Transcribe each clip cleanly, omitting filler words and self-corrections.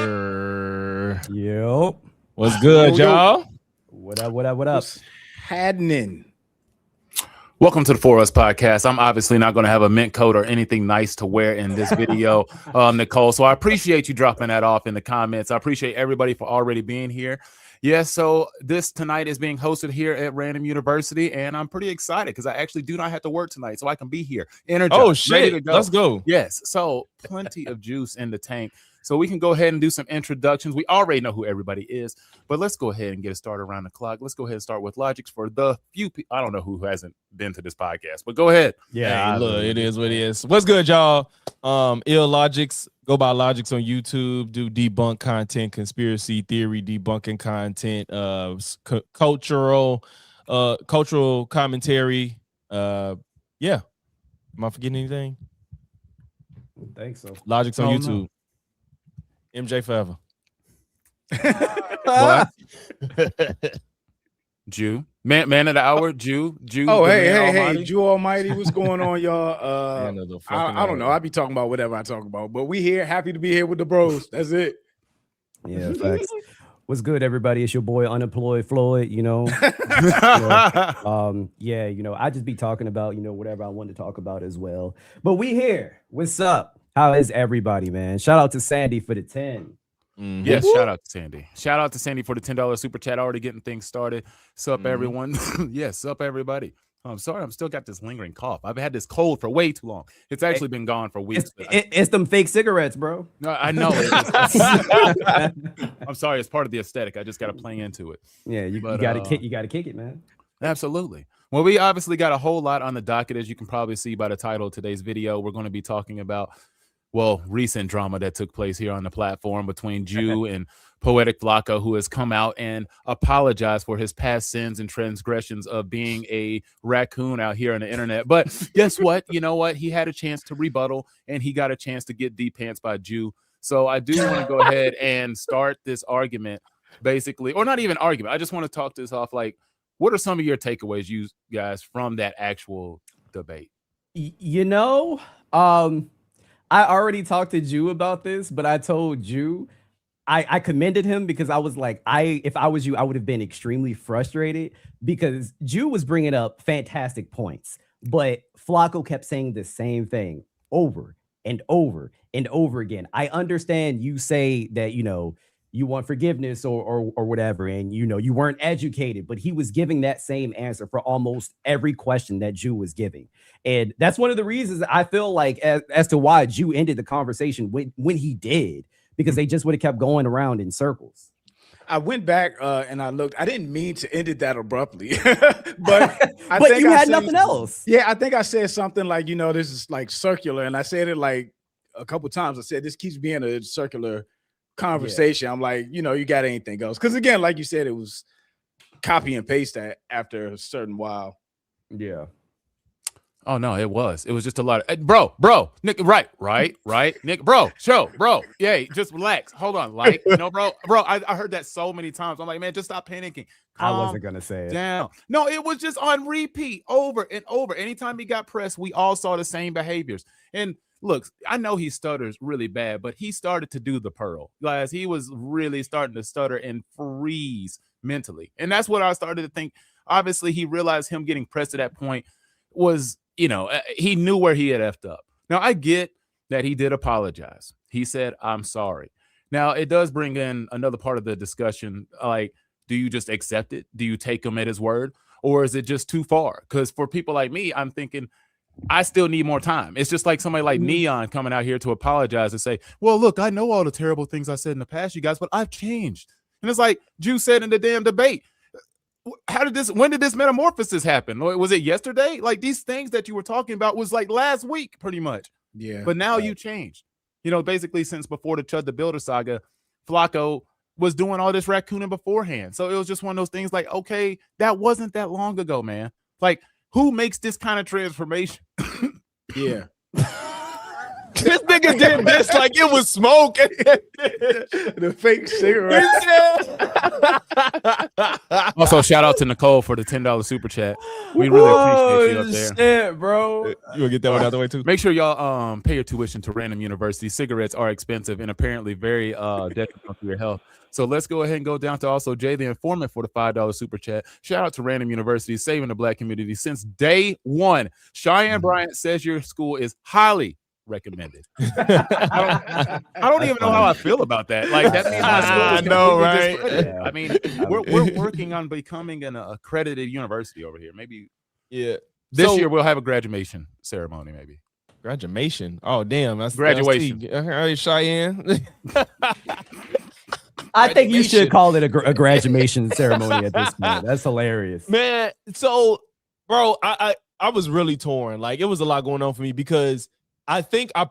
Yep. What's good, y'all? What up? What's happening? Welcome to the 4Us podcast. I'm obviously not going to have a mint coat or anything nice to wear in this video, Nicole. So I appreciate you dropping that off in the comments. I appreciate everybody for already being here. Yes, so this tonight is being hosted here at Random University, and I'm pretty excited because I actually do not have to work tonight, so I can be here. Energized, oh shit! Ready to go. Let's go. Yes, so plenty of juice in the tank. So we can go ahead and do some introductions. We already know who everybody is, but let's go ahead and get it started around the clock. Let's go ahead and start with Logix for the few people. I don't know who hasn't been to this podcast, but go ahead. Yeah, hey, look, it is what it is. What's good, y'all? Logix. Go by Logix on YouTube. Do debunk content, conspiracy theory debunking content, cultural commentary. Yeah. Am I forgetting anything? I think so. Logix on YouTube. No. MJ forever. What? Jew. Man of the hour, Jew. Oh, hey, Jew Almighty. What's going on, y'all? I don't know. I be talking about whatever I talk about, but we here. Happy to be here with the bros. That's it. Yeah, facts. What's good, everybody? It's your boy Unemployed Floyd, I just be talking about, whatever I want to talk about as well. But we here. What's up? How is everybody, man? Shout out to Sandy for the 10. Mm-hmm. Yes, shout out to Sandy. Shout out to Sandy for the $10 super chat. Already getting things started. Sup, everyone. Yes, sup, everybody. I'm sorry, I'm still got this lingering cough. I've had this cold for way too long. It's actually been gone for weeks. It's them fake cigarettes, bro. No, I know. I'm sorry, it's part of the aesthetic. I just got to play into it. Yeah, you got to kick it, man. Absolutely. Well, we obviously got a whole lot on the docket, as you can probably see by the title of today's video. We're going to be talking about recent drama that took place here on the platform between Jew and Poetik Flakko, who has come out and apologized for his past sins and transgressions of being a raccoon out here on the internet. But guess what? You know what? He had a chance to rebuttal, and he got a chance to get D-pants by Jew. So I do want to go ahead and start this argument, basically, or not even argument. I just want to talk this off. Like, what are some of your takeaways, you guys, from that actual debate? I already talked to Jew about this, but I told Jew, I commended him because I was like, if I was you, I would have been extremely frustrated because Jew was bringing up fantastic points, but Flakko kept saying the same thing over and over and over again. I understand you say that, you want forgiveness or whatever, and, you weren't educated, but he was giving that same answer for almost every question that Jew was giving. And that's one of the reasons I feel like as to why Jew ended the conversation when he did, because they just would have kept going around in circles. I went back and I looked. I didn't mean to end it that abruptly, but I but think you I had said, nothing else. Yeah, I think I said something like, this is like circular, and I said it like a couple times. I said this keeps being a circular conversation. Yeah. I'm like, you got anything else? Because again, like you said, it was copy and paste that after a certain while. Yeah. Oh no, it was just a lot of bro, Nick, right, Nick, bro, yeah, just relax, hold on, like, bro, I heard that so many times. I'm like, man, just stop panicking. I wasn't gonna say it down. No, it was just on repeat over and over. Anytime he got pressed, we all saw the same behaviors. And look, I know he stutters really bad, but he started to do the pearl. Guys, he was really starting to stutter and freeze mentally. And that's what I started to think. Obviously, he realized him getting pressed to that point was, he knew where he had effed up. Now, I get that he did apologize. He said, I'm sorry. Now, it does bring in another part of the discussion. Like, do you just accept it? Do you take him at his word? Or is it just too far? Because for people like me, I'm thinking, I still need more time. It's just like somebody like Neon coming out here to apologize and say, well, look, I know all the terrible things I said in the past, you guys, but I've changed. And it's like Jew said in the damn debate. When did this metamorphosis happen? Was it yesterday? Like, these things that you were talking about was like last week, pretty much. Yeah. But now you changed. Basically since before the Chud the Builder saga, Flakko was doing all this raccooning beforehand. So it was just one of those things like, okay, that wasn't that long ago, man. Like, who makes this kind of transformation? Yeah. This nigga did this like it was smoke. The fake cigarette. Also, shout out to Nicole for the $10 super chat. We really appreciate you up there. Shit, bro. You wanna get that one out the way too? Make sure y'all pay your tuition to Random University. Cigarettes are expensive and apparently very detrimental to your health. So let's go ahead and go down to also Jay the Informant for the $5 super chat. Shout out to Random University, saving the Black community since day one. Cheyenne Bryant says your school is highly recommended. I don't even know how I feel about that. Like that means my school is completely discredited. Yeah. I mean, we're working on becoming an accredited university over here. Maybe this year we'll have a graduation ceremony. Maybe graduation. Oh damn, that's graduation. All right, Cheyenne. I think you should call it a graduation ceremony at this point. That's hilarious, man. So, bro, I was really torn. Like, it was a lot going on for me because I think I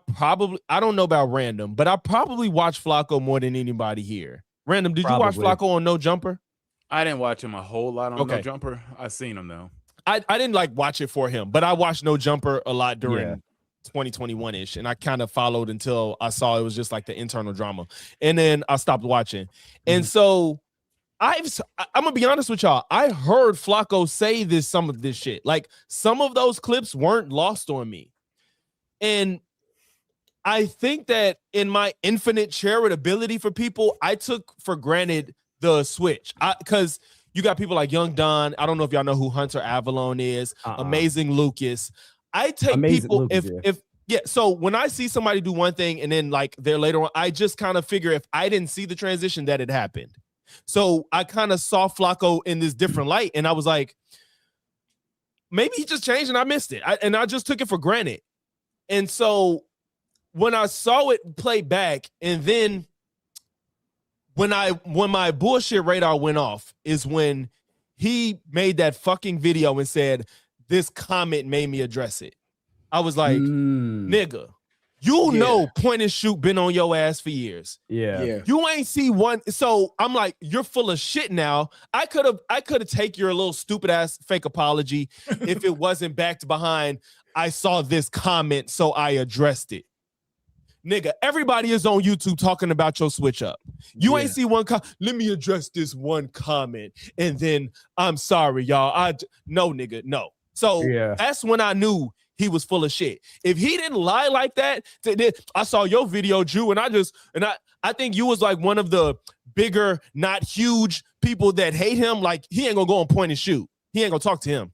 don't know about Random, but I probably watched Flakko more than anybody here. Random, did you watch Flakko on No Jumper? I didn't watch him a whole lot on No Jumper. I seen him though. I didn't like watch it for him, but I watched No Jumper a lot during 2021-ish, and I kind of followed until I saw it was just like the internal drama, and then I stopped watching. And so I'm gonna be honest with y'all, I heard Flakko say some of this shit. Like, some of those clips weren't lost on me, and I think that in my infinite charitability for people, I took for granted the switch, because you got people like Young Don. I don't know if y'all know who Hunter Avalon is. Amazing Lucas. I take Amazing people Lucas, so when I see somebody do one thing and then like they're later on, I just kind of figure if I didn't see the transition that it happened. So I kind of saw Flakko in this different light, and I was like, maybe he just changed and I missed it. And I just took it for granted. And so when I saw it play back, and then when my bullshit radar went off is when he made that fucking video and said, this comment made me address it. I was like, nigga, you know point and shoot been on your ass for years. Yeah. You ain't see one. So I'm like, you're full of shit now. I could have take your little stupid ass fake apology if it wasn't backed behind, I saw this comment, so I addressed it. Nigga, everybody is on YouTube talking about your switch up. You ain't see one let me address this one comment, and then I'm sorry, y'all. No, nigga, no. So that's when I knew he was full of shit. If he didn't lie like that, I saw your video, Drew, and I think you was like one of the bigger, not huge people that hate him. Like, he ain't gonna go on point and shoot. He ain't gonna talk to him.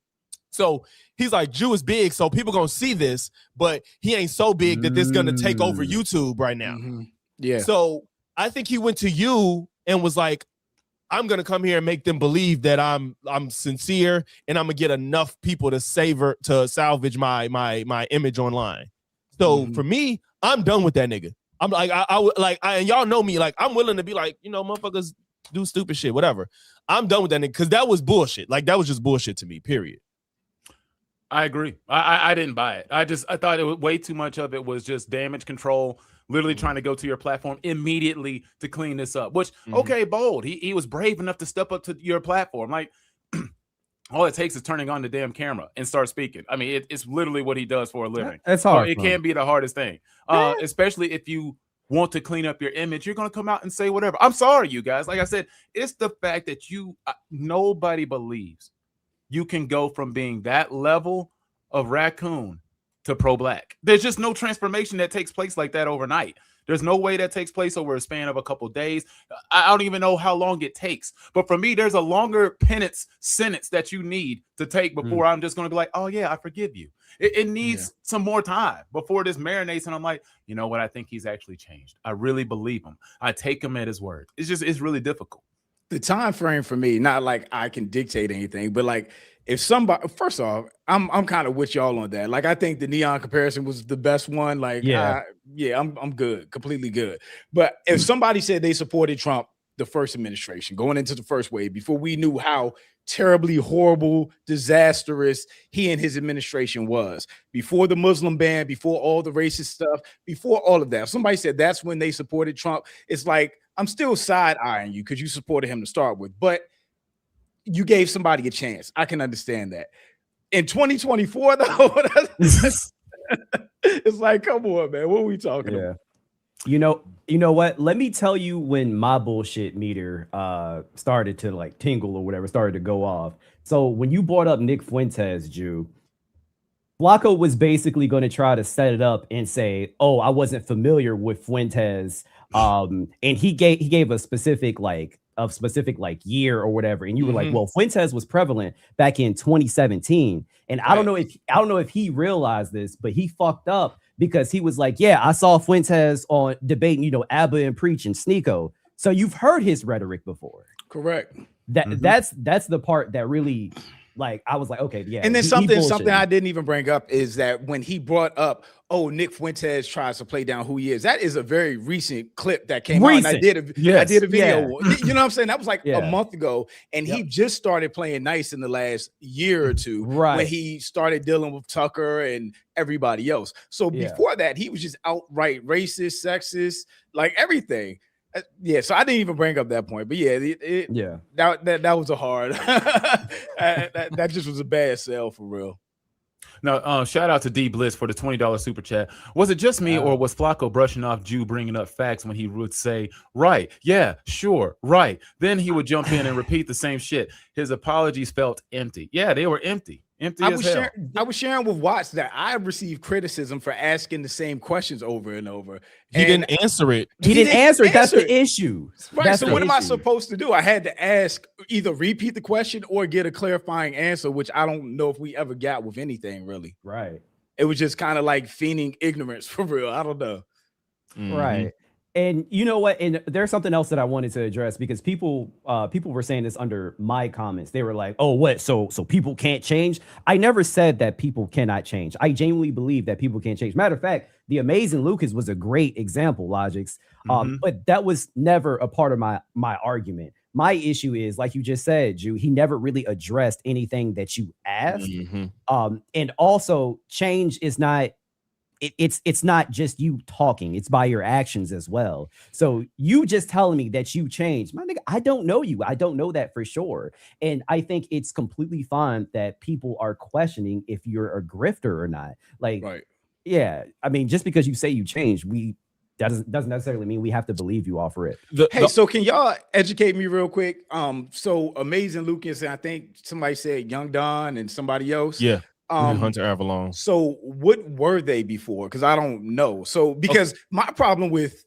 So he's like, Drew is big, so people gonna see this, but he ain't so big that this gonna take over YouTube right now. Yeah. So I think he went to you and was like, I'm gonna come here and make them believe that I'm sincere, and I'm gonna get enough people to salvage my image online. So for me, I'm done with that nigga. I'm like, and y'all know me, like, I'm willing to be like, motherfuckers do stupid shit, whatever. I'm done with that nigga, because that was bullshit. Like, that was just bullshit to me, period. I agree. I didn't buy it. I thought it was way too much of it was just damage control, literally trying to go to your platform immediately to clean this up, which, okay, bold. He was brave enough to step up to your platform. Like, all it takes is turning on the damn camera and start speaking. I mean, it's literally what he does for a living. It's hard. So it can be the hardest thing, especially if you want to clean up your image. You're going to come out and say whatever. I'm sorry, you guys. Like I said, it's the fact that nobody believes you can go from being that level of raccoon to pro-black. There's just no transformation that takes place like that overnight. There's no way that takes place over a span of a couple days. I don't even know how long it takes. But for me, there's a longer penance sentence that you need to take before I'm just going to be like, oh, yeah, I forgive you. It needs some more time before this marinates. And I'm like, you know what? I think he's actually changed. I really believe him. I take him at his word. It's really difficult. The time frame for me, not like I can dictate anything, but like if somebody, first off, I'm kind of with y'all on that. Like, I think the neon comparison was the best one. Like, I'm good, completely good. But if somebody said they supported Trump, the first administration, going into the first wave, before we knew how terribly horrible, disastrous he and his administration was, before the Muslim ban, before all the racist stuff, before all of that, if somebody said that's when they supported Trump, it's like, I'm still side-eyeing you because you supported him to start with, but you gave somebody a chance. I can understand that. In 2024, though, It's like, come on, man. What are we talking Yeah. about? You know what? Let me tell you when my bullshit meter started to like tingle or whatever, started to go off. So when you brought up Nick Fuentes, Jew, Flakko was basically going to try to set it up and say, "Oh, I wasn't familiar with Fuentes," and he gave a specific year or whatever, and you were like, "Well, Fuentes was prevalent back in 2017," and I don't know if he realized this, but he fucked up because he was like, "Yeah, I saw Fuentes on debating, Abba and Preach and Sneeko." So you've heard his rhetoric before. Correct. That's the part that really. Like I was like, okay, yeah. And then something I didn't even bring up is that when he brought up, oh, Nick Fuentes tries to play down who he is. That is a very recent clip that came out. And I did a video. Yeah. You know what I'm saying? That was like a month ago. And he just started playing nice in the last year or two. Right. When he started dealing with Tucker and everybody else. So before that, he was just outright racist, sexist, like everything. Yeah, so I didn't even bring up that point, but that was a hard. that just was a bad sell for real. No, shout out to D Bliss for the $20 super chat. Was it just me, or was Flakko brushing off Jew bringing up facts when he would say, "Right, yeah, sure, right"? Then he would jump in and repeat the same shit. His apologies felt empty. Yeah, they were empty. I was sharing with Watts that I received criticism for asking the same questions over and over. He didn't answer it. He didn't answer it. That's the issue. Right. So what am I supposed to do? I had to ask, either repeat the question or get a clarifying answer, which I don't know if we ever got with anything really. Right. It was just kind of like feigning ignorance for real. I don't know. Right. And you know what? And there's something else that I wanted to address because people were saying this under my comments. They were like, "Oh, what? So people can't change?" I never said that people cannot change. I genuinely believe that people can change. Matter of fact, the amazing Lucas was a great example, Logix. But that was never a part of my argument. My issue is, like you just said, Jew, he never really addressed anything that you asked. And also, change is not. It's not just you talking, it's by your actions as well. So you just telling me that you changed, my nigga, I don't know you. I don't know that for sure. And I think it's completely fine that people are questioning if you're a grifter or not. Like, yeah, I mean, just because you say you changed, that doesn't necessarily mean we have to believe you off rip. So can y'all educate me real quick? So Amazing Lucas, and I think somebody said Young Don and somebody else. Yeah. Hunter Avalon. So what were they before? Because I don't know. So because my problem with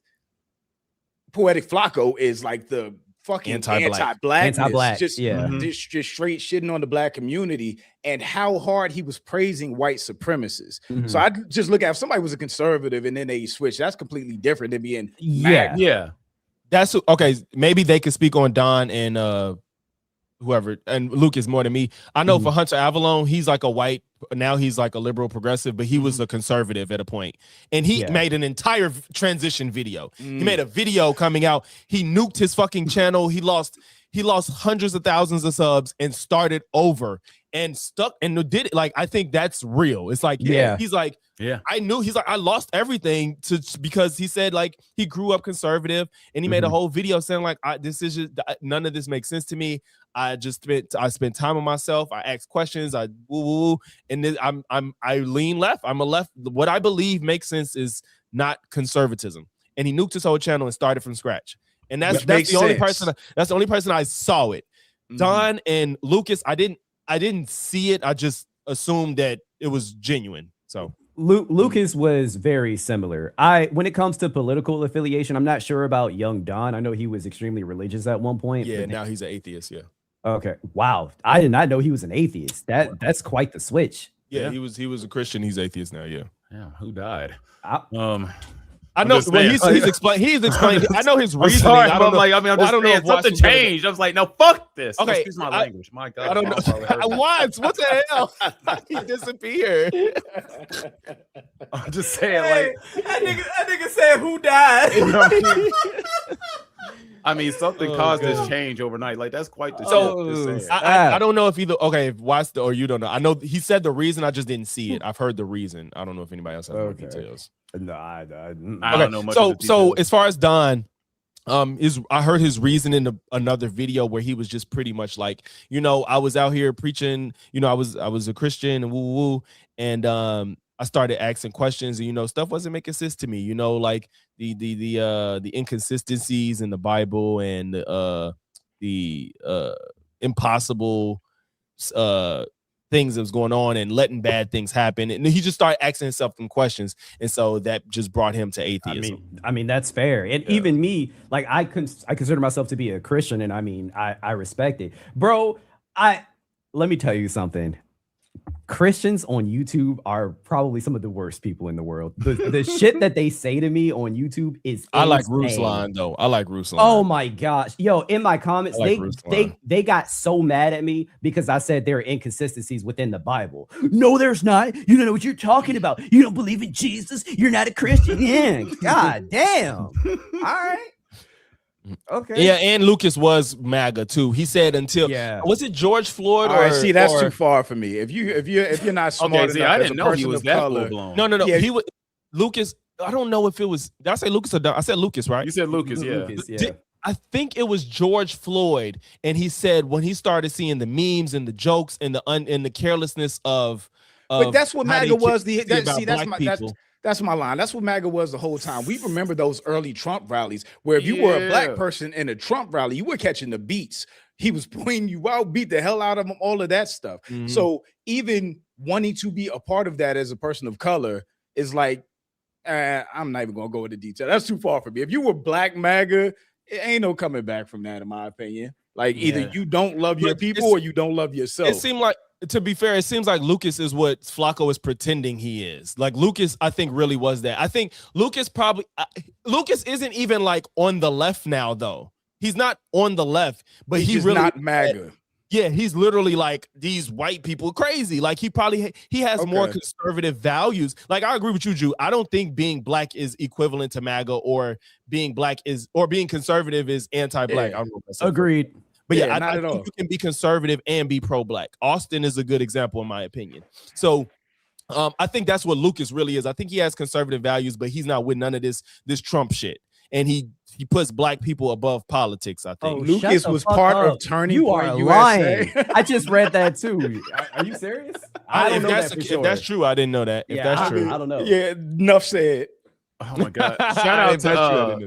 Poetik Flakko is like the fucking anti-black, just straight shitting on the black community and how hard he was praising white supremacists. So I just look at if somebody was a conservative and then they switch, that's completely different than being That's okay. Maybe they could speak on Don and whoever, and Lucas more than me. I know for Hunter Avalon, he's like a white, now he's like a liberal progressive, but he was a conservative at a point. And he made an entire transition video. He made a video coming out. He nuked his fucking channel. He lost hundreds of thousands of subs and started over and stuck and did it. Like, I think that's real. It's like, he's like, I lost everything because he said like he grew up conservative and he made a whole video saying like, none of this makes sense to me. I spent time on myself. I asked questions. I and then I lean left. I'm a left. What I believe makes sense is not conservatism. And he nuked his whole channel and started from scratch. And that's the only person. That's the only person I saw it. Don and Lucas, I didn't see it. I just assumed that it was genuine. So Lucas was very similar. When it comes to political affiliation, I'm not sure about Young Don. I know he was extremely religious at one point. Yeah, now he's an atheist. Yeah. Okay. Wow. I did not know he was an atheist. That's quite the switch. Yeah, he was a Christian. He's atheist now. Yeah. Yeah. Who died? I know. Well, he's explained. I know his reasoning. Sorry, I don't know. I don't know if something changed. I was like, no, fuck this. Okay, excuse my language. My God. I don't know. What the hell? He disappeared. I'm just saying, like that nigga said, "Who died?" I mean, something caused this change overnight. Like, that's quite the shit. I don't know if if Watts or you don't know. I know he said the reason. I just didn't see it. I've heard the reason. I don't know if anybody else has more details. No, I don't know much. So as far as Don, I heard his reason in another video where he was just pretty much like, I was out here preaching. I was a Christian and woo, and I started asking questions, and stuff wasn't making sense to me. Like the inconsistencies in the Bible and the impossible things that was going on and letting bad things happen, and he just started asking himself some questions, and so that just brought him to atheism. I mean that's fair. And even me, like I consider myself to be a Christian, and I mean I respect it, bro. Let me tell you something. Christians on YouTube are probably some of the worst people in the world. The shit that they say to me on YouTube is I like insane. Ruslan though. I like Ruslan. Oh my gosh. Yo, in my comments, they got so mad at me because I said there are inconsistencies within the Bible. No, there's not. You don't know what you're talking about. You don't believe in Jesus. You're not a Christian. Yeah. God damn. All right. Okay. Yeah, and Lucas was MAGA too. He said was it George Floyd? All right, see, that's too far for me. If you're not smart enough, I didn't know he was that full blown. No. Yeah. He was Lucas. I don't know if it was. Did I say Lucas or I said Lucas, right? You said Lucas, yeah. I think it was George Floyd, and he said when he started seeing the memes and the jokes and the carelessness of but that's what MAGA was. That's my line. That's what MAGA was the whole time. We remember those early Trump rallies where if you were a black person in a Trump rally, you were catching the beats. He was pointing you out, beat the hell out of him, all of that stuff. Mm-hmm. So even wanting to be a part of that as a person of color is like, I'm not even going to go into detail. That's too far for me. If you were black MAGA, it ain't no coming back from that, in my opinion. Like either you don't love your people or you don't love yourself. It seemed like, to be fair, it seems like Lucas is what Flakko is pretending he is. Like Lucas, I think really was that. I think Lucas isn't even like on the left now though. He's not on the left, but he's really not MAGA. Yeah, he's literally like these white people crazy. Like he has more conservative values. Like I agree with you, Ju. I don't think being black is equivalent to MAGA or being conservative is anti-black. Yeah. Agreed. But yeah, I think you can be conservative and be pro-black. Austin is a good example in my opinion. So I think that's what Lucas really is. I think he has conservative values, but he's not with none of this Trump shit. And he puts black people above politics, I think. Lucas was part of Turning Point USA. I just read that too. Are you serious? I don't know that for sure. If that's true, I didn't know that. If that's true. I don't know. Yeah, enough said. Oh my God.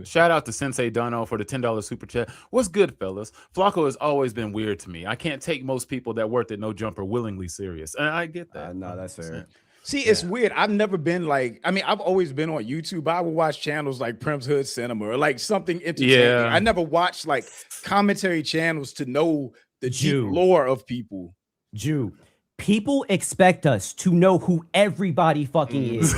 Shout out to Sensei Dono for the $10 super chat. What's good, fellas? Flakko has always been weird to me. I can't take most people that worked at No Jumper willingly serious. And I get that. No, that's fair. See, it's weird. I've never been like, I've always been on YouTube. I would watch channels like Prim's Hood Cinema or like something entertaining. Yeah. I never watched like commentary channels to know the deep lore of people. People expect us to know who everybody fucking is.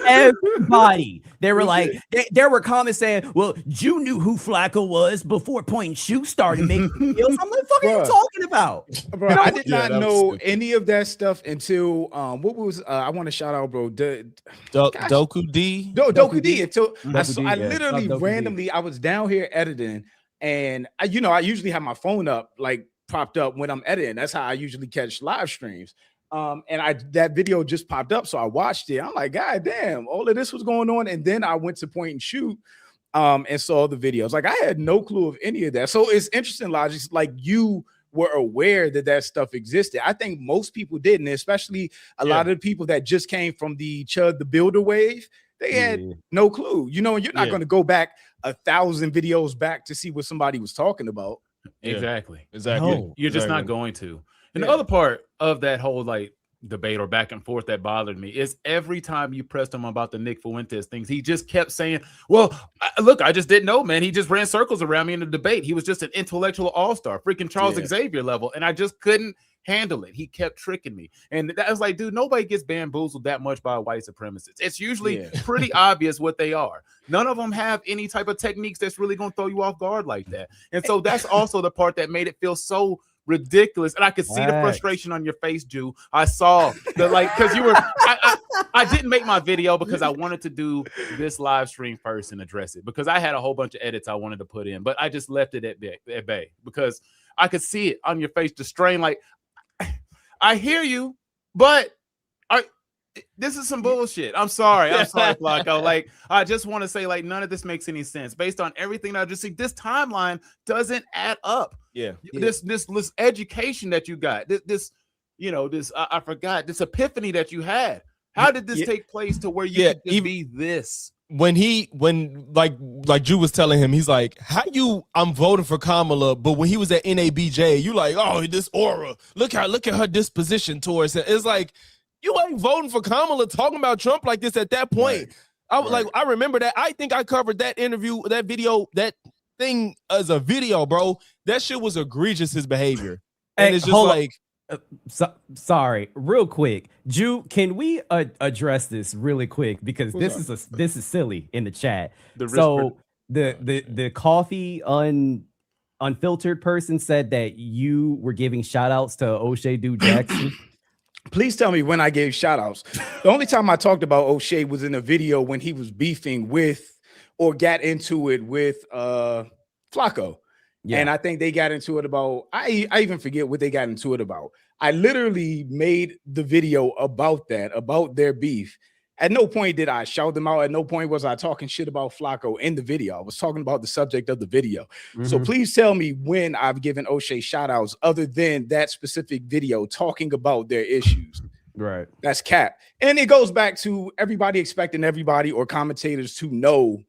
Everybody. They were like, there were comments saying, well, Jew knew who Flakko was before Point and Shoot started making videos. I'm like, fuck are you talking about? Bro, I did not know any of that stuff until what was I want to shout out, bro. Doku D. Doku D. Until I literally randomly, I was down here editing, and I usually have my phone up, like popped up when I'm editing. That's how I usually catch live streams. And that video just popped up, so I watched it. I'm like, God damn, all of this was going on. And then I went to Point and Shoot and saw the videos. Like I had no clue of any of that. So it's interesting, Logix, like you were aware that stuff existed. I think most people didn't, especially a lot of the people that just came from the Chud the Builder wave. They had no clue, and you're not going to go back 1,000 videos back to see what somebody was talking about. Exactly. No. You're just not going to. And the other part of that whole like debate or back and forth that bothered me is every time you pressed him about the Nick Fuentes things, he just kept saying, well, look, I just didn't know, man. He just ran circles around me in the debate. He was just an intellectual all-star, freaking Charles Xavier level. And I just couldn't handle it. He kept tricking me. And that was like, dude, nobody gets bamboozled that much by white supremacists. It's usually pretty obvious what they are. None of them have any type of techniques that's really going to throw you off guard like that. And so that's also the part that made it feel so ridiculous. And I could see the frustration on your face, Jew. I saw the because you were I didn't make my video because I wanted to do this live stream first and address it, because I had a whole bunch of edits I wanted to put in, but I just left it at bay because I could see it on your face, the strain. Like, I hear you, but this is some bullshit. I'm sorry, Flakko. Like, I just want to say, like, none of this makes any sense based on everything I just see. This timeline doesn't add up. This education that you got, this I forgot, this epiphany that you had. How did this take place to where you could just be this? When like Drew was telling him, he's like, I'm voting for Kamala, but when he was at NABJ, you like, oh, this aura, look at her disposition towards it. It's like, you ain't voting for Kamala talking about Trump like this at that point. Right. I remember that. I think I covered that interview, that video, that thing as a video, bro. That shit was egregious, his behavior. And it's just like, sorry, real quick, Jew, can we address this really quick, because this is silly in the chat. The coffee unfiltered person said that you were giving shout outs to O'Shea Dude Jackson. Please tell me when I gave shout outs. The only time I talked about O'Shea was in a video when he was beefing with or got into it with Flakko. Yeah. And I think they got into it about, I even forget what they got into it about. I literally made the video about that, about their beef. At no point did I shout them out. At no point was I talking shit about Flakko in the video. I was talking about the subject of the video. Mm-hmm. So please tell me when I've given O'Shea shout outs other than that specific video talking about their issues. Right. That's cap. And it goes back to everybody expecting everybody or commentators to know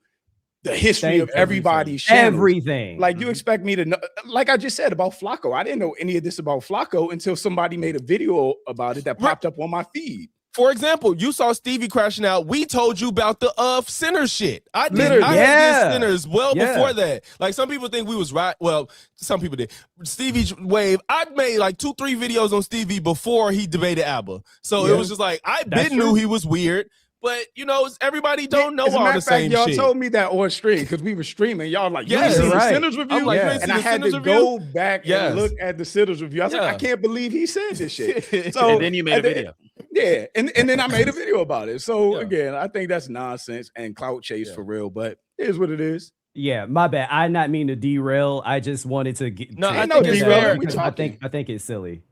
the history of everybody's channels. Everything. Like, you expect me to know, like I just said about Flakko. I didn't know any of this about Flakko until somebody made a video about it that popped up on my feed. For example, you saw Stevie crashing out. We told you about the Sinner shit. I had Sinners before that. Like, some people think we was right. Well, some people did. Stevie wave. I made like 2-3 videos on Stevie before he debated ABBA. So it was just like, I knew he was weird. But, you know, everybody don't know all the same shit. Y'all told me that on stream because we were streaming. Y'all like, you seen the Sinners review? Like, and I had to go back and look at the Sinners review. I was like, I can't believe he said this shit. So, and then you made a video. Yeah, and then I made a video about it. So, again, I think that's nonsense and clout chase for real. But it is what it is. Yeah, my bad. I not mean to derail. I just wanted to get. No, I know derailing. I think it's silly.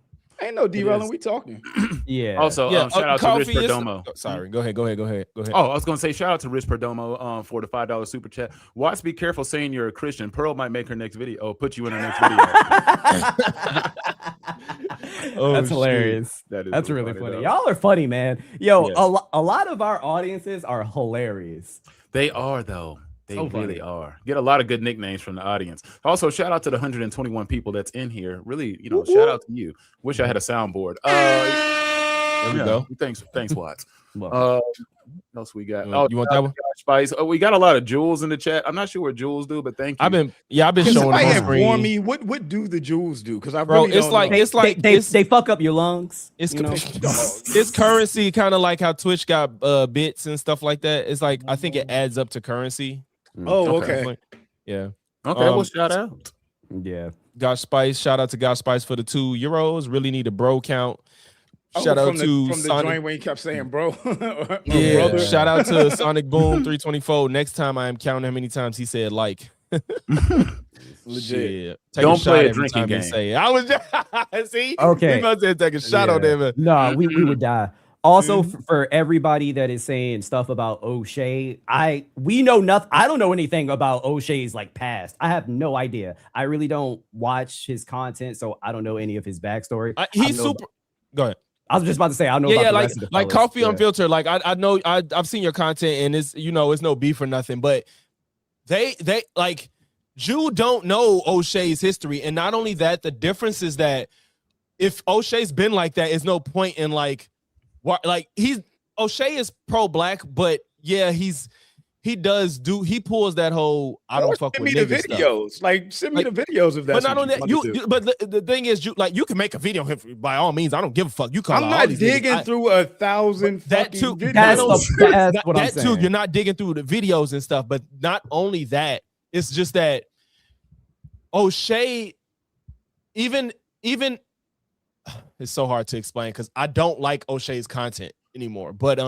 Ain't no derailing. We talking. Yeah. Also, shout out to Rich Perdomo. Sorry, go ahead. Oh, I was gonna say shout out to Rich Perdomo for the $5 super chat. Watch, be careful saying you're a Christian. Pearl might make her next video. Oh, put you in her next video. That's hilarious. That's really funny. Y'all are funny, man. Yo, a lot of our audiences are hilarious. They are, though. They really are. Get a lot of good nicknames from the audience. Also, shout out to the 121 people that's in here. Really, shout out to you. Wish I had a soundboard. There we go. Thanks, Watts. What else we got? You want that one? Spice. We got a lot of Jules in the chat. I'm not sure what Jules do, but thank you. I've been showing them on screen. Me, what do the Jules do? Because I really don't know. They fuck up your lungs. It's currency, kind of like how Twitch got bits and stuff like that. It's like, I think it adds up to currency. Oh, okay. Yeah. Okay, well, shout out. Yeah. Gosh Spice, shout out to Gosh Spice for the €2. Really need a bro count. Shout out to from the joint when he kept saying bro. Yeah, shout out to Sonic Boom 324. Next time I am counting how many times he said like. Legit. Don't play a drinking game. Say. I was just see. Okay. He must have taken a shot on them. No, we would die. Also, for everybody that is saying stuff about O'Shea, we know nothing. I don't know anything about O'Shea's like past. I have no idea. I really don't watch his content, so I don't know any of his backstory. He's super. Go ahead. I was just about to say I know. About the rest of the like fellas. Coffee Unfiltered. Like I know I've seen your content and it's it's no beef or nothing, but they like Jew don't know O'Shea's history, and not only that, the difference is that if O'Shea's been like that, is no point in like. Like O'Shea is pro-black, but yeah, he pulls that whole I don't fuck with niggas stuff. Videos. Like send me the videos of that. But not only that, but the thing is, you can make a video by all means. I don't give a fuck. You call. I'm not digging through 1,000 that too. Videos. That's what I'm saying. That too. You're not digging through the videos and stuff. But not only that, it's just that O'Shea, even. It's so hard to explain because I don't like O'Shea's content anymore. But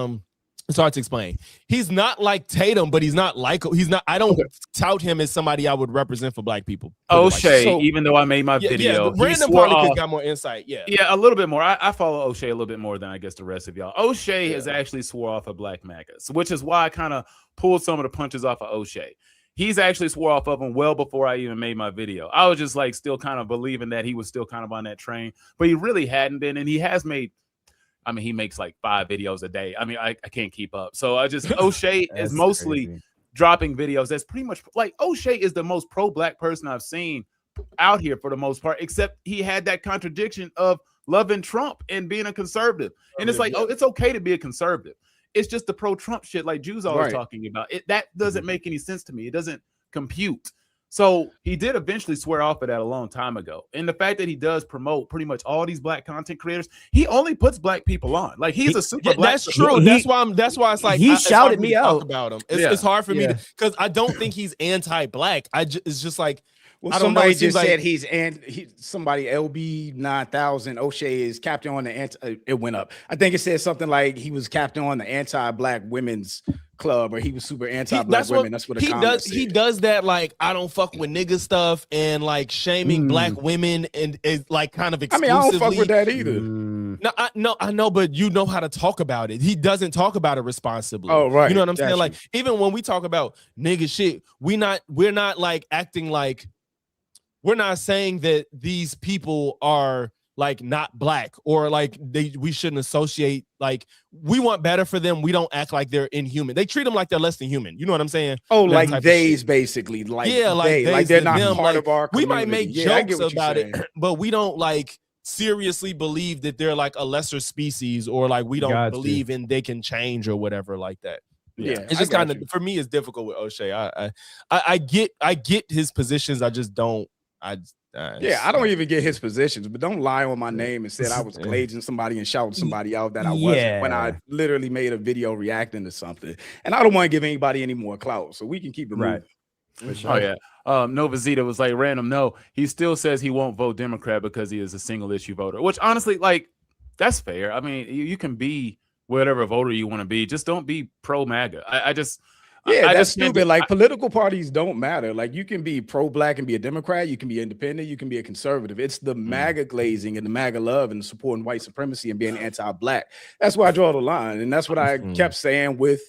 it's hard to explain. He's not like Tatum, but I don't tout him as somebody I would represent for black people. O'Shea, even though I made my video, Random probably got more insight. Yeah, a little bit more. I follow O'Shea a little bit more than I guess the rest of y'all. O'Shea has actually swore off of black MAGAs, which is why I kind of pulled some of the punches off of O'Shea. He's actually swore off of him well before I even made my video. I was just like still kind of believing that he was still kind of on that train, but he really hadn't been. And he has made I mean, he makes like 5 videos a day. I mean, I can't keep up. So I just O'Shea is mostly dropping videos. That's pretty much like O'Shea is the most pro-black person I've seen out here for the most part, except he had that contradiction of loving Trump and being a conservative. And it's like, oh, it's okay to be a conservative. It's just the pro-Trump shit like Jew's always talking about. That doesn't make any sense to me. It doesn't compute. So he did eventually swear off of that a long time ago. And the fact that he does promote pretty much all these black content creators, he only puts black people on. Like he's a super black. That's true. That's why it's like he shouted me out about him. It's hard for me because I don't think he's anti-black. It's just like, well, somebody just said somebody LB 9000 O'Shea is captain on the it went up. I think it said something like he was captain on the anti-black women's club, or he was super anti-black women. That's what he does. He does that like I don't fuck with nigga stuff and like shaming black women and is like kind of exclusively. I mean, I don't fuck with that either. No, I know, but you know how to talk about it. He doesn't talk about it responsibly. Oh, right. You know what I'm saying? Like even when we talk about nigga shit, we're not like acting like. We're not saying that these people are like not black or like we shouldn't associate, like we want better for them. We don't act like they're inhuman. They treat them like they're less than human. You know what I'm saying? Oh, that like they's basically like like they're not them. part of our community. We might make jokes about it, but we don't like seriously believe that they're like a lesser species or like we don't believe in they can change or whatever like that. Yeah, it's just kind of for me. It's difficult with O'Shea. I get his positions. I just don't. I don't even get his positions, but don't lie on my name and said I was glazing somebody and shouting somebody out that I wasn't when I literally made a video reacting to something. And I don't want to give anybody any more clout, so we can keep it moving. Sure. Oh yeah. Nova Zeta was like, random. No, he still says he won't vote Democrat because he is a single issue voter, which honestly, like, that's fair. I mean, you can be whatever voter you want to be, just don't be pro MAGA. That's stupid. Like political parties don't matter. Like you can be pro-black and be a Democrat. You can be independent. You can be a conservative. It's the MAGA glazing and the MAGA love and supporting white supremacy and being anti-black. That's where I draw the line, and that's what I kept saying with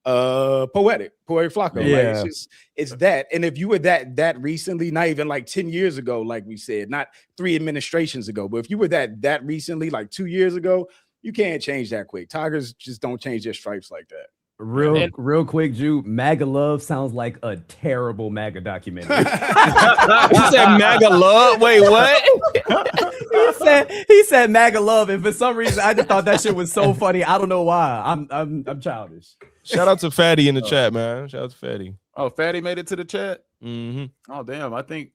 Poetik Flakko. Yeah. Like it's that. And if you were that recently, not even like 10 years ago, like we said, not 3 administrations ago, but if you were that recently, like 2 years ago, you can't change that quick. Tigers just don't change their stripes like that. Real quick, Jew, MAGA love sounds like a terrible MAGA documentary. He said MAGA love? Wait, what? he said MAGA love, and for some reason I just thought that shit was so funny. I don't know why. I'm childish. Shout out to Fatty in the chat, man. Shout out to Fatty. Oh, Fatty made it to the chat. Mm-hmm. Oh damn, I think.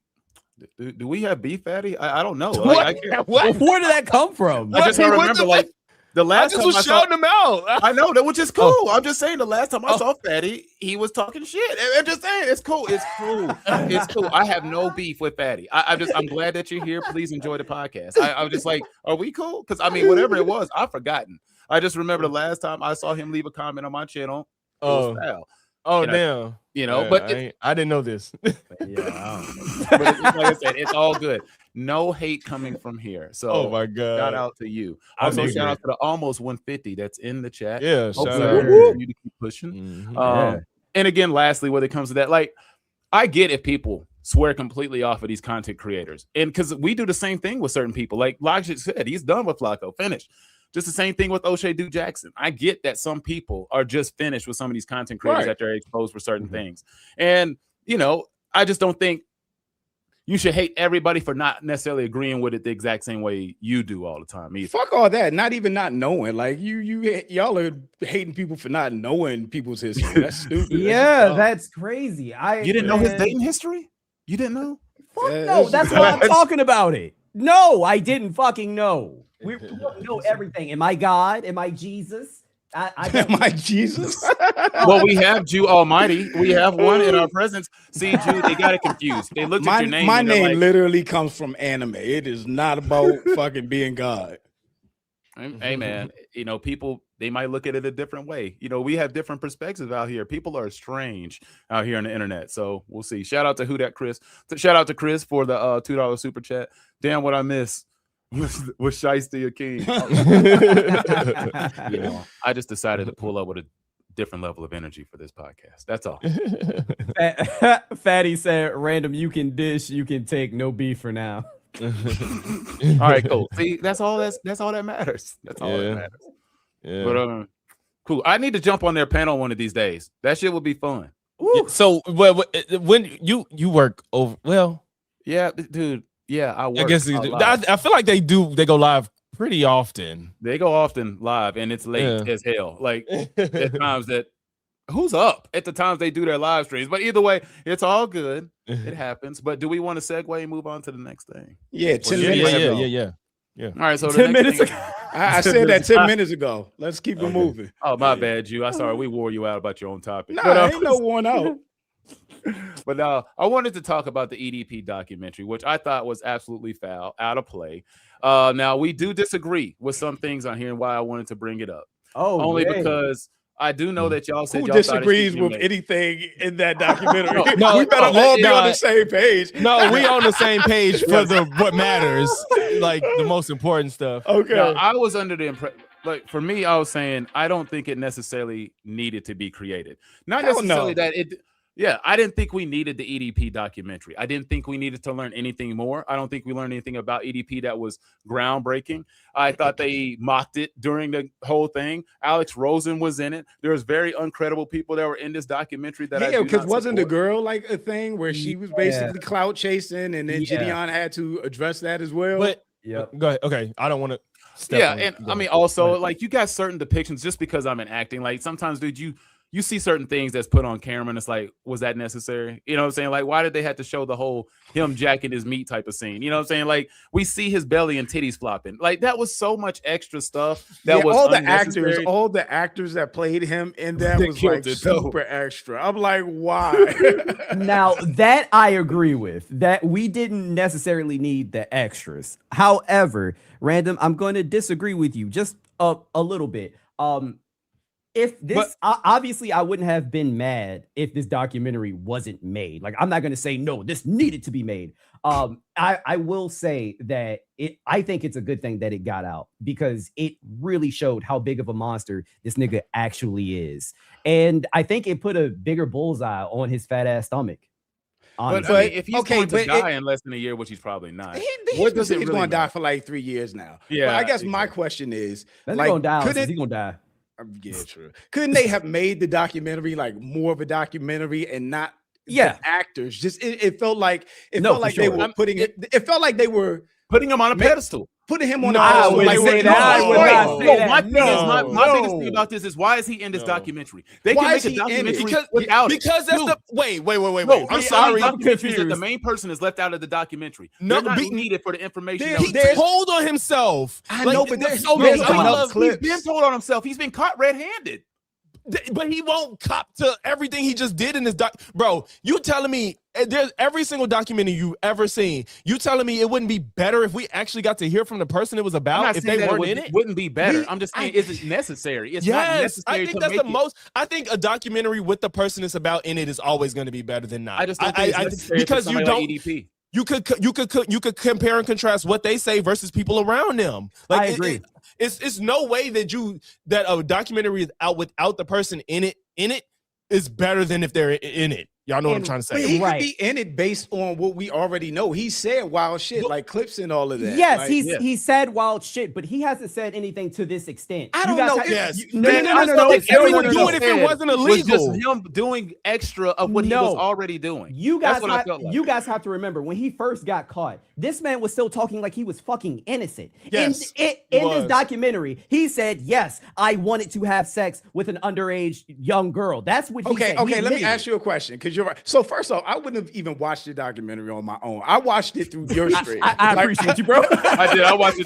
Do we have beef, Fatty? I don't know. What? Where did that come from? I just don't remember like. The last time I was shouting him out. I know that, which is cool. I'm just saying the last time I saw Fatty, he was talking shit. I'm just saying it's cool. It's cool. It's cool. I have no beef with Fatty. I'm glad that you're here. Please enjoy the podcast. I was just like, are we cool? Because I mean, whatever it was, I've forgotten. I just remember the last time I saw him leave a comment on my channel. Damn. You know, but I didn't know this. Yeah, I don't know. But like I said, it's all good. No hate coming from here. So, oh my god, shout out to you. Also, shout out to the almost 150 that's in the chat. Yeah, shout out to you to keep pushing. And again, lastly, when it comes to that, like, I get if people swear completely off of these content creators, and because we do the same thing with certain people. Like Logix said, he's done with Flakko, finished. Just the same thing with O'Shea Duke Jackson. I get that some people are just finished with some of these content creators that they're exposed for certain things. And, you know, I just don't think you should hate everybody for not necessarily agreeing with it the exact same way you do all the time either. Fuck all that. Not even not knowing. Like y'all are hating people for not knowing people's history. That's stupid. That's crazy. You didn't know his dating history? You didn't know? Fuck no. That's why I'm talking about it. No, I didn't fucking know. We don't know everything. Am I God? Am I Jesus? Am I Jesus? Well, we have Jew Almighty. We have one in our presence. See, Jew, they got it confused. They looked at your name. My name literally comes from anime. It is not about fucking being God. Hey, man, you know, people, they might look at it a different way. You know, we have different perspectives out here. People are strange out here on the internet. So we'll see. Shout out to Who Dat Chris. Shout out to Chris for the $2 super chat. Damn, what I miss was Shiesty a king. You know, I just decided to pull up with a different level of energy for this podcast. That's all. Fatty said, random, you can dish, you can take, no beef for now. All right, cool. See, that's all that matters. That's all that matters. Yeah. But cool. I need to jump on their panel one of these days. That shit would be fun. Yeah, so when you work over, well, yeah, dude. Yeah, I work. I guess I feel like they go live pretty often. They go often live, and it's late as hell. Like at times that who's up at the times they do their live streams. But either way, it's all good. It happens. But do we want to segue and move on to the next thing? Yeah, 10 minutes ago. Yeah. All right, so 10 minutes ago. I said that 10 minutes ago. Let's keep it moving. Oh, my bad, you. I'm sorry we wore you out about your own topic. Nah, ain't no worn out. But I wanted to talk about the EDP documentary, which I thought was absolutely foul, out of play. Now we do disagree with some things on here, and why I wanted to bring it up. Only because I do know that y'all said who y'all disagrees with anything in that documentary. No, we better all be on the same page. No, we on the same page for what matters, like the most important stuff. Okay. Now, I was under the impression, like for me, I was saying I don't think it necessarily needed to be created. Not necessarily that it. Yeah, I didn't think we needed the EDP documentary. I didn't think we needed to learn anything more. I don't think we learned anything about EDP that was groundbreaking. I thought they mocked it during the whole thing. Alex Rosen was in it. There was very uncredible people that were in this documentary that I because wasn't the girl like a thing where she was basically clout chasing, and then Gideon had to address that as well? But go ahead. Okay, I don't want to. And I mean, also like you got certain depictions just because I'm in acting. Like sometimes, dude, you see certain things that's put on camera and it's like, was that necessary? You know what I'm saying? Like, why did they have to show the whole him jacking his meat type of scene? You know what I'm saying? Like, we see his belly and titties flopping. Like, that was so much extra stuff. That was all the actors that played him in that was like super extra. I'm like, why? Now that I agree with, that we didn't necessarily need the extras. However, Random, I'm going to disagree with you just a little bit. If this, obviously, I wouldn't have been mad if this documentary wasn't made. Like, I'm not going to say, no, this needed to be made. I will say that I think it's a good thing that it got out because it really showed how big of a monster this nigga actually is. And I think it put a bigger bullseye on his fat ass stomach. But I mean, if he's going to die in less than a year, which he's probably not, what does he's going to die for like 3 years now? Yeah. But I guess my question is, he's like, going to die. Yeah, true. Couldn't they have made the documentary like more of a documentary and not the actors? Just it felt like they were putting it. It felt like they were putting him on a pedestal. Putting him on I would not say that. My biggest thing about this is why is he in this documentary? They can make a documentary without it. Because that's the wait. No, I'm sorry. I'm confused. That the main person is left out of the documentary. No, they're not needed for the information. He told on himself. I know, but there's so many enough clips. He's been told on himself. He's been caught red-handed. But he won't cop to everything he just did in this doc. Bro, you telling me there's every single documentary you ever seen. You telling me it wouldn't be better if we actually got to hear from the person it was about if they weren't in it? Wouldn't be better. I'm just saying, is it necessary? It's not necessary. I think that's the most. I think a documentary with the person it's about in it is always going to be better than not. I just don't think it's necessary because you don't. EDP. You could compare and contrast what they say versus people around them. Like, I agree. It's no way that a documentary is out without the person in it is better than if they're in it. Y'all know what I'm trying to say. He could be in it based on what we already know. He said wild shit, like clips and all of that. Yes, like, he said wild shit, but he hasn't said anything to this extent. I don't know. No. Everyone do it if it wasn't illegal. Was just him doing extra of what he was already doing. You guys have to remember when he first got caught, this man was still talking like he was fucking innocent. Yes, in this documentary, he said, yes, I wanted to have sex with an underage young girl. That's what he said. Okay, let me ask you a question, because you're right. So first off, I wouldn't have even watched the documentary on my own. I watched it through your stream. I appreciate you, bro. I did. I watched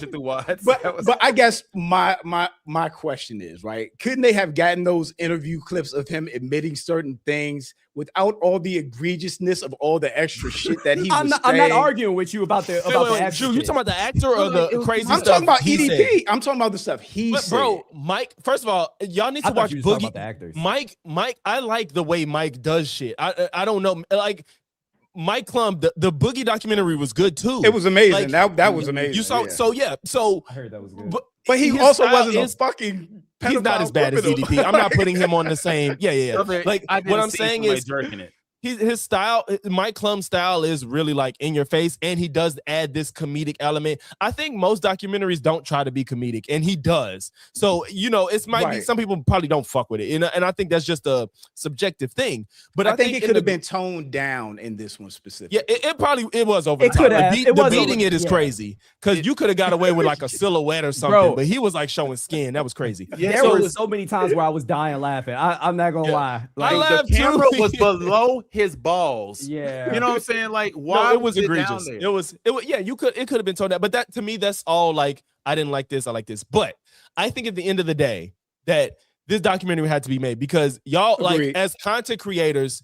it through Watts. But I guess my question is, right? Couldn't they have gotten those interview clips of him admitting certain things without all the egregiousness of all the extra shit that he was saying? I'm not arguing with you about the extra Drew, you talking about the actor or the crazy stuff? I'm talking about EDP. I'm talking about the stuff he said. Bro, Mike, first of all, y'all need to watch Boogie. Mike, I like the way Mike does shit. I don't know, like Mike Klum, the Boogie documentary was good too. It was amazing. Like, that was amazing. You saw, so I heard that was good. But he also wasn't a fucking. He's not as bad as EDP. I'm not putting him on the same. Yeah. Like what I'm saying is, his style, Mike Klum's style is really like in your face, and he does add this comedic element. I think most documentaries don't try to be comedic, and he does. So, you know, it might be some people probably don't fuck with it. And I think that's just a subjective thing. But I think it could have been toned down in this one specifically. Yeah, it probably was over the top. The beating it is crazy because you could have got away with like a silhouette or something, bro, but he was like showing skin. That was crazy. Yeah, there were so many times where I was dying laughing. I'm not gonna lie. Like, the camera was below his balls. Yeah, you know what I'm saying? Like, why it was egregious? It was yeah, it could have been told that, but that to me, that's all like, I didn't like this, I like this. But I think at the end of the day that this documentary had to be made because y'all, like, as content creators,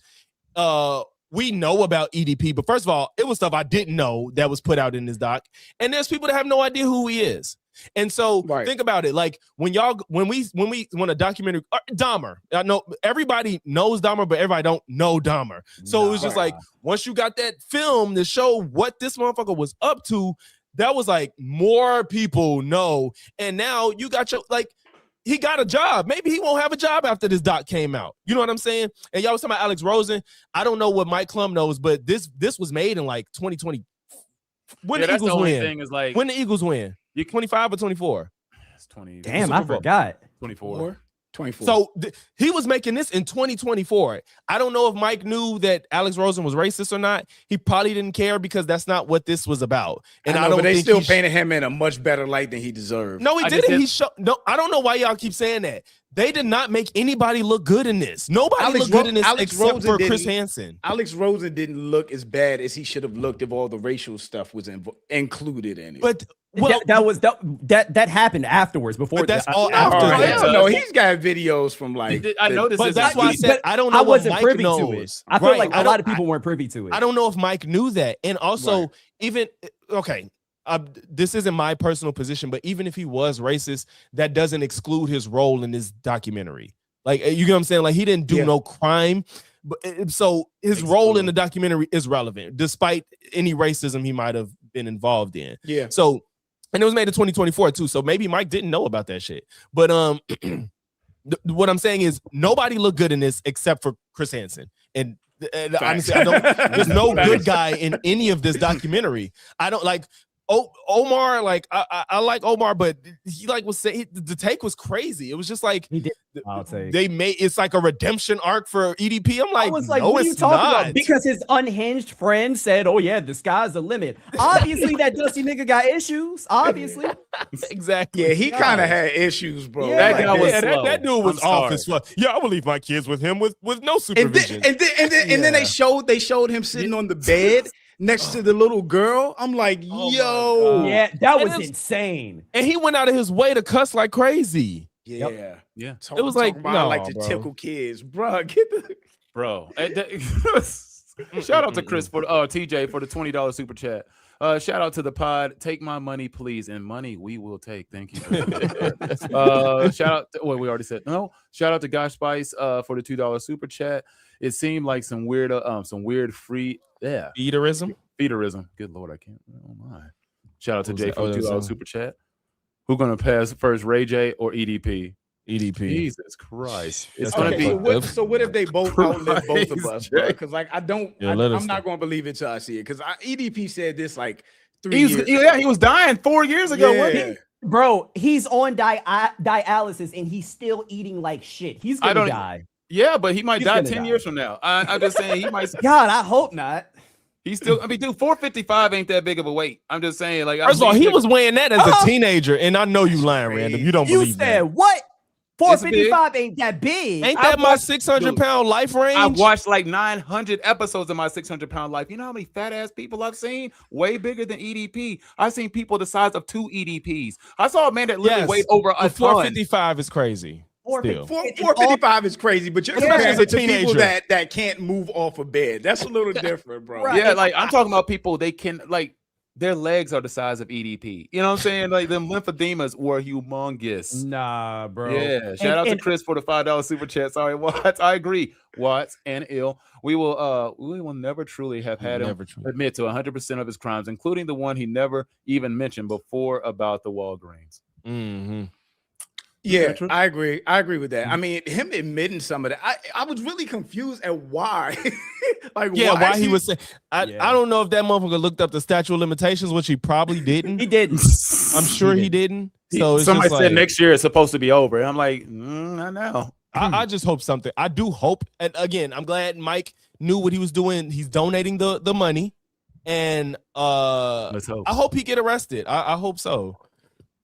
we know about EDP, but first of all, it was stuff I didn't know that was put out in this doc, and there's people that have no idea who he is. And so think about it, like when a documentary, Dahmer, I know everybody knows Dahmer, but everybody don't know Dahmer. So it was just like, once you got that film to show what this motherfucker was up to, that was like more people know. And now you got your, like, he got a job. Maybe he won't have a job after this doc came out. You know what I'm saying? And y'all was talking about Alex Rosen. I don't know what Mike Klum knows, but this was made in like 2020. When the Eagles win? Thing is like, when the Eagles win? You 25 or 24? It's 20. Damn, I forgot. 24. 24. So he was making this in 2024. I don't know if Mike knew that Alex Rosen was racist or not. He probably didn't care because that's not what this was about. And I don't. But they still painted him in a much better light than he deserved. No, he didn't. No, I don't know why y'all keep saying that. They did not make anybody look good in this. Nobody looked good in this except for Chris Hansen. Alex Rosen didn't look as bad as he should have looked if all the racial stuff was included in it. But that happened afterwards. Before but that's all after. I don't know. He's got videos from like. I noticed. But that's why I said I don't know. I wasn't Mike privy knows. to it. I feel like a lot of people weren't privy to it. I don't know if Mike knew that, and also even okay. This isn't my personal position, but even if he was racist, that doesn't exclude his role in this documentary. Like, you get what I'm saying? Like, he didn't do no crime, but so his role in the documentary is relevant, despite any racism he might have been involved in. Yeah. So, and it was made in 2024 too. So maybe Mike didn't know about that shit. But what I'm saying is nobody looked good in this except for Chris Hansen. And honestly, there's no good guy in any of this documentary. I don't like. Omar, like I like Omar, but he like was saying the take was crazy. It was just like they made it's like a redemption arc for EDP. I'm like, I was like, no, what are you talking about? Because his unhinged friend said, "Oh yeah, the sky's the limit." Obviously, that dusty nigga got issues. Obviously, exactly. Yeah, he kind of had issues, bro. Yeah, that guy was that dude was off as fuck. Yeah, I will leave my kids with him with no supervision. And then they showed him sitting on the bed next to the little girl. I'm like, yo. Yeah, that was insane. And he went out of his way to cuss like crazy. Yeah. It was like, no, I like to tickle kids, bro. Get the bro. Shout out to Chris for TJ for the $20 super chat. Shout out to the pod. Take my money, please. And money we will take. Thank you. Shout out to, we already said no. Shout out to Gosh Spice for the $2 super chat. It seemed like some weird free feederism. Good Lord, I can't. Oh my. Shout out to Jay for the $2 super chat. Who's gonna pass first, Ray J or EDP? EDP. Jesus Christ. It's gonna be so what if they both outlive both of us, bro? Because like I'm not gonna believe it till I see it. Because EDP said this like 3 years ago. Yeah, he was dying 4 years ago. Yeah. Bro, he's on dialysis and he's still eating like shit. He's gonna die. Yeah, but he might die 10 years from now. I'm just saying he might. God, I hope not. He's still. I mean, dude, 455 ain't that big of a weight. I'm just saying, like. First of all, he was weighing that as a teenager, and I know you lying, Random. You don't believe that. You said what? 455 ain't that big. Ain't that my 600-pound life range? I've watched like 900 episodes of my 600-pound life. You know how many fat ass people I've seen? Way bigger than EDP. I've seen people the size of 2 EDPs. I saw a man that literally weighed over a 455 is crazy. 455 is crazy, but you're comparing it to people that can't move off a bed. That's a little different, bro. Right. Yeah, like I'm talking about people they can like their legs are the size of EDP. You know what I'm saying? Like them lymphodemas were humongous. Nah, bro. Yeah. Shout out to Chris for the $5 super chat. Sorry, Watts. I agree. Watts and Ill. We will never truly have had him admit to 100% of his crimes, including the one he never even mentioned before about the Walgreens. Mm-hmm. Yeah, true. I agree. I agree with that. I mean, him admitting some of that, I was really confused at why. Like, why he was saying. I Yeah. don't know if that motherfucker looked up the statute of limitations, which he probably didn't. He didn't. I'm sure he didn't. So it's Somebody just said like, next year it's supposed to be over. And I'm like, I know. I just hope something. I do hope, and again, I'm glad Mike knew what he was doing. He's donating the money, and Let's hope. I hope he get arrested. I hope so.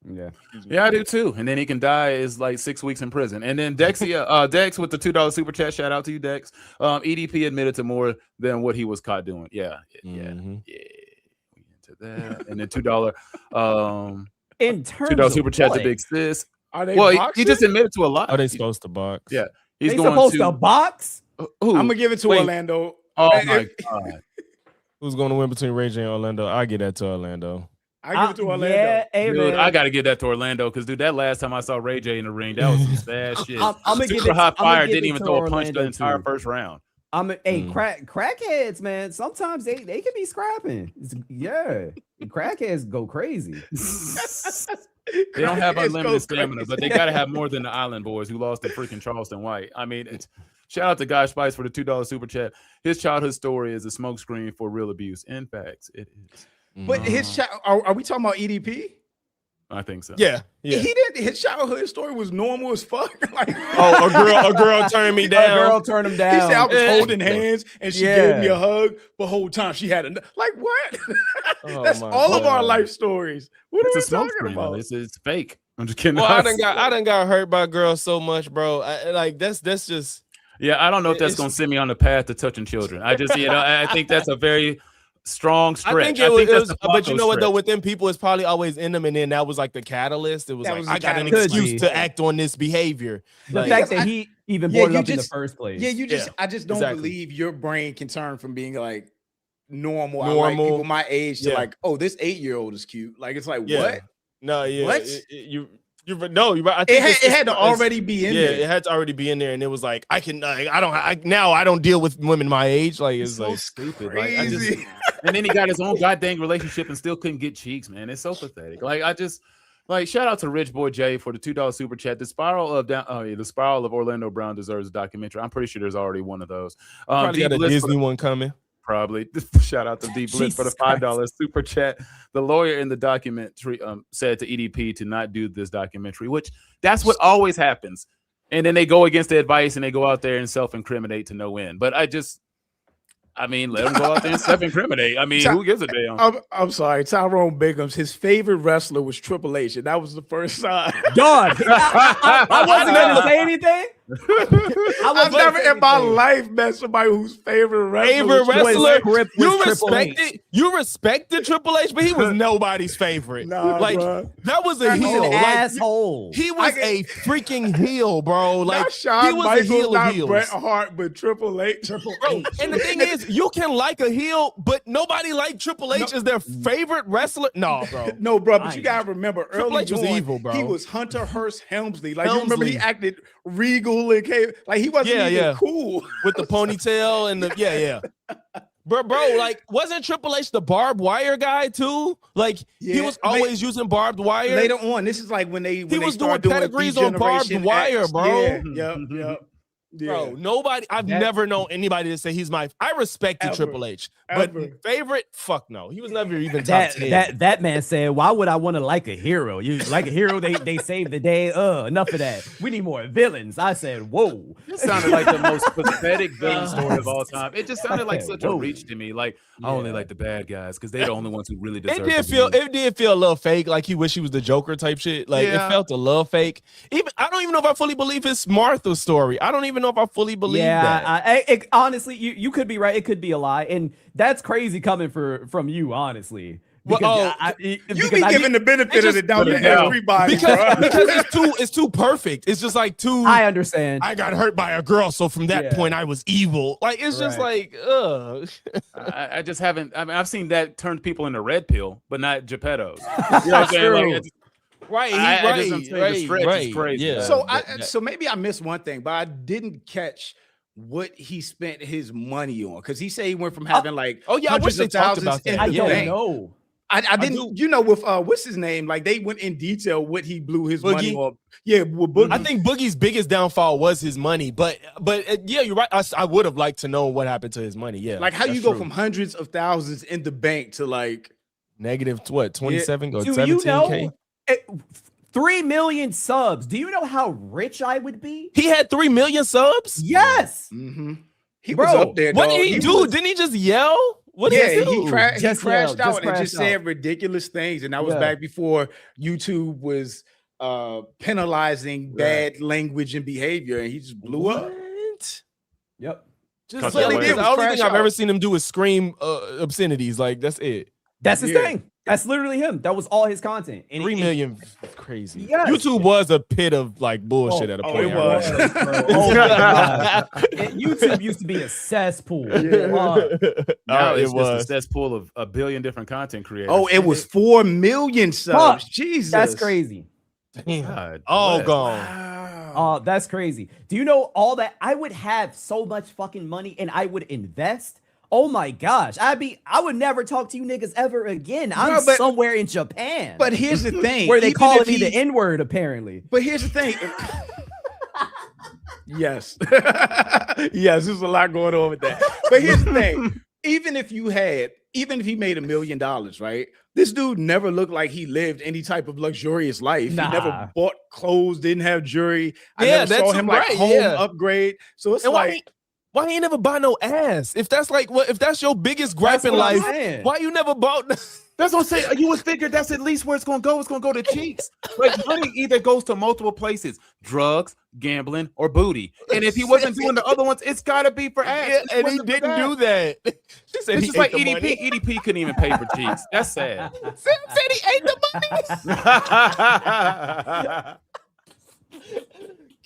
Yeah. Yeah, I do too. And then he can die is like 6 weeks in prison. And then Dex with the $2 super chat. Shout out to you, Dex. EDP admitted to more than what he was caught doing. Yeah. Mhm. We into that. And then $2 In terms $2 of super chat what? to Big Sis. Are they Well, he boxing? just admitted to a lot. Are they supposed to box? Yeah. He's They going supposed to box? Who? I'm gonna give it to Wait. Orlando. Oh If- my god. Who's going to win between Ray J and Orlando? I get that to Orlando. I give it to Orlando. Yeah, hey, Dude, man. I gotta give that to Orlando because dude, that last time I saw Ray J in the ring, that was some sad shit. I'm gonna give Super it. Hot I'm gonna Fire give didn't it even to throw a punch the Orlando, entire too. first round. Crackheads, man. Sometimes they can be scrapping. Yeah, crackheads go crazy. They don't have It's unlimited so stamina, crazy. but they gotta have more than the Island Boys who lost to freaking Charleston White. I mean, it's shout out to Guy Spice for the $2 super chat. His childhood story is a smokescreen for real abuse. In fact, it is. But his are we talking about EDP? I think so. Yeah. He didn't. His childhood story was normal as fuck. Like, Oh, a girl turned me A down. girl turned him he down. said I was Yeah. holding hands and she Yeah. gave me a hug, but whole time she had a like what? Oh, That's my all of our God. life stories. What It's a are we smoke talking screen. Though. about? It's fake. I'm just kidding. Well, I done got hurt by girls so much, bro. Like that's just. Yeah, I don't know if that's It's- gonna send me on the path to touching children. I just, I think that's a very strong stretch. I think it was, that's a but you know what though? stretch. With them people, it's probably always in them, and then that was like the catalyst. It was That like was the I got an catalyst. excuse Could to be. act on this behavior. The Like, fact that he even Yeah, brought it you up in the just- first place. Yeah, you just I just don't exactly. believe your brain can turn from being like normal. I like Normal. people my age to Yeah. like, oh, this 8-year-old is cute. Like it's like Yeah. what? No, yeah, What? You're no, you're right. I It think had, it's- it had to it's- already be in yeah, there. it had to already be in there, and it was like I don't deal with women my age. Like it's so like stupid. Like, I just, crazy. and then he got his own goddamn relationship and still couldn't get cheeks, man. It's so pathetic. Like I just like shout out to Rich Boy J for the $2 super chat. The spiral of Orlando Brown deserves a documentary. I'm pretty sure there's already one of those. probably D got a Bliss for Disney the- one coming. Probably. Shout out to D Blitz for the Jesus $5 super chat. The lawyer in the documentary said to EDP to not do this documentary, which that's what always happens. And then they go against the advice and they go out there and self-incriminate to no end. But I mean, let them go out there and self-incriminate. I mean, who gives a damn? I'm sorry, Tyrone Biggums. His favorite wrestler was Triple H, and that was the first time. God, I wasn't gonna say anything. I've never in my life met somebody whose favorite wrestler was Triple H. You respected Triple H, but he was nobody's favorite. Nah, like bro. that was a He's heel. an Like, asshole. he was a freaking heel, bro. Like Not Shawn he was Michaels, a heel of not heels. Bret Hart, but Triple H. Bro, and the thing is, you can like a heel, but nobody liked Triple H as their favorite wrestler. No, bro. No, bro, but you gotta remember Triple early H was on, evil, bro. he was Hunter Hearst Helmsley. Like you remember, he Helmsley. acted regal and came like he wasn't even cool. With the ponytail and the yeah. Bro, like wasn't Triple H the barbed wire guy too? Like he Yeah, was always using barbed wire. Later on, this is like when they was started doing pedigrees on barbed Degeneration wire, X. bro. Yeah, yep. Bro, nobody. I've never known anybody to say he's my. I respected Ever. Triple H, Ever. but favorite, fuck no. He was never even top 10. That man said, "Why would I want to like a hero? You like a hero? They saved the day. Enough of that. We need more villains." I said, "Whoa." It sounded like the most pathetic villain story of all time. It just sounded like such a Whoa. reach to me. Like I only like the bad guys because they're the only ones who really deserve. It did feel a little fake, like he wished he was the Joker type shit. Like Yeah. it felt a little fake. Even I don't even know if I fully believe his Martha story. I don't even know if I fully believe that. Honestly, you could be right. It could be a lie, and that's crazy coming from you, honestly. Well, Because You be giving the benefit of the doubt to down. everybody, because bro. it's too perfect. It's just like too. I understand. I got hurt by a girl, so from that Yeah. point I was evil. Like it's just like, ugh. I just haven't. I mean, I've seen that turn people into red pill, but not Geppettos. You know what I'm saying? Like, it's- Right, I just- I'm saying the stretch is crazy. Yeah. So maybe I missed one thing, but I didn't catch what he spent his money on because he said he went from having like oh yeah, I wish hundreds they of talked thousands about that. in I the don't bank. know. I didn't, you know, with what's his name? Like they went in detail what he blew his money on. Yeah, with Boogie. I think Boogie's biggest downfall was his money, but yeah, you're right. I would have liked to know what happened to his money. Yeah, like how you go from hundreds of thousands in the bank to like negative what 27 or Do 17K. you know 3 million subs? Do you know how rich I would be? He had 3 million subs. Yes. He was up there. What dog. did he do? Didn't he just yell? What did he do? He crashed out and just said ridiculous things, and that was back before YouTube was penalizing bad language and behavior, and he just blew up. Yep. Just the only thing I've ever seen him do is scream obscenities. Like that's it. That's his thing. That's literally him. That was all his content. And 3 million, crazy. Yes. YouTube was a pit of like bullshit at a point. It was. YouTube used to be a cesspool. Now it's just a cesspool of a billion different content creators. Oh, it was 4 million subs. Jesus, that's crazy. God, all gone. Wow. That's crazy. Do you know all that? I would have so much fucking money and I would invest. Oh my gosh, I would never talk to you niggas ever again. I'm somewhere in Japan. But here's the thing, where they call me the N-word, apparently. But here's the thing. Yes. Yes, there's a lot going on with that. But here's the thing. Even if he made $1 million, right? This dude never looked like he lived any type of luxurious life. He never bought clothes, didn't have jewelry. I never saw him like home upgrade. So it's why he ain't never buy no ass? If that's like if that's your biggest gripe in life, why you never bought? That's what I'm saying. You would figure that's at least where it's gonna go. It's gonna go to cheeks. Like money either goes to multiple places: drugs, gambling, or booty. And if he wasn't doing the other ones, it's gotta be for ass. Yeah, and he didn't do that. She said it's just like EDP. Money. EDP couldn't even pay for cheeks. That's sad. Said he ate the money.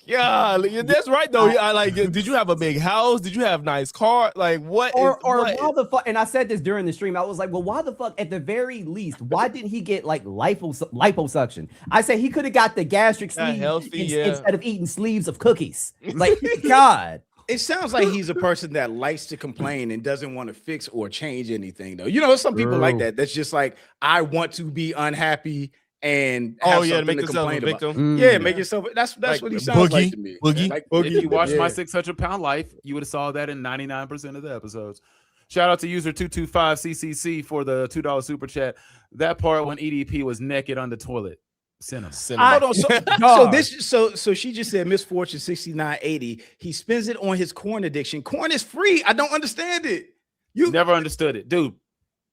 Yeah, that's right though. I like. Did you have a big house? Did you have nice car? Like what? Or why the fuck? And I said this during the stream. I was like, well, why the fuck? At the very least, why didn't he get like liposuction? I said he could have got the gastric sleeve instead of eating sleeves of cookies. Like God. It sounds like he's a person that likes to complain and doesn't want to fix or change anything though. You know, some people like that. That's just like I want to be unhappy. And make yourself a victim. Make yourself. That's like what he sounds like to me. Boogie. Like Boogie. If you watched my 600-pound life, you would have saw that in 99% of the episodes. Shout out to user 225CCC for the $2 super chat. That part when EDP was naked on the toilet. Cinema. So she just said misfortune 6980. He spends it on his corn addiction. Corn is free. I don't understand it. You never understood it, dude.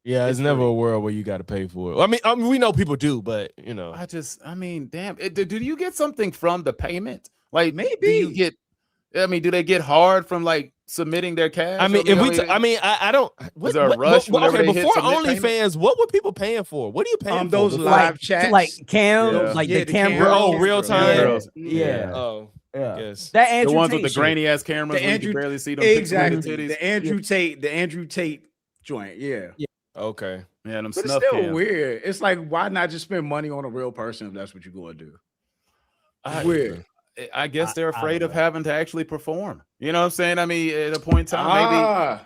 Yeah, it's never a world where you got to pay for it. I mean, we know people do, but you know, damn. Do you get something from the payment? Like maybe do you get? I mean, do they get hard from like submitting their cash? I mean, I don't. Was there a rush? Okay, before OnlyFans, what were people paying for? What are you paying for? Those live chats, like cams, like the camera. Oh, real time. Yeah. Oh. Yeah, yes. That Andrew the ones Tate with the grainy ass cameras, where you can barely see them. Exactly. The Andrew Tate joint. Yeah. Okay. Yeah, them but it's still weird. It's like, why not just spend money on a real person if that's what you're going to do? Weird. I guess they're afraid of having to actually perform. You know what I'm saying? I mean, at a point in time, maybe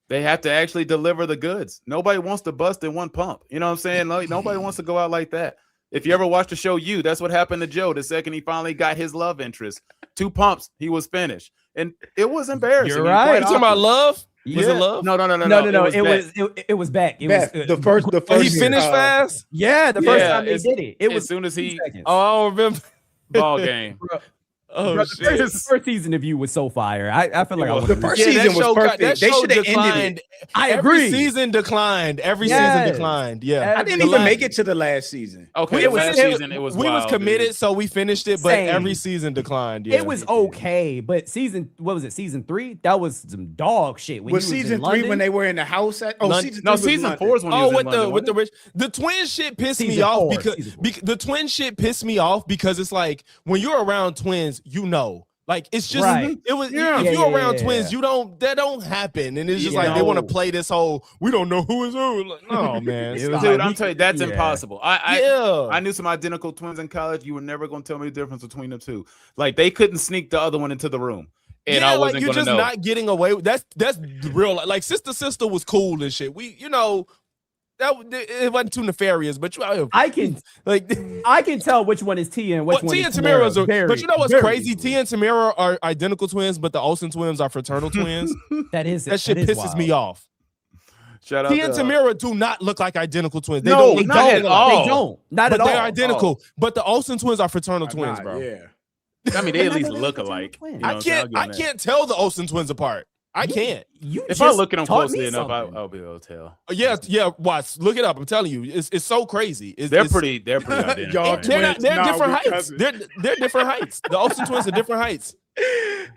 they have to actually deliver the goods. Nobody wants to bust in one pump. You know what I'm saying? Like, nobody wants to go out like that. If you ever watched the show You, that's what happened to Joe the second he finally got his love interest. 2 pumps, he was finished. And it was embarrassing. You're right. You talking about love? Was it love? No. It was back. It was the first. He finished fast. Yeah, the first time they did it. It was as soon as he. Oh, I don't remember. Ball game. Oh, shit. The first season of You was so fire. I feel like the first season was perfect. They should have ended it. I agree. Every season declined. Yeah, I didn't even make it to the last season. Okay, last season it was. We wild, was committed, dude. so we finished it. But every season declined. Yeah, it was okay. But season 3? That was some dog shit. Was season 3 when they were in the house? Season 4 is when he was with the rich. The twin shit pissed me off because the twin shit pissed me off because it's like when you're around twins, you know. Like it's just it was if you're around twins, that don't happen. And it's just like they want to play this whole we don't know who is who. Like, no, man. Dude, I'm telling you, that's impossible. I knew some identical twins in college. You were never gonna tell me the difference between the two. Like they couldn't sneak the other one into the room. And I wasn't you're gonna just know. not getting away with that's real. Like sister was cool and shit. We it wasn't too nefarious, but I can tell which one is Tia and which one Tia is and Tamara. Tamara. But you know what's Very crazy? easily. Tia and Tamara are identical twins, but the Olsen twins are fraternal twins. That shit is pisses wild. me off. Shout out Tia and to, Tamara do not look like identical twins. They No, don't look not at all. They don't. Not but at all. they're identical. But the Olsen twins are fraternal twins, Nah, bro. Yeah. I mean, they at least look alike. twins. You know what I'm saying? I can't tell the Olsen twins apart. I can't. If I look at them closely enough, I'll be able to tell. Yeah. Watch, look it up. I'm telling you, it's so crazy. They're pretty identical. Y'all They're twins, different we heights. cousins. They're different heights. The Olsen twins are different heights.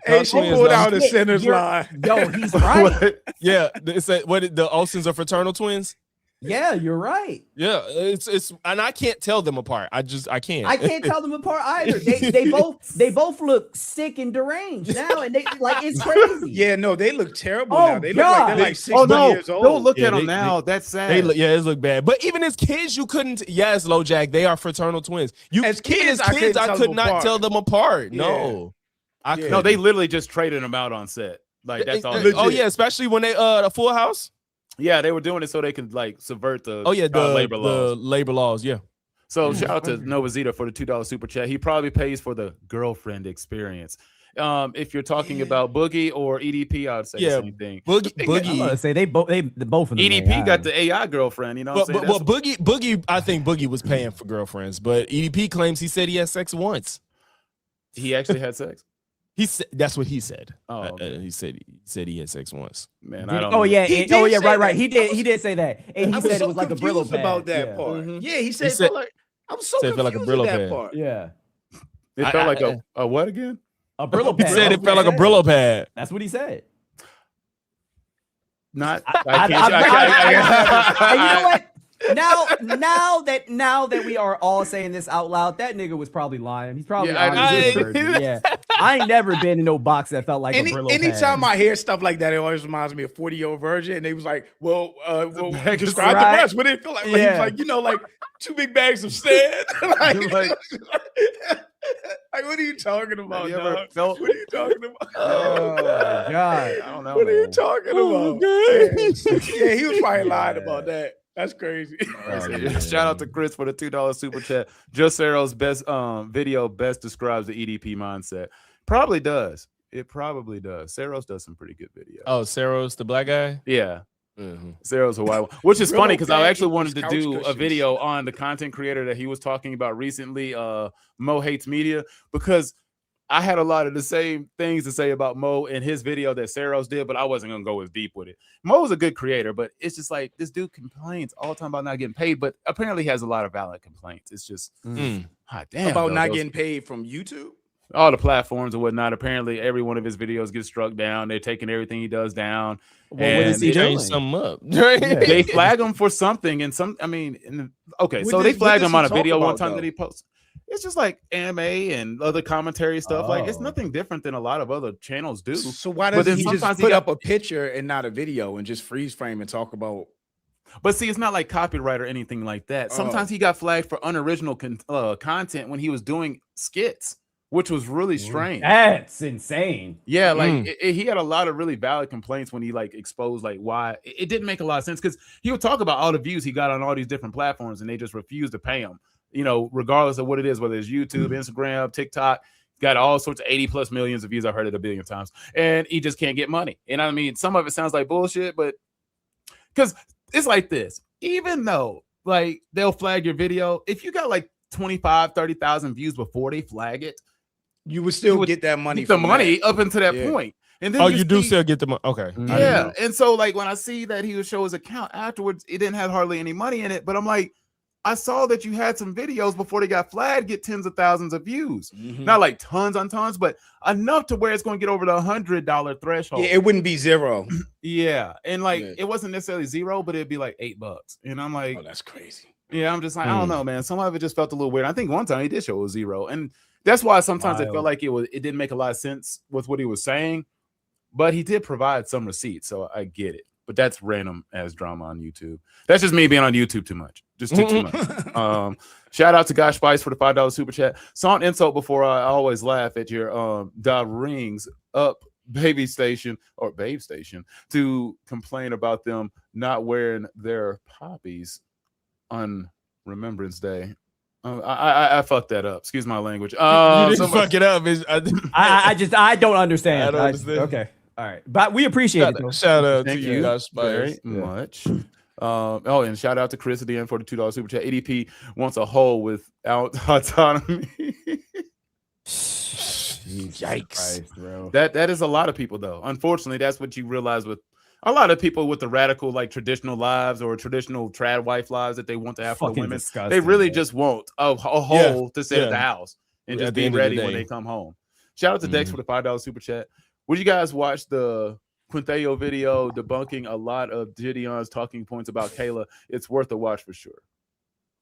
Hey, she twins, pulled no. out a center's line. Yo, he's right. Yeah, it's the Olsens are fraternal twins. Yeah, you're right. Yeah, it's and I can't tell them apart. I can't. I can't tell them apart either. They both look sick and deranged now, and they like it's crazy. Yeah, no, they look terrible Oh, now. They look like they're like 60 years old. Don't look Yeah, at them they- now. That's sad. It look bad. But even as kids, you couldn't. Yes, LoJack, they are fraternal twins. As kids, I could not tell them apart. Yeah. No, I couldn't. No, they literally just traded them out on set. Like that's all. Oh yeah, especially when they the Full House. Yeah, they were doing it so they could like subvert the labor laws. labor laws. Yeah. So shout out to Nova Zeta for the $2 super chat. He probably pays for the girlfriend experience. If you're talking about Boogie or EDP, I'd say the same thing. I'm gonna say they both of them. EDP got the AI girlfriend. You know what I'm saying? But Boogie, I think Boogie was paying for girlfriends, but EDP claims he said he had sex once. He actually had sex. He said that's what he said. Oh, okay. He said he had sex once. Man, I don't. Oh know. yeah, He did right, say right. that. He did say that, and he said it was like a Brillo confused pad. about that Yeah. part. Mhm. Yeah, he said, said- like I'm so said it felt confused like a Brillo with that pad. part. Yeah, It felt like a what again? a Brillo He pad. said it felt like a Brillo pad. That's what he said. Not. And you know what? Now that we are all saying this out loud, that nigga was probably lying. He's probably Yeah, honest with the virgin. Yeah. I ain't never been in no box that felt like a Brillo Anytime pad. I hear stuff like that, it always reminds me of 40-year-old virgin. And they was like, well, bag of describe the right. breast. What did it feel like? Like, he was like, you know, like 2 big bags of sand. like, what are you talking about, you ever dog? felt? What are you talking about? Oh my god. I don't know. What are you man. talking Oh, about? God. Yeah, he was probably lying about that. That's crazy. Shout out to Chris for the $2 super chat. Just Sarah's best video best describes the EDP mindset. Probably does. It probably does. Saros does some pretty good videos. Oh, Saros, the black guy. Yeah. Mm-hmm. Saros Hawaii, which is funny because I Brillo actually pad wanted to equals do couch a cushions. video on the content creator that he was talking about recently, Mo Hates Media, because I had a lot of the same things to say about Mo in his video that Saros did, but I wasn't gonna go as deep with it. Mo's a good creator, but it's just like this dude complains all the time about not getting paid, but apparently he has a lot of valid complaints. It's just hot damn About though, not those- getting paid from YouTube. all the platforms and whatnot. Apparently, every one of his videos gets struck down. They're taking everything he does down. Well, what is he And doing? Change something up. They flag him for something, and some. I mean, okay, What so they does- flagged what him does on he a talk video one about, time though? that he posted. It's just like anime and other commentary stuff. Like it's Oh. nothing different than a lot of other channels do. So why But doesn't then he just sometimes he put got- up a picture and not a video and just freeze frame and talk about? But see, it's not like copyright or anything like that. Sometimes he got flagged for unoriginal content when he was doing skits, which was really strange. That's insane. Yeah, like he had a lot of really valid complaints when he like exposed like why it didn't make a lot of sense, because he would talk about all the views he got on all these different platforms and they just refused to pay him, you know, regardless of what it is, whether it's YouTube, Instagram, TikTok, got all sorts of 80+ millions of views. I've heard it a billion times, and he just can't get money. And I mean, some of it sounds like bullshit, but because it's like this, even though like they'll flag your video, if you got like 25,000-30,000 views before they flag it, You would still You would get that money. get the from money that. up until that Yeah. point. And then Oh, you do see- still get the money. Okay. Mhm. I didn't yeah. know. And so like when I see that he would show his account afterwards, it didn't have hardly any money in it. But I'm like, I saw that you had some videos before they got flagged get tens of thousands of views. Mhm. Not like tons on tons, but enough to where it's going to get over the $100 threshold. Yeah, it wouldn't be zero. Yeah. And like Yeah. it wasn't necessarily zero, but it'd be like $8. And I'm like, Oh, that's crazy. yeah, I'm just like, I don't know, man. Some of it just felt a little weird. I think one time he did show a zero. And that's why sometimes it felt Wild. like it didn't make a lot of sense with what he was saying. But he did provide some receipts, so I get it. But that's random as drama on YouTube. That's just me being on YouTube too much. Just too much. Shout out to Gosh Spice for the $5 super chat. Saw an insult before. I always laugh at your da rings up Baby Station or Babe Station to complain about them not wearing their poppies on Remembrance Day. I fucked that up. Excuse my language. You didn't fuck it up. I don't understand. I don't understand. Okay. All right. But we appreciate it. Though. Shout out Thank to you Josh very Spires. much. And shout out to Chris at the end for the $2 super chat. EDP wants a hole without autonomy. Yikes. Christ, bro. That is a lot of people, though. Unfortunately, that's what you realize with a lot of people with the radical, like traditional lives or traditional trad wife lives that they want to have for the women. Disgusting, they really man. just want a hole to sit at the house and just At the be end of the ready when day. they come home. Shout out to Dex for the $5 super chat. Would you guys watch the Quinteo video debunking a lot of Gideon's talking points about Kayla? It's worth a watch for sure.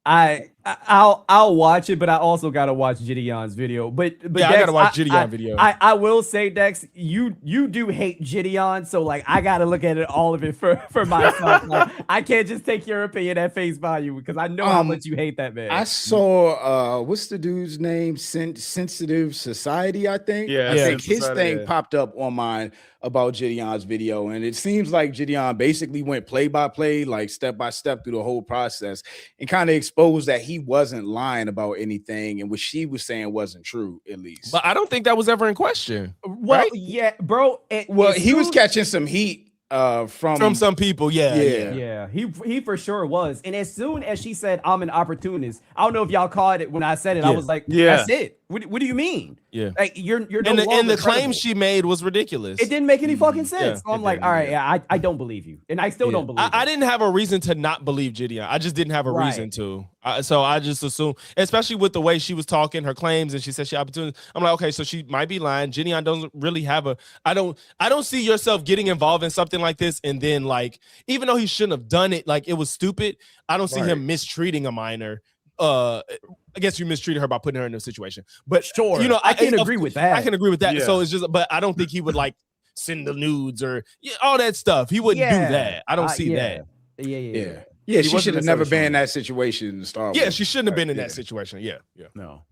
I'll watch it, but I also gotta watch Gideon's video. But Yeah, Dex, I gotta watch Gideon video. I will say, Dex, you do hate Gideon, so like I gotta look at it all of it for myself. Like, I can't just take your opinion at face value because I know how much you hate that man. I saw what's the dude's name? Sensitive Society, I think. Yeah, I think his Society, thing popped up on mine about Gideon's video, and it seems like Gideon basically went play by play, like step by step through the whole process, and kind of exposed that he wasn't lying about anything, and what she was saying wasn't true, at least. But I don't think that was ever in question. Well, right? yeah, bro. Well, he was catching some heat from some people, Yeah, he for sure was. And as soon as she said, "I'm an opportunist," I don't know if y'all caught it when I said it. I was like, Yeah. that's it. What do you mean? Yeah. Like you're no And the longer claim credible. she made was ridiculous. It didn't make any fucking sense. Yeah, So I'm it like, didn't, all right, yeah, I don't believe you, and I still don't believe. I it. didn't have a reason to not believe Gideon. I just didn't have a Right. reason to. So I just assumed, especially with the way she was talking, her claims, and she said she opportunity. I'm like, okay, so she might be lying. Gideon doesn't really have a. I don't see yourself getting involved in something like this, and then like, even though he shouldn't have done it, like it was stupid. I don't see him mistreating a minor. I guess you mistreated her by putting her in a situation, but Sure, you know, I can agree with that. I can agree with that. Yeah. So it's just, but I don't think he would like send the nudes or all that stuff. He wouldn't do that. I don't see that. Yeah. Yeah, she wasn't should have never necessarily been in that situation to start with. Yeah, she shouldn't have been in Yeah. that situation. Yeah. No.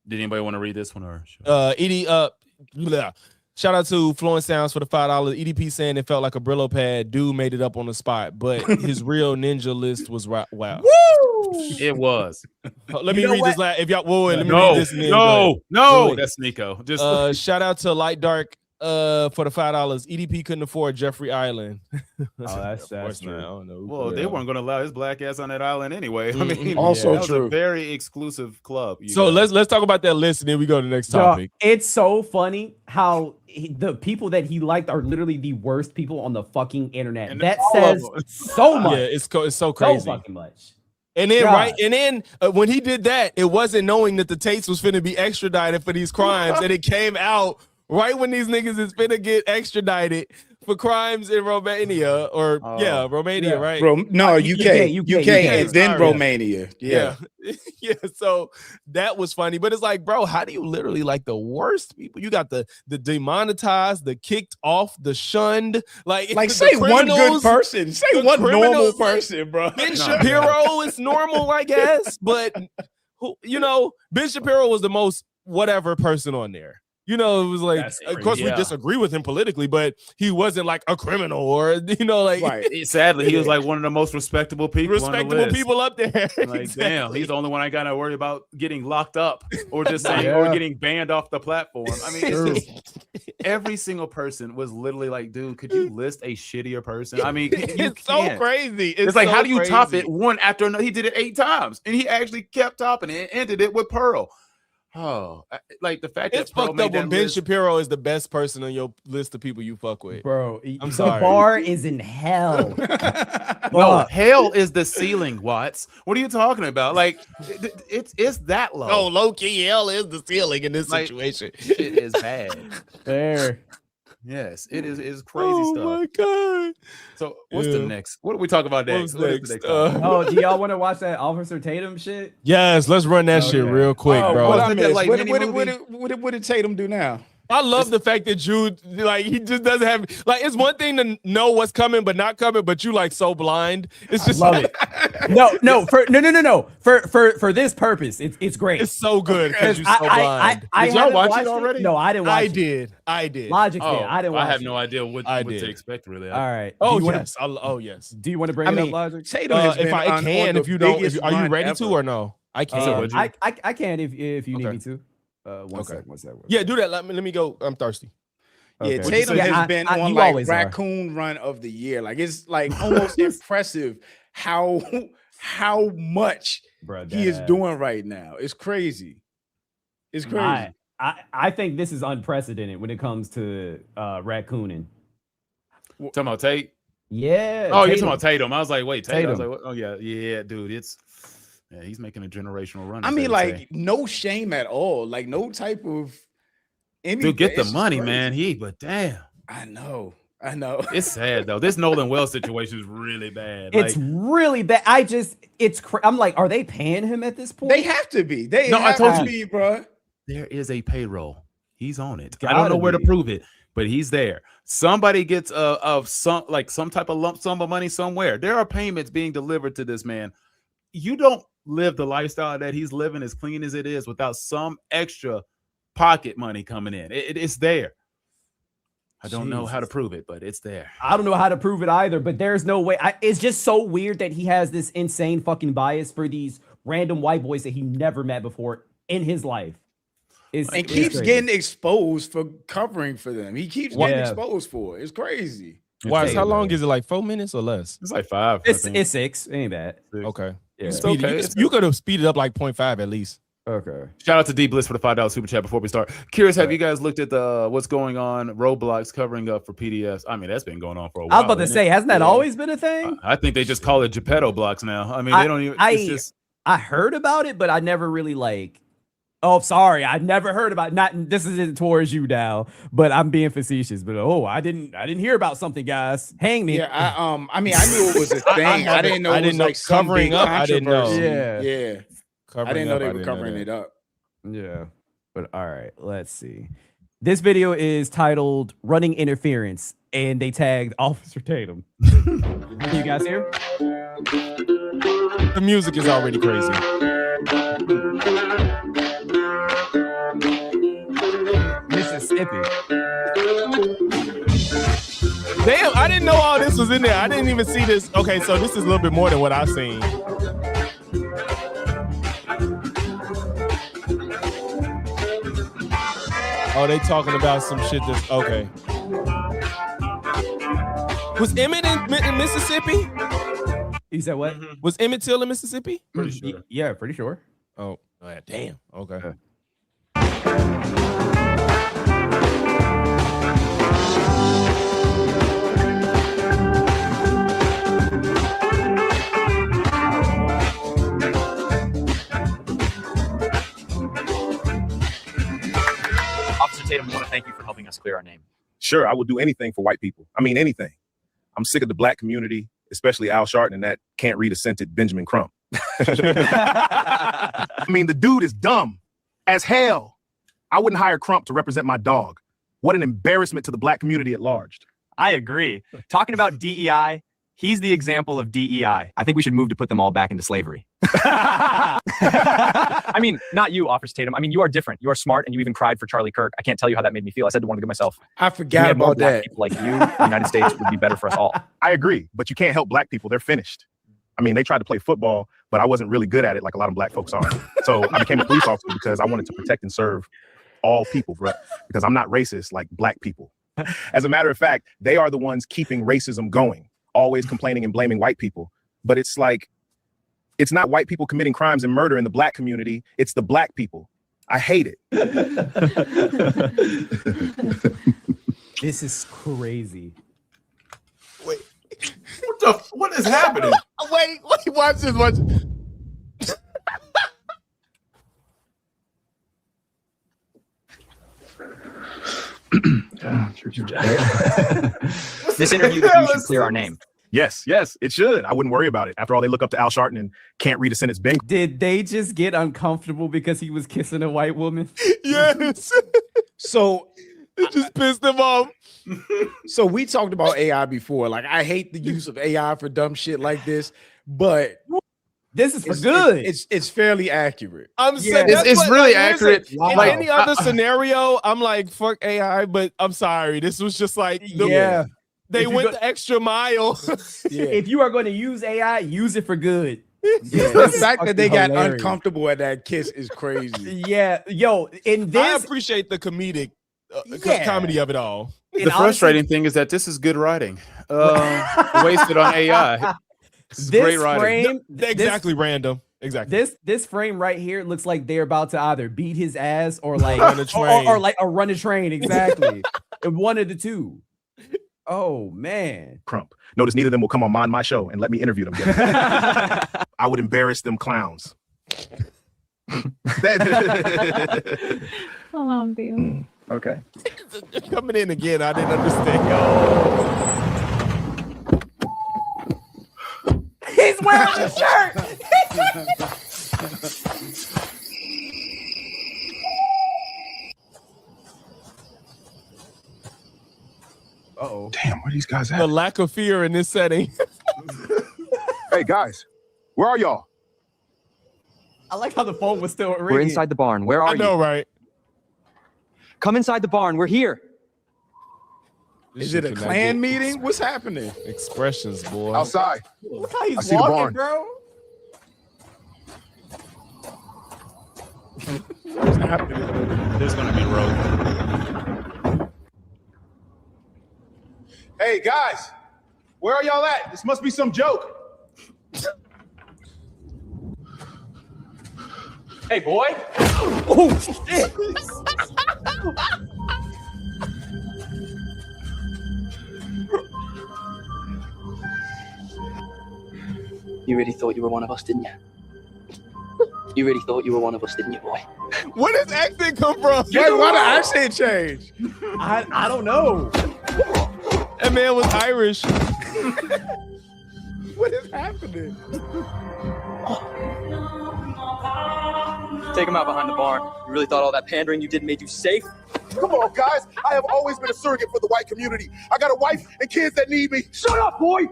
Did anybody want to read this one or? Shout out to Flowing Sounds for the $5. EDP saying it felt like a Brillo pad. Dude made it up on the spot, but his real ninja list was wow. It was. Let me read this. If y'all, let me read No, this. And then go no, ahead. that's Nico. Just shout out to Light Dark for the $5. EDP couldn't afford Jeffrey Island. that's true. I don't know. well, they weren't going to allow his black ass on that island anyway. I mean, Also that was true. a very exclusive club. So let's talk about that list and then we go to the next topic. It's so funny how the people that he liked are literally the worst people on the fucking internet. And that all of says them. so much. Yeah, it's so So crazy. fucking much. And then God. when he did that, it wasn't knowing that the Tates was finna be extradited for these crimes, and it came out right when these niggas is finna get extradited for crimes in Romania Romania, right? Bro, no, UK, and then sorry. Romania. Yeah. Yeah. So that was funny, but it's like, bro, how do you literally like the worst people? You got the demonetized, the kicked off, the shunned, like Say one good criminals, person. Say the one normal criminals, person, bro. Ben Shapiro is normal, I guess, but Ben Shapiro was the most whatever person on there. It was like, That's of course, we disagree with him politically, but he wasn't like a criminal or Right. Sadly, he was like one of the most respectable people. respectable people up there. Like, Exactly. damn, he's the only one I got to worry about getting locked up or just saying or getting banned off the platform. I mean, it's just, every single person was literally like, dude, could you list a shittier person? I mean, It's so crazy. It's like, so how do you top crazy. it one after another? He did it 8 times, and he actually kept topping it and ended it with Pearl. Oh, like the fact It's that Pearl fucked made up when that Ben list. Shapiro is the best person on your list of people you fuck with. Bro, I'm the sorry. bar is in hell. No, Fuck. hell is the ceiling, Watts. What are you talking about? Like, it's that low. Oh, low key, hell is the ceiling in this Like, situation. It is bad. There. Yes, it is. It's crazy Oh stuff. my god. So, what's the next? What do we talk about next? What's What is next? the next topic? Oh, do y'all want to watch that Officer Tatum shit? Yes, let's run that shit Okay. real quick, Oh, bro. what What I Look at, missed. like, What mini did- movie. what did Tatum do now? I love the fact that Jude, like, he just doesn't have, like, it's one thing to know what's coming but not coming, but you like so blind. It's just love it. No. For this purpose, it's great. It's so good because you're so blind. Did y'all watch it already? No, I didn't watch it. I did. Logix did. I didn't watch I have it. no idea what to expect, really. All right. Oh, Do you yes. Oh, yes. Do you want to bring it up, Logix? Tatum has been If I on can, the if you don't, biggest are you run ready ever. to or no? I can. I can if you need me to. One sec. Yeah, do that. Let me go. I'm thirsty. Yeah, Okay. Tatum Yeah, has been on you like always are. raccoon run of the year. Like it's like almost impressive how much he is doing right now. It's crazy. It's crazy. I think this is unprecedented when it comes to raccooning. Talking about Tate? Yeah. Oh, you're talking about Tatum. I was like, wait, Tatum. I was Tatum. like, oh yeah, dude. He's making a generational run. I as mean, they like say. no shame at all. Like no type of anything. Dude, get the It's just money, crazy. man. But damn, I know. it's sad though. This Nolan Wells situation is really bad. It's Like, really bad. I'm like, are they paying him at this point? They have to be. They No, I have told to you. be, bro. there is a payroll. He's on it. I Gotta don't know where to be. prove it, but he's there. Somebody gets some type of lump sum of money somewhere. There are payments being delivered to this man. You don't live the lifestyle that he's living, as clean as it is, without some extra pocket money coming in. It's there. I don't know how to prove it, but it's there. I don't know how to prove it either, but there's no way. It's just so weird that he has this insane fucking bias for these random white boys that he never met before in his life. And It's keeps crazy. getting exposed for covering for them. He keeps getting Yeah. exposed for it. It's crazy. Why? It's How okay. long is it? Like 4 minutes or less? It's like 5. I It's think. 6. It ain't bad. 6. Okay. Yeah. It's Speed it. okay. You could have speeded up like 0.5 at least. Okay. Shout out to D Bliss for the $5 super chat before we start. Curious, have you guys looked at the what's going on? Roblox covering up for PDFs. I mean, that's been going on for a while. I was about to hasn't say, it? hasn't that Yeah. always been a thing? I think they just call it Geppetto blocks now. I mean, they don't even. It's just I heard about it, but I never really like. Oh, sorry, I never heard about. Not this isn't towards you now, but I'm being facetious. But I didn't hear about something, guys. Hang me. Yeah, I mean, I knew it was a thing. I didn't know I it was didn't know like some covering big up, I didn't know. controversy. Yeah. Yeah. I didn't know they were covering it up. Yeah. But all right, let's see. This video is titled "Running Interference," and they tagged Officer Tatum. Can you guys hear? The music is already crazy. Mississippi. Damn, I didn't know all this was in there. I didn't even see this. Okay, so this is a little bit more than what I've seen. Oh, they talking about some shit that's okay. Was Emmett in Mississippi? You said what? Was Emmett Till in Mississippi? pretty sure. Yeah, pretty sure. Oh, damn. Okay. Officer Tatum, we want to thank you for helping us clear our name. Sure, I would do anything for white people. I mean, anything. I'm sick of the black community, especially Al Sharpton and that can't read a scented Benjamin Crump. I mean, the dude is dumb as hell. I wouldn't hire Crump to represent my dog. What an embarrassment to the black community at large. I agree. Talking about DEI, he's the example of DEI. I think we should move to put them all back into slavery. I mean, not you, Officer Tatum. I mean, you are different. You are smart, and you even cried for Charlie Kirk. I can't tell you how that made me feel. I said to one of the myself, I if we forgot had more about black that. people like you, the United States would be better for us all. I agree, but you can't help black people. They're finished. I mean, they tried to play football, but I wasn't really good at it like a lot of black folks are. So I became a police officer because I wanted to protect and serve all people, bro, because I'm not racist like black people. As a matter of fact, they are the ones keeping racism going, always complaining and blaming white people. But it's like, it's not white people committing crimes and murder in the black community. It's the black people. I hate it. This is crazy. What is happening? Wait, watch this. This interview that you should clear our name. Yes, it should. I wouldn't worry about it. After all, they look up to Al Sharpton and can't read a sentence. Ben. Did they just get uncomfortable because he was kissing a white woman? Yes. So Just pissed him off. So we talked about AI before. Like, I hate the use of AI for dumb shit like this, but This is for good. It's fairly accurate. I'm saying it's really accurate. In Wow. any other scenario, I'm like, fuck AI, but I'm sorry. This was just like, they went the extra mile. If you are going to use AI, use it for good. The fact that they got uncomfortable at that kiss is crazy. Yeah, yo, in this, I appreciate the comedy of it all. The frustrating thing is that this is good writing. Wasted on AI. This is great writing. Exactly random. Exactly. This frame right here looks like they're about to either beat his ass or like run a train. or like run a train. Exactly. One of the two. Oh man. Crump. Notice neither of them will come on my show and let me interview them. I would embarrass them clowns. Okay. Coming in again, I didn't understand. Yo. He's wearing a shirt. Uh-oh. Damn, where these guys at? The lack of fear in this setting. Hey guys, where are y'all? I like how the phone was still ringing. We're inside the barn. Where are I know, you? right? Come inside the barn. We're here. Is it a clan meeting? What's happening? Expressions, boy. Outside. Look how he's see the walking, barn. bro. What's happening? There's gonna be road. Hey guys, where are y'all at? This must be some joke. Hey, boy. Oh shit. You really thought you were one of us, didn't you? You really thought you were one of us, didn't you, boy? Where does accent come from? Wait, why the accent change? I don't know. That man was Irish. What is happening? Take him out behind the barn. You really thought all that pandering you did made you safe? Come on, guys. I have always been a surrogate for the white community. I got a wife and kids that need me. Shut up, boy!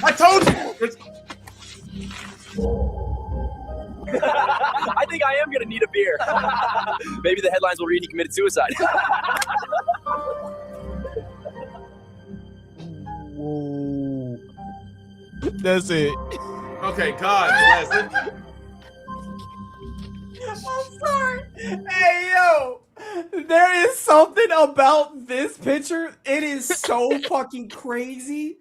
I told you. I think I am gonna need a beer. Maybe the headlines will read he committed suicide. Whoa. That's it. Okay, God bless it. I'm sorry. Hey, yo. There is something about this picture. It is so fucking crazy.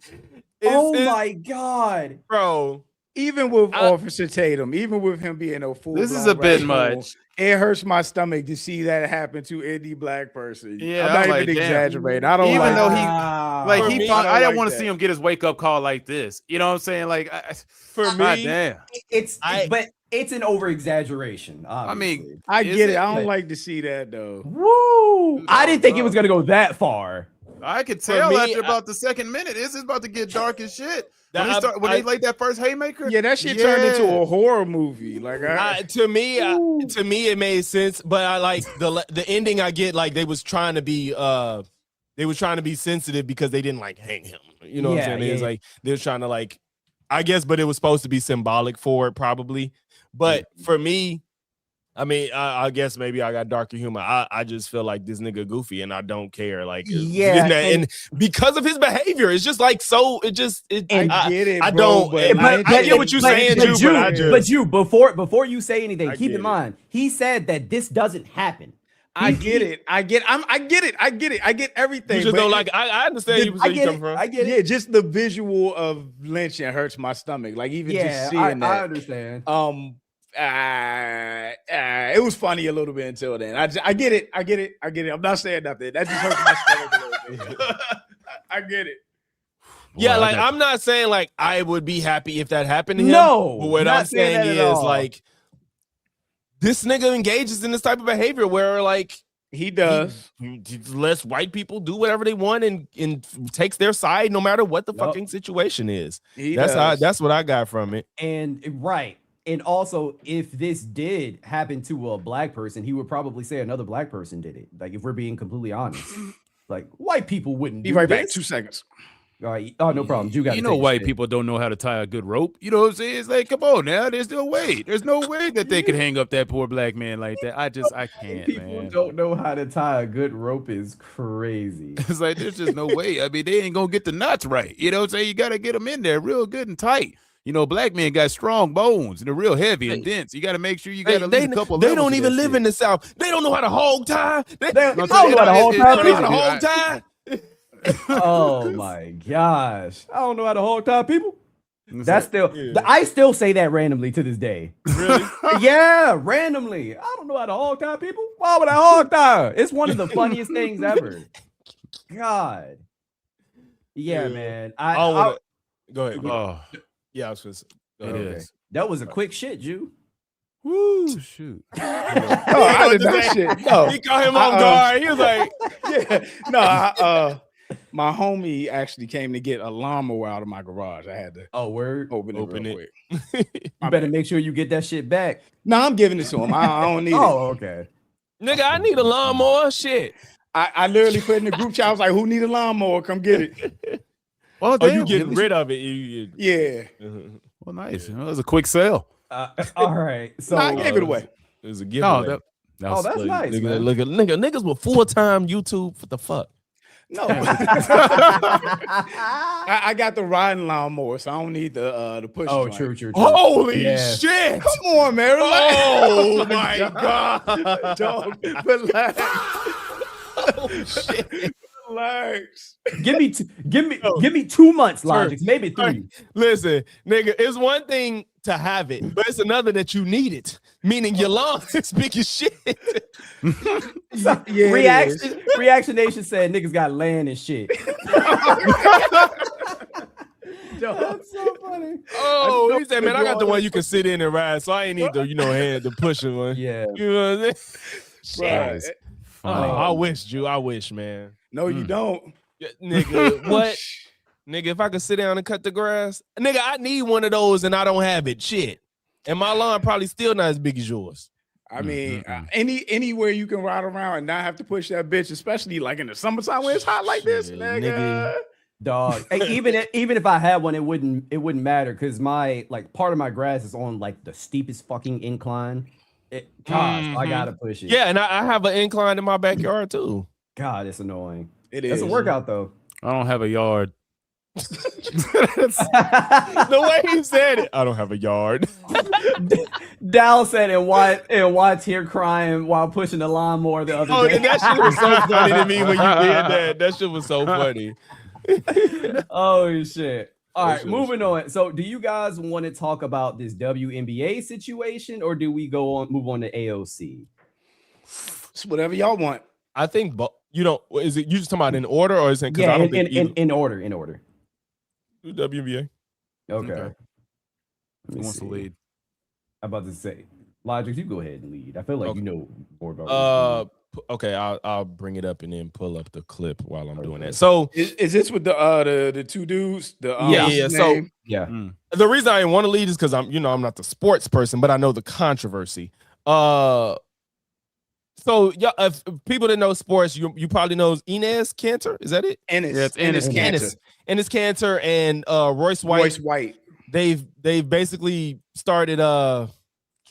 Oh my God. Bro. Even with Officer Tatum, even with him being a fool, This is a bit much. It hurts my stomach to see that happen to any black person. Yeah, I'm not I'm like, even damn. exaggerating. I don't Even like though he, Wow. like, For he me, thought, I I didn't like want to that. see him get his wake up call like this. You know what I'm saying? Like, For God me, damn. But it's an over exaggeration. I mean, I is get it. it? I don't like to see that though. Woo! I didn't think it was gonna go that far. I could tell me, after about the second minute, this is about to get dark as shit. When I- they laid that first haymaker, Yeah, that shit turned into a horror movie. Like, to me, it made sense. But I like the ending. I get like they was trying to be sensitive because they didn't like hang him. You know what I'm saying? It's like they're trying to like, I guess, but it was supposed to be symbolic for it probably. But for me, I mean, I guess maybe I got darker humor. I just feel like this nigga goofy and I don't care. Like, and because of his behavior, it's just like so. I get it. I bro, don't. but I get what you're saying, Drew. But you, before you say anything, I keep get in mind he said that this doesn't happen. I get it. I get everything. You just but don't like. I understand where you come from. I get it. Yeah, just the visual of lynching hurts my stomach. Like even just seeing that. I understand. It was funny a little bit until then. I get it. I'm not saying nothing. That just hurts my stomach a little bit. I get it. Yeah, Well, like I'm not saying like I would be happy if that happened to him. No, but what not I'm saying saying that at is all. like this nigga engages in this type of behavior where like He does. he lets white people do whatever they want and takes their side no matter what the fucking situation is. He That's does. that's what I got from it. And right. And also, if this did happen to a black person, he would probably say another black person did it. Like, if we're being completely honest, like white people wouldn't Be do right back. this. 2 seconds. All right. Oh, no problem. You got You know, white people don't know how to tie a good rope. You know what I'm saying? It's like, come on now. There's no way. There's no way that they could hang up that poor black man like that. I can't, People man. don't know how to tie a good rope is crazy. It's like, there's just no way. I mean, they ain't gonna get the knots right. You know what I'm saying? You got to get them in there real good and tight. You know, black men got strong bones and they're real heavy and dense. You got to make sure you got at least a couple. They don't even live in the South. They don't know how to hog tie. They don't know how to hog tie. tie. Oh my gosh. I don't know how to hold top people. That's still I still say that randomly to this day. Really? Yeah, randomly. I don't know how to hog tie people. Why would I hog tie? It's one of the funniest things ever. God. Yeah, man. Go ahead. Oh, Yeah, I was supposed to. it is. That was a quick shit, Jew. Woo, shoot. No, I did that shit. No, He caught him off guard. He was like, yeah, no. My homie actually came to get a lawnmower out of my garage. I had to Word. open it real it. quick. You better make sure you get that shit back. No, I'm giving it to him. I don't need it. Okay. nigga, I need a lawnmower. Shit. I literally put in the group chat. I was like, "Who need a lawnmower? Come get it." Well, Oh, you damn, getting at least- rid of it. You- Yeah, Well, nice. You know, it was a quick sale. All right. So no, I gave it away. It was a giveaway. No, that was that's like- nice. Nigga, Man. look at niggas with full-time YouTube. What the fuck? No, I got the riding lawnmower, so I don't need the push. Oh, joint. true. Holy Yeah. shit! Come on, man. Oh my god! Dog, relax. Oh shit! Relax. Give me 2 months, Logix, maybe 3. Listen, nigga, it's one thing to have it, but it's another that you need it. Meaning your lawn is big as shit. Yeah, Reaction Nation said niggas got land and shit. That's so funny. Oh, he said, man, I got the one you can sit in and ride, so I ain't need the, hand to push it one. Yeah. You know what I'm saying? Right. Shit. Oh, I wish, Jew. I wish, man. No, you don't. Yeah, nigga, what? Nigga, if I could sit down and cut the grass, nigga, I need one of those and I don't have it. Shit. And my lawn probably still not as big as yours. I mean, anywhere you can ride around and not have to push that bitch, especially like in the summertime when it's hot like this, Shit, nigga. nigga. Dog. Hey, even if I had one, it wouldn't matter because my part of my grass is on like the steepest fucking incline. I gotta push it. Yeah, and I have an incline in my backyard too. God, it's annoying. It That's is a workout though. I don't have a yard. The way he said it, I don't have a yard. Dal said and watch here crying while pushing the lawnmower the other Oh, day. that shit was so funny to me when you did that. That shit was so funny. Oh shit. All That right, shit was moving on. So do you guys want to talk about this WNBA situation or do we move on to AOC? It's whatever y'all want. I think, is it you just talking about in order or is it? Yeah, I don't think in order. WNBA. Okay. Who wants to lead? I'm about to say, Logix, you go ahead and lead. I feel like Okay. you know more about Okay, I'll bring it up and then pull up the clip while I'm doing that. So Is this with the two dudes? yeah. So yeah. the reason I didn't want to lead is because I'm not the sports person, but I know the controversy. So yeah, if people that know sports, you probably know Enes Kanter. Is that it? Ennis. Yeah, it's Enes Kanter. Enes Kanter and Royce White. Royce White. They've basically started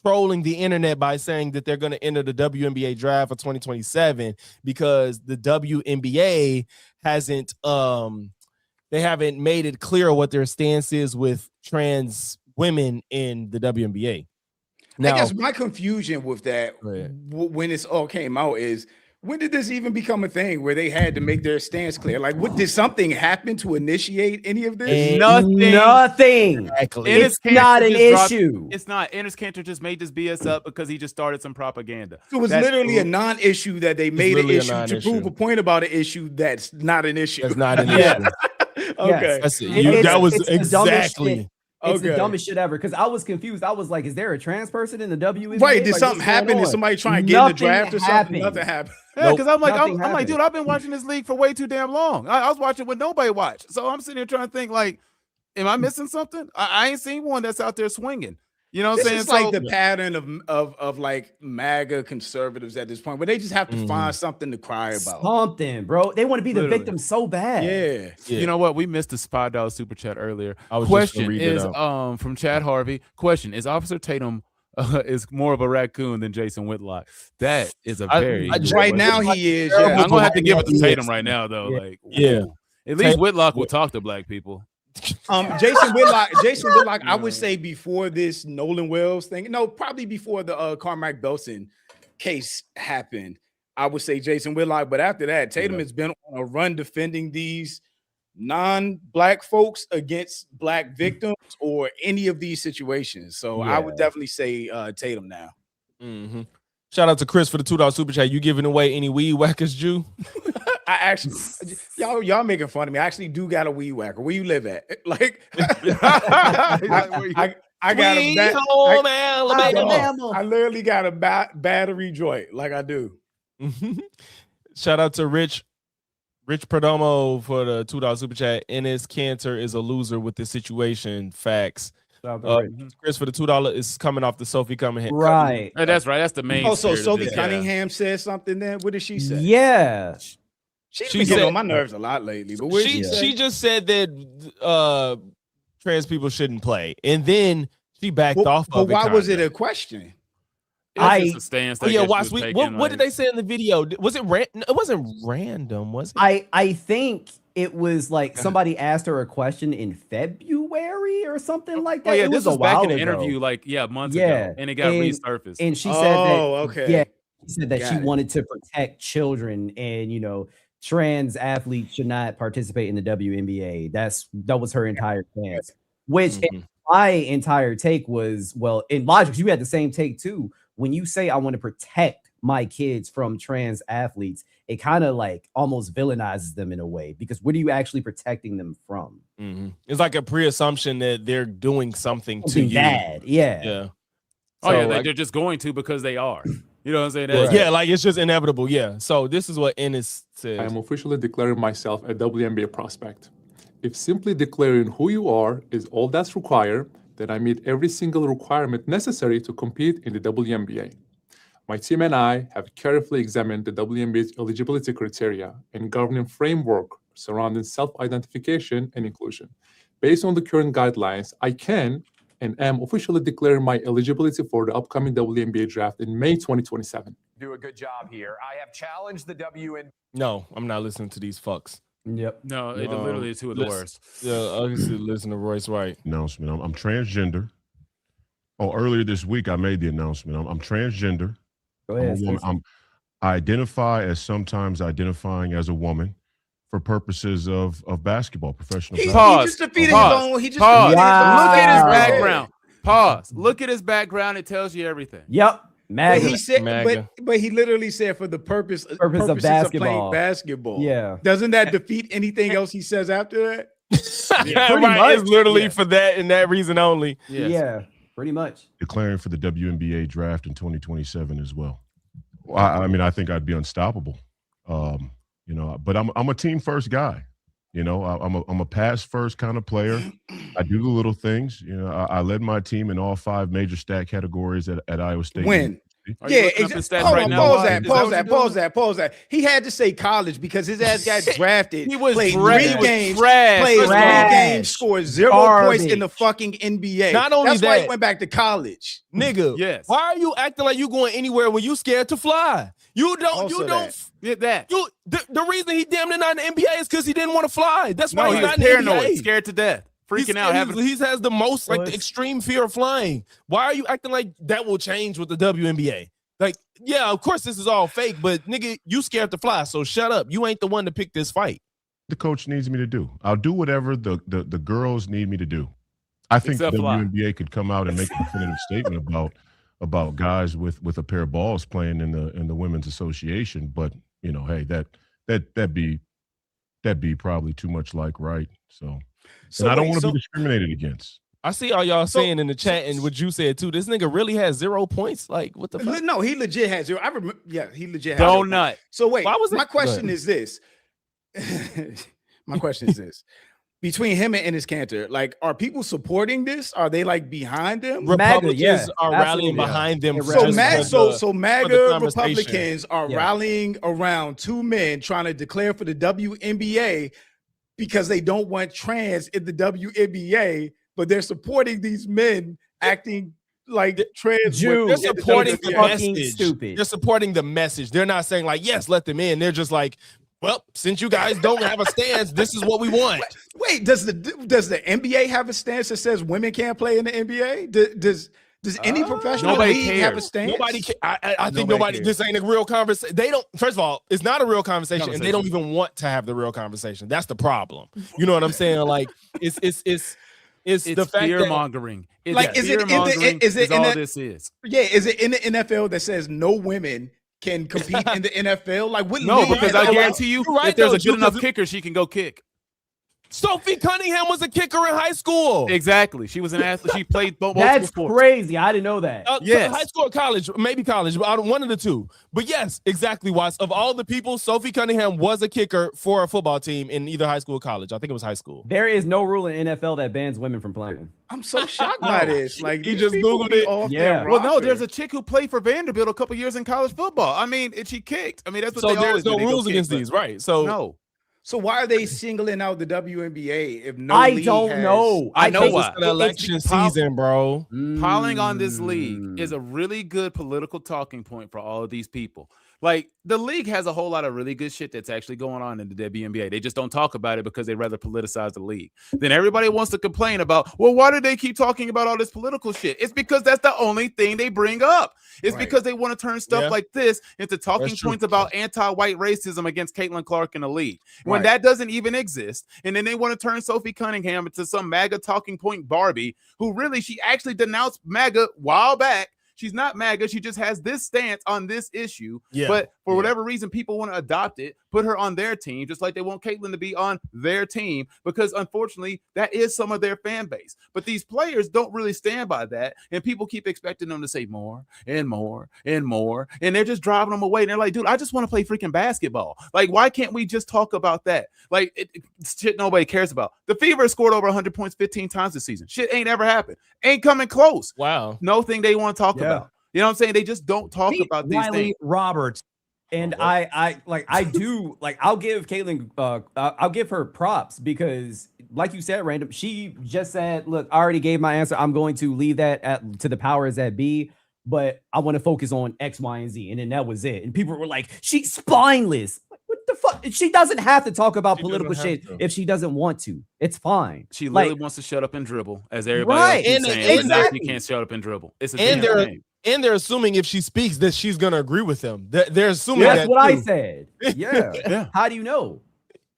trolling the internet by saying that they're going to enter the WNBA draft for 2027 because the WNBA hasn't they haven't made it clear what their stance is with trans women in the WNBA. Now, I guess my confusion with that when this all came out is when did this even become a thing where they had to make their stance clear? Like, what did something happen to initiate any of this? Nothing. exactly. It's not an issue. It's not. Enes Kanter just made this BS up because he just started some propaganda. So it was That's literally a cool. non-issue that they made an literally a issue to non-issue. prove a point about an issue that's not an issue. That's not an Yeah. issue. Okay. That's it. It's- That was it's the dumbest exactly. shit. It's the Okay. dumbest shit ever because I was confused. I was like, is there a trans person in the WNBA? Right. Did Like, something what's going happen? Did on? somebody try and get in the Nothing draft or something? happened. Nothing happened. Yeah, because I'm like, Nothing I'm like, happened. dude, I've been watching this league for way too damn long. I was watching what nobody watched. So I'm sitting here trying to think, like, am I missing something? I ain't seen one that's out there swinging. You know what I'm This saying? is like So- the pattern of like MAGA conservatives at this point, where they just have to find something to cry about. Something, bro. They want to be the Literally. victim so bad. Yeah. You know what? We missed the $5 super chat earlier. I was just gonna Question read that is out. from Chad Harvey. Question is Officer Tatum is more of a raccoon than Jason Whitlock. That is a very good right question. now he is. I'm Yeah. gonna have to give it to Tatum right now though. Yeah. Like Yeah. at least Whitlock will talk to black people. Jason Whitlock, I would say before this Nolan Wells thing, no, probably before the Carmack Belson case happened, I would say Jason Whitlock. But after that, Tatum has been on a run defending these non-black folks against black victims or any of these situations. So I would definitely say Tatum now. Shout out to Chris for the $2 super chat. You giving away any weed whackers, Jew? I actually, y'all making fun of me. I actually do got a weed whacker. Where you live at? Like, I got I literally got a battery joint. Like I do. Shout out to Rich Perdomo for the $2 super chat. Enes Cantor is a loser with this situation. Facts. Chris for the $2 is coming off the Sophie Cunningham. Right. That's right. That's the main. Oh, so spirit of Sophie this. Cunningham said something then? What did she say? Yeah. She's She been getting said- on my nerves a lot lately. But what did she say? She just said that trans people shouldn't play, and then she backed off But of it. why was it kinda. a question? It's just a stance Oh that yeah, I guess watch. she was What taking, did they say in the video? Was it it wasn't random, was it? I think it was like somebody asked her a question in February or something like that. Oh yeah, It this was a was back while in the ago. interview, like months Yeah, ago, and it got resurfaced. And she said that. okay. Yeah, she said that Got she it. wanted to protect children, and trans athletes should not participate in the WNBA. That was her entire stance. Which my entire take was, well, in Logix, you had the same take too. When you say I want to protect my kids from trans athletes, it kind of like almost villainizes them in a way, because what are you actually protecting them from? It's like a pre-assumption that they're doing something to Something you. bad. Yeah. Yeah. Oh yeah, So, they're just going to because they are. You know what I'm saying? yeah, That's- like it's just inevitable. Yeah. So this is what Ennis says. I am officially declaring myself a WNBA prospect. If simply declaring who you are is all that's required, then I meet every single requirement necessary to compete in the WNBA. My team and I have carefully examined the WNBA's eligibility criteria and governing framework surrounding self-identification and inclusion. Based on the current guidelines, I can and am officially declaring my eligibility for the upcoming WNBA draft in May 2027. Do a good job here. I have challenged the WNBA. No, I'm not listening to these fucks. Yep. No, it literally is two of the worst. Yeah, obviously listen to Royce White. Announcement. I'm transgender. Oh, earlier this week I made the announcement. I'm transgender. Go I'm a ahead. woman. I identify as sometimes identifying as a woman for purposes of basketball, professional basketball. He just defeated Pause. his own. He just Pause. defeated his own. Look at his Wow. background. Pause. Look at his background. It tells you everything. Yep. But MAGA. he said, MAGA. but he literally said for the purposes of playing basketball. basketball. Yeah. Doesn't that defeat anything else he says after that? Yeah, pretty right. much. It's literally Yeah. for that and that reason only. Yes. Yeah. Pretty much. Declaring for the WNBA draft in 2027 as well. I mean, I think I'd be unstoppable. But I'm a team first guy. I'm a pass first kind of player. I do the little things. I led my team in all 5 major stat categories at Iowa State. When? Are you looking up his stats Hold right on, now? pause Why? that, Is pause what that, you're pause doing? that, pause that. He had to say college because his ass got drafted. He was played trash. 3 He was games, trash. played 3 Trash. games, scored 0 points in the fucking NBA. Not only That's why he that- went back to college. Nigga, Yes. why are you acting like you going anywhere when you scared to fly? You don't, Also you don't. Get that. The reason he damn near not in the NBA is because he didn't want to fly. That's why No, he's he was not in the paranoid, NBA. scared to death, freaking out. He has the most like the it's- extreme fear of flying. Why are you acting like that will change with the WNBA? Like, yeah, of course this is all fake, but nigga, you scared to fly, so shut up. You ain't the one to pick this fight. The coach needs me to do. I'll do whatever the girls need me to do. I think Except the fly. WNBA could come out and make a definitive statement about guys with a pair of balls playing in the women's association. But hey, that'd be probably too much like right. So and I don't want to be discriminated against. I see all y'all saying in the chat and what you said too. This nigga really has 0 points. Like, what the fuck? No, he legit has 0. I remember. Yeah, he legit has 0 Donut. So wait, Why was it- my Go question ahead. is this. My question is this. between him and Enes Kanter, like, are people supporting this? Are they like behind them? Republicans are rallying behind them. So MAGA conversation. Republicans are rallying around two men trying to declare for the WNBA because they don't want trans in the WNBA, but they're supporting these men acting like trans. They're supporting the message. Stupid. They're supporting the message. They're not saying like, yes, let them in. They're just like, well, since you guys don't have a stance, this is what we want. Wait, does the NBA have a stance that says women can't play in the NBA? Does any professional league have a stance? Nobody. I think nobody. This ain't a real conversation. They don't. First of all, it's not a real conversation, and they don't even want to have the real conversation. That's the problem. You know what I'm saying? Like it's the fact fear mongering. Like, is it all this is? Yeah, is it in the NFL that says no women can compete in the NFL? Like, what? No, because I guarantee you, if there's a good enough kicker, she can go kick. Sophie Cunningham was a kicker in high school. Exactly. She was an athlete. She played both. That's crazy. I didn't know that. Yes. High school or college, maybe college, but one of the two. But yes, exactly, Watts. Of all the people, Sophie Cunningham was a kicker for a football team in either high school or college. I think it was high school. There is no rule in NFL that bans women from playing. I'm so shocked by this. Like, he just Googled it. Yeah. Well, no, there's a chick who played for Vanderbilt a couple years in college football. I mean, and she kicked. I mean, that's what So they always there's no do. They go rules kick, against but these, right? So no. So why are they singling out the WNBA if no I league don't has- know. I know it's why. an election season, bro. Piling on this league is a really good political talking point for all of these people. Like, the league has a whole lot of really good shit that's actually going on in the WNBA. They just don't talk about it because they rather politicize the league. Then everybody wants to complain about, well, why do they keep talking about all this political shit? It's because that's the only thing they bring up. It's because they want to turn stuff like this into talking points about anti-white racism against Caitlin Clark in the league, when that doesn't even exist. And then they want to turn Sophie Cunningham into some MAGA talking point Barbie, who really, she actually denounced MAGA a while back. She's not MAGA. She just has this stance on this issue. Yeah. But for whatever reason, people want to adopt it, put her on their team, just like they want Caitlin to be on their team, because unfortunately, that is some of their fan base. But these players don't really stand by that. And people keep expecting them to say more and more and more. And they're just driving them away. And they're like, dude, I just want to play freaking basketball. Like, why can't we just talk about that? Like, shit nobody cares about. The Fever scored over 100 points 15 times this season. Shit ain't ever happened. Ain't coming close. Wow. No thing they want to talk about. You know what I'm saying? They just don't talk about these things. Roberts. And I do like, I'll give Caitlin, I'll give her props because, like you said, Random, she just said, look, I already gave my answer. I'm going to leave that to the powers that be, but I want to focus on X, Y, and Z. And then that was it. And people were like, she's spineless. What the fuck? She doesn't have to talk about political shit if she doesn't want to. It's fine. She literally wants to shut up and dribble, as everybody else is saying. Exactly. She can't shut up and dribble. It's a damn shame. And they're assuming if she speaks that she's gonna agree with them. They're assuming that's what I too. said. Yeah. How do you know?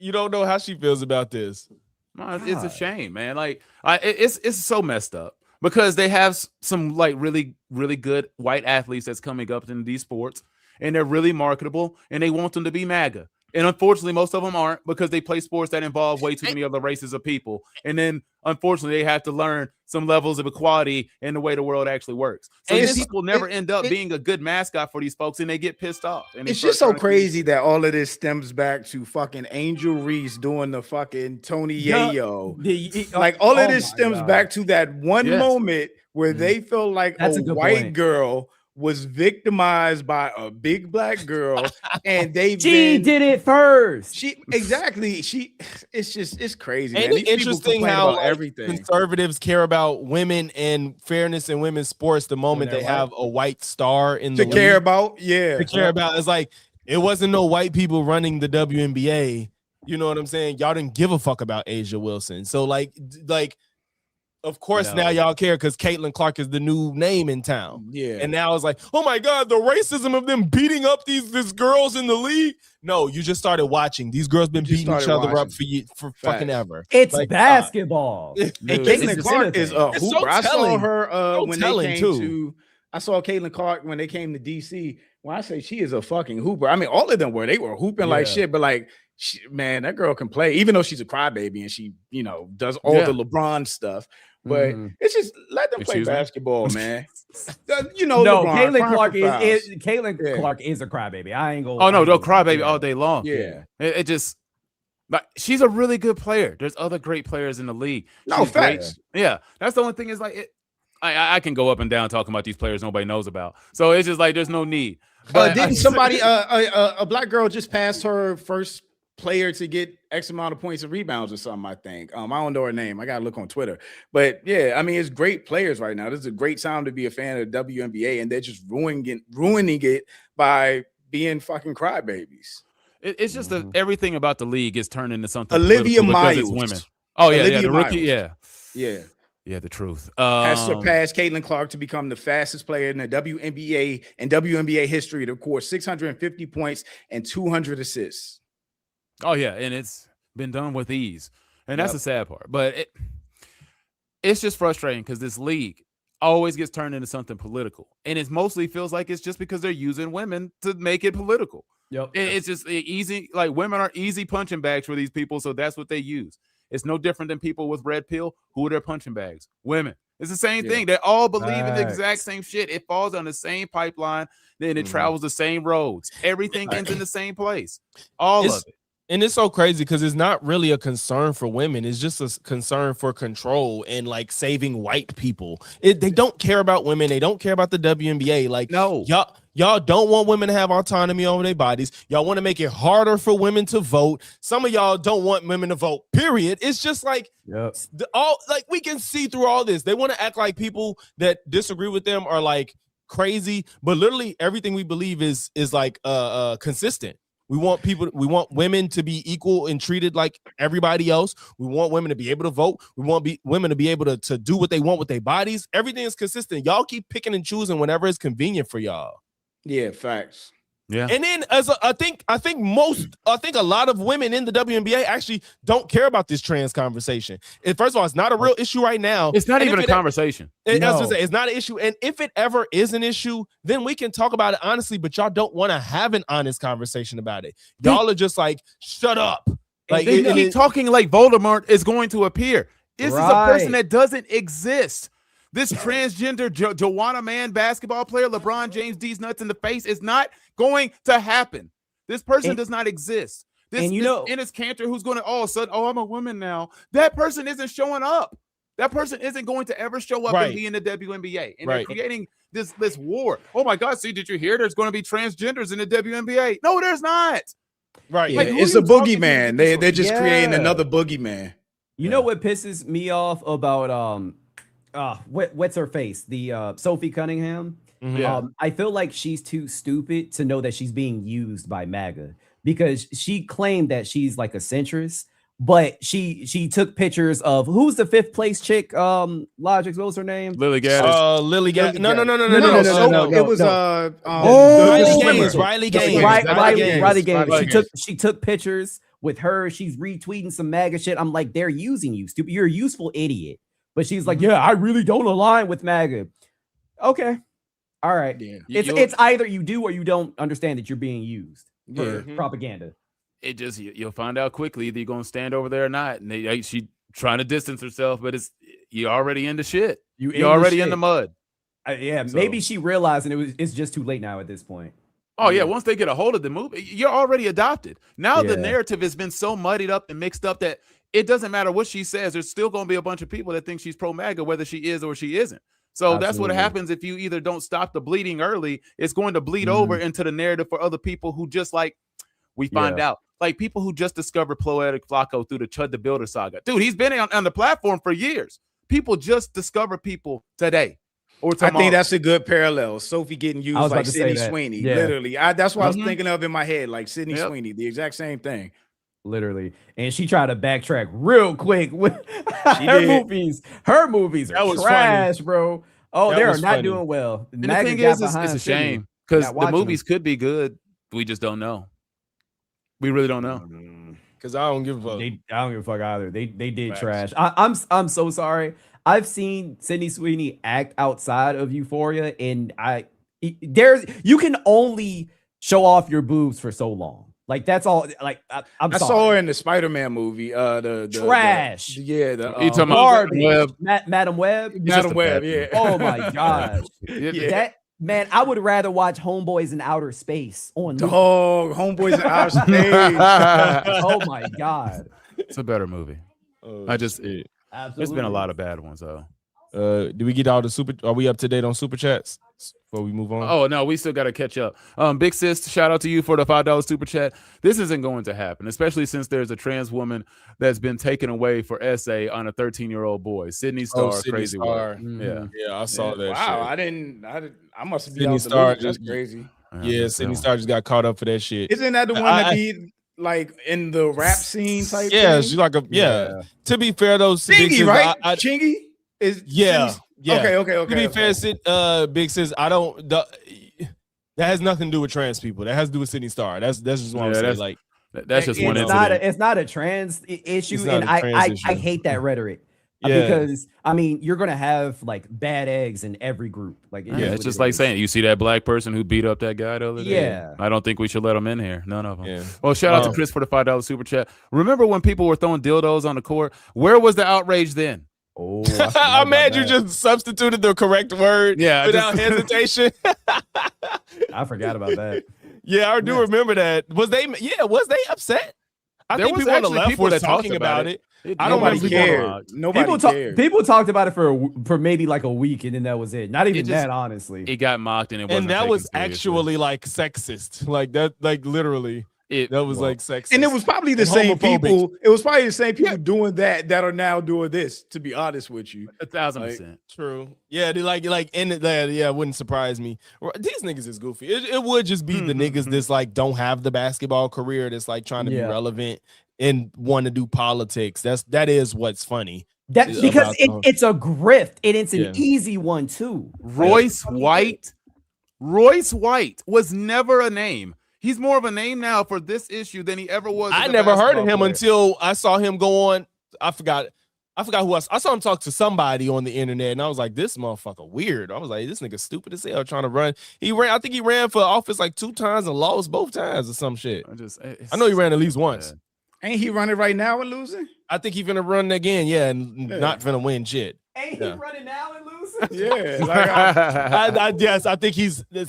You don't know how she feels about this. No, it's a shame, man. Like, it's so messed up because they have some like really, really good white athletes that's coming up in these sports, and they're really marketable, and they want them to be MAGA. And unfortunately, most of them aren't because they play sports that involve way too many other races of people. And then, unfortunately, they have to learn some levels of equality in the way the world actually works. So these people never end up being a good mascot for these folks, and they get pissed off. And it's just so crazy that all of this stems back to fucking Angel Reese doing the fucking Tony Yayo. Like, all of this stems back to that one moment where they feel like a white girl was victimized by a big black girl, and she did it first. It's crazy. Ain't man. it interesting how everything conservatives care about women and fairness in women's sports the moment they have a white star in the care about? Yeah, to care about. It's like it wasn't no white people running the WNBA. You know what I'm saying? Y'all didn't give a fuck about Asia Wilson. So like. Of course, now y'all care because Caitlin Clark is the new name in town. Yeah. And now it's like, oh my God, the racism of them beating up these girls in the league. No, you just started watching. These girls been beating each other up for fucking ever. It's like, basketball. And Caitlin Clark is a hooper. So I saw her when they came to. I saw Caitlin Clark when they came to DC. When I say she is a fucking hooper, I mean all of them were. They were hooping like shit, but like. Man, that girl can play, even though she's a crybaby and she, does all the LeBron stuff. But it's just let them play basketball, man. No, LeBron, Caitlin Clark is a crybaby. I ain't gonna. Oh no, crybaby all day long. Yeah, it just Like, she's a really good player. There's other great players in the league. No, She's great. facts. Yeah, that's the only thing is like I can go up and down talking about these players nobody knows about. So it's just like there's no need. But Didn't somebody a black girl just passed her first player to get X amount of points and rebounds or something? I think. I don't know her name. I gotta look on Twitter. But yeah, I mean, it's great players right now. This is a great time to be a fan of the WNBA, and they're just ruining it by being fucking crybabies. It's just everything about the league is turned into something. Olivia Miles, Miles. women. Oh yeah, Olivia the rookie, Miles. yeah, the truth. Has surpassed Caitlin Clark to become the fastest player in the WNBA and WNBA history to score 650 points and 200 assists. Oh yeah, and it's been done with ease, and that's the sad part. But it's just frustrating because this league always gets turned into something political, and it mostly feels like it's just because they're using women to make it political. Yep. It's just easy. Like, women are easy punching bags for these people, so that's what they use. It's no different than people with red pill. Who are their punching bags? Women. It's the same thing. They all believe in the exact same shit. It falls on the same pipeline. Then it travels the same roads. Everything ends in the same place. All of it. And it's so crazy because it's not really a concern for women. It's just a concern for control and like saving white people. They don't care about women. They don't care about the WNBA. Like, no, y'all don't want women to have autonomy over their bodies. Y'all want to make it harder for women to vote. Some of y'all don't want women to vote, period. It's just like, we can see through all this. They want to act like people that disagree with them are like crazy, but literally everything we believe is like consistent. We want women to be equal and treated like everybody else. We want women to be able to vote. We want women to be able to do what they want with their bodies. Everything is consistent. Y'all keep picking and choosing whenever it's convenient for y'all. Yeah, facts. Yeah. And then I think a lot of women in the WNBA actually don't care about this trans conversation. And first of all, it's not a real issue right now. It's not even a conversation. I was gonna say, it's not an issue. And if it ever is an issue, then we can talk about it honestly, but y'all don't want to have an honest conversation about it. Y'all are just like, shut up. Like, they keep talking like Voldemort is going to appear. This is a person that doesn't exist. This transgender Joanna man basketball player, LeBron James, D's nuts in the face, is not going to happen. This person does not exist. This Enes Kanter, who's going to all of a sudden, I'm a woman now. That person isn't showing up. That person isn't going to ever show up and be in the WNBA. And they're creating this war. Oh my God! See, did you hear? There's going to be transgenders in the WNBA. No, there's not. Right. Like, it's a boogeyman. They're just creating another boogeyman. You know what pisses me off about what's her face? The Sophie Cunningham. I feel like she's too stupid to know that she's being used by MAGA, because she claimed that she's like a centrist, but she took pictures of who's the 5th place chick. Logix, what was her name? Lily Gaddis. Lily Gaddis. No. It was Riley Gaines. Riley Gaines. She took pictures with her. She's retweeting some MAGA shit. I'm like, they're using you, stupid. You're a useful idiot. But she's like, yeah, I really don't align with MAGA. Okay. All right. Yeah. It's either you do or you don't understand that you're being used for propaganda. It just, you'll find out quickly either you're going to stand over there or not. And she trying to distance herself, but you're already in the shit. You're already in the mud. Maybe she realized and it's just too late now at this point. Oh yeah, once they get a hold of the movie, you're already adopted. Now the narrative has been so muddied up and mixed up that it doesn't matter what she says. There's still going to be a bunch of people that think she's pro-MAGA, whether she is or she isn't. So that's what happens if you either don't stop the bleeding early. It's going to bleed over into the narrative for other people who just like, we find out. Like people who just discovered Poetik Flakko through the Chud the Builder saga. Dude, he's been on the platform for years. People just discover people today or tomorrow. I think that's a good parallel. Sophie getting used like Sydney Sweeney. Yeah. Literally. That's what I was thinking of in my head, like Sydney Sweeney, the exact same thing. Literally. And she tried to backtrack real quick with her movies. Her movies are trash, bro. Oh, they're not doing well. And the thing is, it's a shame because the movies could be good. We just don't know. We really don't know. Because I don't give a fuck. I don't give a fuck either. They did trash. I'm so sorry. I've seen Sydney Sweeney act outside of Euphoria, and you can only show off your boobs for so long. Like that's all. Like I saw her in the Spider-Man movie. The trash. Garbage. Madam Web. Madam Web. Yeah. Oh my gosh. Man, I would rather watch Homeboys in Outer Space on loop. Dog, Homeboys in Outer Space. Oh my god. It's a better movie. There's been a lot of bad ones though. Do we get all the super? Are we up to date on super chats before we move on? Oh no, we still got to catch up. Big Sis, shout out to you for the $5 super chat. This isn't going to happen, especially since there's a trans woman that's been taken away for essay on a 13-year-old boy. Sydney Star, Sydney crazy Star. word. Yeah, I saw that. Wow, shit. I must be Sydney out Star. the loop. That's crazy. Yeah, Sydney Star just got caught up for that shit. Isn't that the one that be like in the rap scene type? Yeah, thing? she's like a yeah. To be fair, though, Chingy, right? Chingy is yeah. Okay. To be fair, Big Sis, I don't. That has nothing to do with trans people. That has to do with Sydney Star. That's just what I'm saying. Like that's just one incident. It's not a trans issue, and I hate that rhetoric. Yeah. Because I mean, you're gonna have like bad eggs in every group. Like, yeah, it's just like saying you see that black person who beat up that guy the other day. Yeah, I don't think we should let them in here. None of them. Yeah. Well, shout out to Chris for the $5 super chat. Remember when people were throwing dildos on the court? Where was the outrage then? Oh, I'm mad you just substituted the correct word without hesitation. I forgot about that. Yeah, I do remember that. Was they upset? I think people on the left were talking about it. I don't Nobody cared. Nobody cared. People talked about it for maybe like a week, and then that was it. Not even that, honestly. It got mocked, and it wasn't. And that was actually like sexist, like that, like literally. That was like sexist, and it was probably the same people. It was probably the same people doing that are now doing this. To be honest with you, 1,000%. True. Yeah, they like ended that. Yeah, it wouldn't surprise me. These niggas is goofy. It would just be the niggas that's like don't have the basketball career that's like trying to be relevant and want to do politics. That is what's funny. That because it's a grift and it's an easy one too. Royce White was never a name. He's more of a name now for this issue than he ever was. I never heard of him until I saw him go on. I forgot who I saw him talk to somebody on the internet, and I was like, this motherfucker weird. I was like, this nigga stupid as hell trying to run. I think he ran for office like 2 times and lost both times or some shit. I know he ran at least once. Ain't he running right now and losing? I think he's gonna run again, and not gonna win shit. Ain't he running now and losing? Yeah, like I think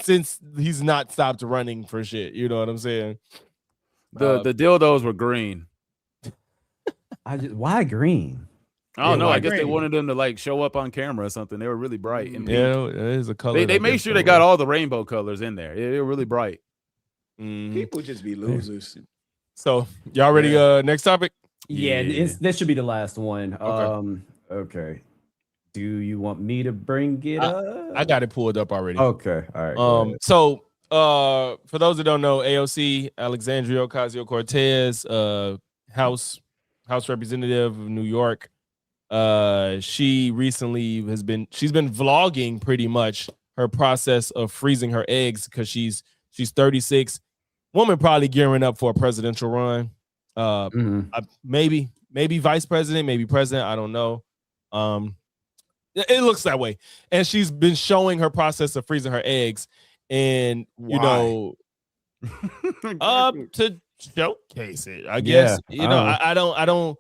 since he's not stopped running for shit. You know what I'm saying? The dildos were green. Why green? I don't know. I guess they wanted them to like show up on camera or something. They were really bright. And yeah, it is a color. They made sure they got all the rainbow colors in there. They were really bright. People just be losers. So y'all ready? Next topic. Yeah, this should be the last one. Okay. Do you want me to bring it up? I got it pulled up already. Okay. All right. So for those that don't know, AOC, Alexandria Ocasio-Cortez, House Representative of New York, she recently she's been vlogging pretty much her process of freezing her eggs because she's 36. Woman probably gearing up for a presidential run. Maybe vice president, maybe president. I don't know. It looks that way. And she's been showing her process of freezing her eggs, and you know, to showcase it. I guess I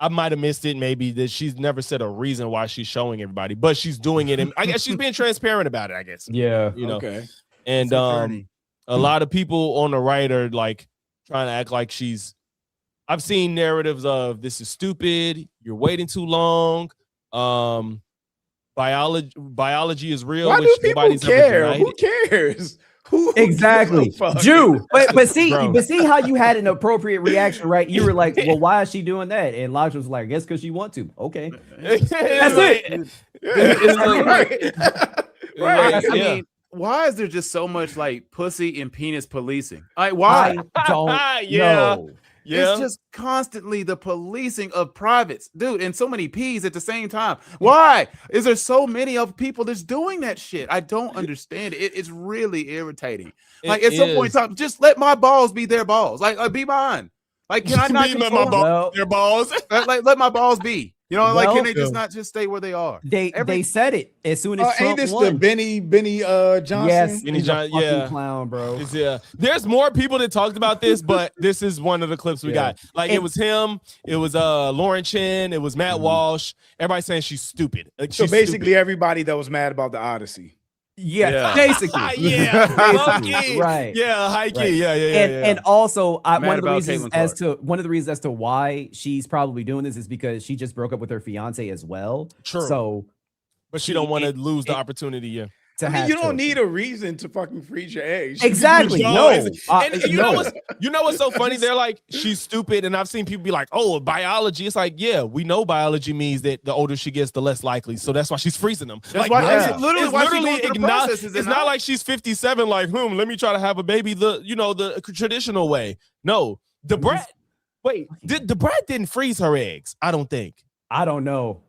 might have missed it. Maybe that she's never said a reason why she's showing everybody, but she's doing it, and I guess she's being transparent about it. I guess. Yeah. You know. Okay. And a lot of people on the right are like trying to act like I've seen narratives of this is stupid, you're waiting too long, biology is real. Why do people care? Who cares? Who exactly? Jew. But see how you had an appropriate reaction, right? You were like, well, why is she doing that? And Logix was like, I guess because she want to. Okay. That's it. Right. I mean, why is there just so much like pussy and penis policing? Like, why? I don't know. Yeah. It's just constantly the policing of privates, dude, and so many P's at the same time. Why is there so many of people that's doing that shit? I don't understand it. It's really irritating. Like at some point in time, just let my balls be their balls. Like be mine. Like, can I not let my balls their balls? Like let my balls be. You know, like, can they Well, just not just stay where they are? They said it as soon as Ain't Trump this won. the Benny Johnson? Yes, Benny he's a Johnson, fucking yeah. clown, bro. Yeah, there's more people that talked about this, but this is one of the clips we got. Like, it was him, it was Lauren Chen, it was Matt Walsh. Everybody saying she's stupid. Like, So she's basically, stupid. everybody that was mad about the Odyssey. Yeah, basically. Yeah, Basically, low-key. right. Yeah, high key. Right. Yeah. And also, Mad one of the about reasons Caitlin as to why she's probably doing this is because she just broke up with her fiance as well. True. So, But she don't want to lose the opportunity. Yeah. to I mean, have you don't children. need a reason to fucking freeze your eggs. Exactly. No, No. And you know No. what's so funny? They're like, she's stupid, and I've seen people be like, "Oh, biology." It's like, yeah, we know biology means that the older she gets, the less likely. So that's why she's freezing them. That's Like, why yeah. it's literally why she going through the processes. It's not like she's 57. Like, let me try to have a baby the traditional way. No, the brat. Wait, the brat didn't freeze her eggs. I don't think. I don't know.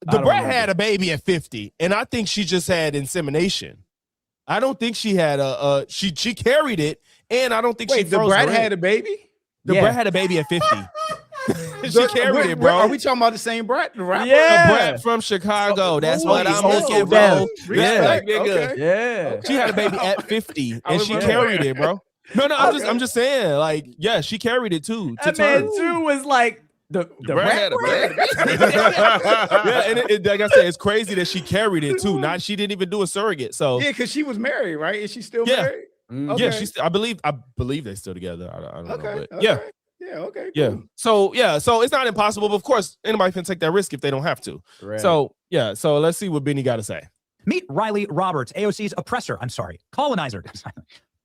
The brat had a baby at 50, and I think she just had insemination. I don't think she had she carried it, and I don't think she the froze brat her had egg. a baby. The brat had a baby at 50. She carried it, bro. Are we talking about the same brat? The rapper? The brat from Chicago. That's what I'm looking for. down. Yeah, Respect, okay. Yeah. She had a baby at 50, I and she remember carried that. it, bro. No, I'm just saying, like, yeah, she carried it too. To That man term. too was like the Brat had a baby. Yeah, and like I said, it's crazy that she carried it too. Not she didn't even do a surrogate. So Yeah, because she was married, right? Is she still Yeah. married? yeah, she's. I believe they're still together. I don't know, Okay. but yeah. Yeah. Okay. Yeah. cool. So it's not impossible, but of course anybody can take that risk if they don't have to. Right. So yeah. So let's see what Benny got to say. Meet Riley Roberts, AOC's oppressor. I'm sorry, colonizer,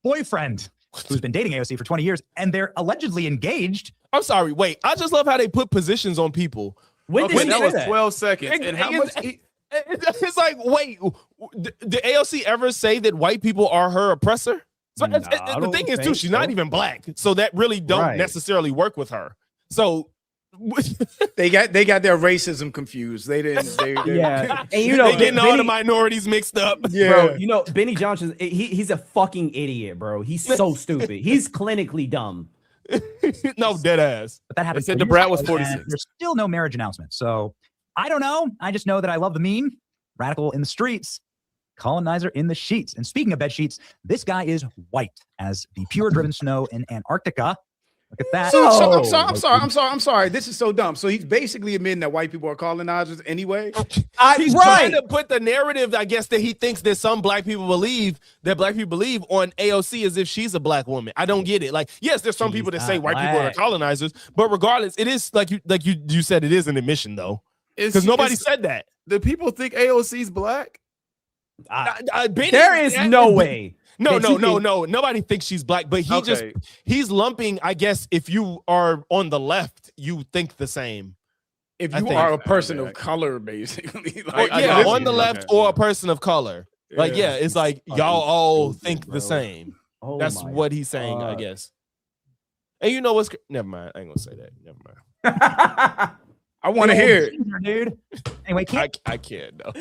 boyfriend, who's been dating AOC for 20 years, and they're allegedly engaged. I'm sorry. Wait. I just love how they put positions on people. When did he that say was that? 12 seconds. And how much? It's like, wait. Did AOC ever say that white people are her oppressor? So Nah, the I don't thing is, too, think she's not so. even black, so that really don't Right. necessarily work with her. So They got their racism confused. They didn't. Yeah. And you know, they getting all the Benny, minorities mixed up. Yeah. bro, you know, Benny Johnson, he's a fucking idiot, bro. He's so stupid. He's clinically dumb. No, dead ass. But that happened. said 4 the years brat ago, was and 46. There's still no marriage announcement. So I don't know. I just know that I love the meme. Radical in the streets, colonizer in the sheets. And speaking of bed sheets, this guy is white as the pure driven snow in Antarctica. Look at that. So I'm sorry. This is so dumb. So he's basically admitting that white people are colonizers anyway. He's trying to put the narrative, I guess, that he thinks that some black people believe on AOC as if she's a black woman. I don't get it. Like, yes, there's some people that say white people are colonizers, but regardless, it is like you said, it is an admission though, because nobody said that. Do people think AOC's black? There is no way. No. Nobody thinks she's black, but he's lumping, I guess, if you are on the left, you think the same. If you are a person of color, basically. Like, on the left or a person of color. Like, yeah, it's like y'all all think the same. Oh That's my what he's saying, I God. guess. And you know what's never mind. I ain't gonna say that. Never mind. I want to hear it. Dude. Anyway, I can't know.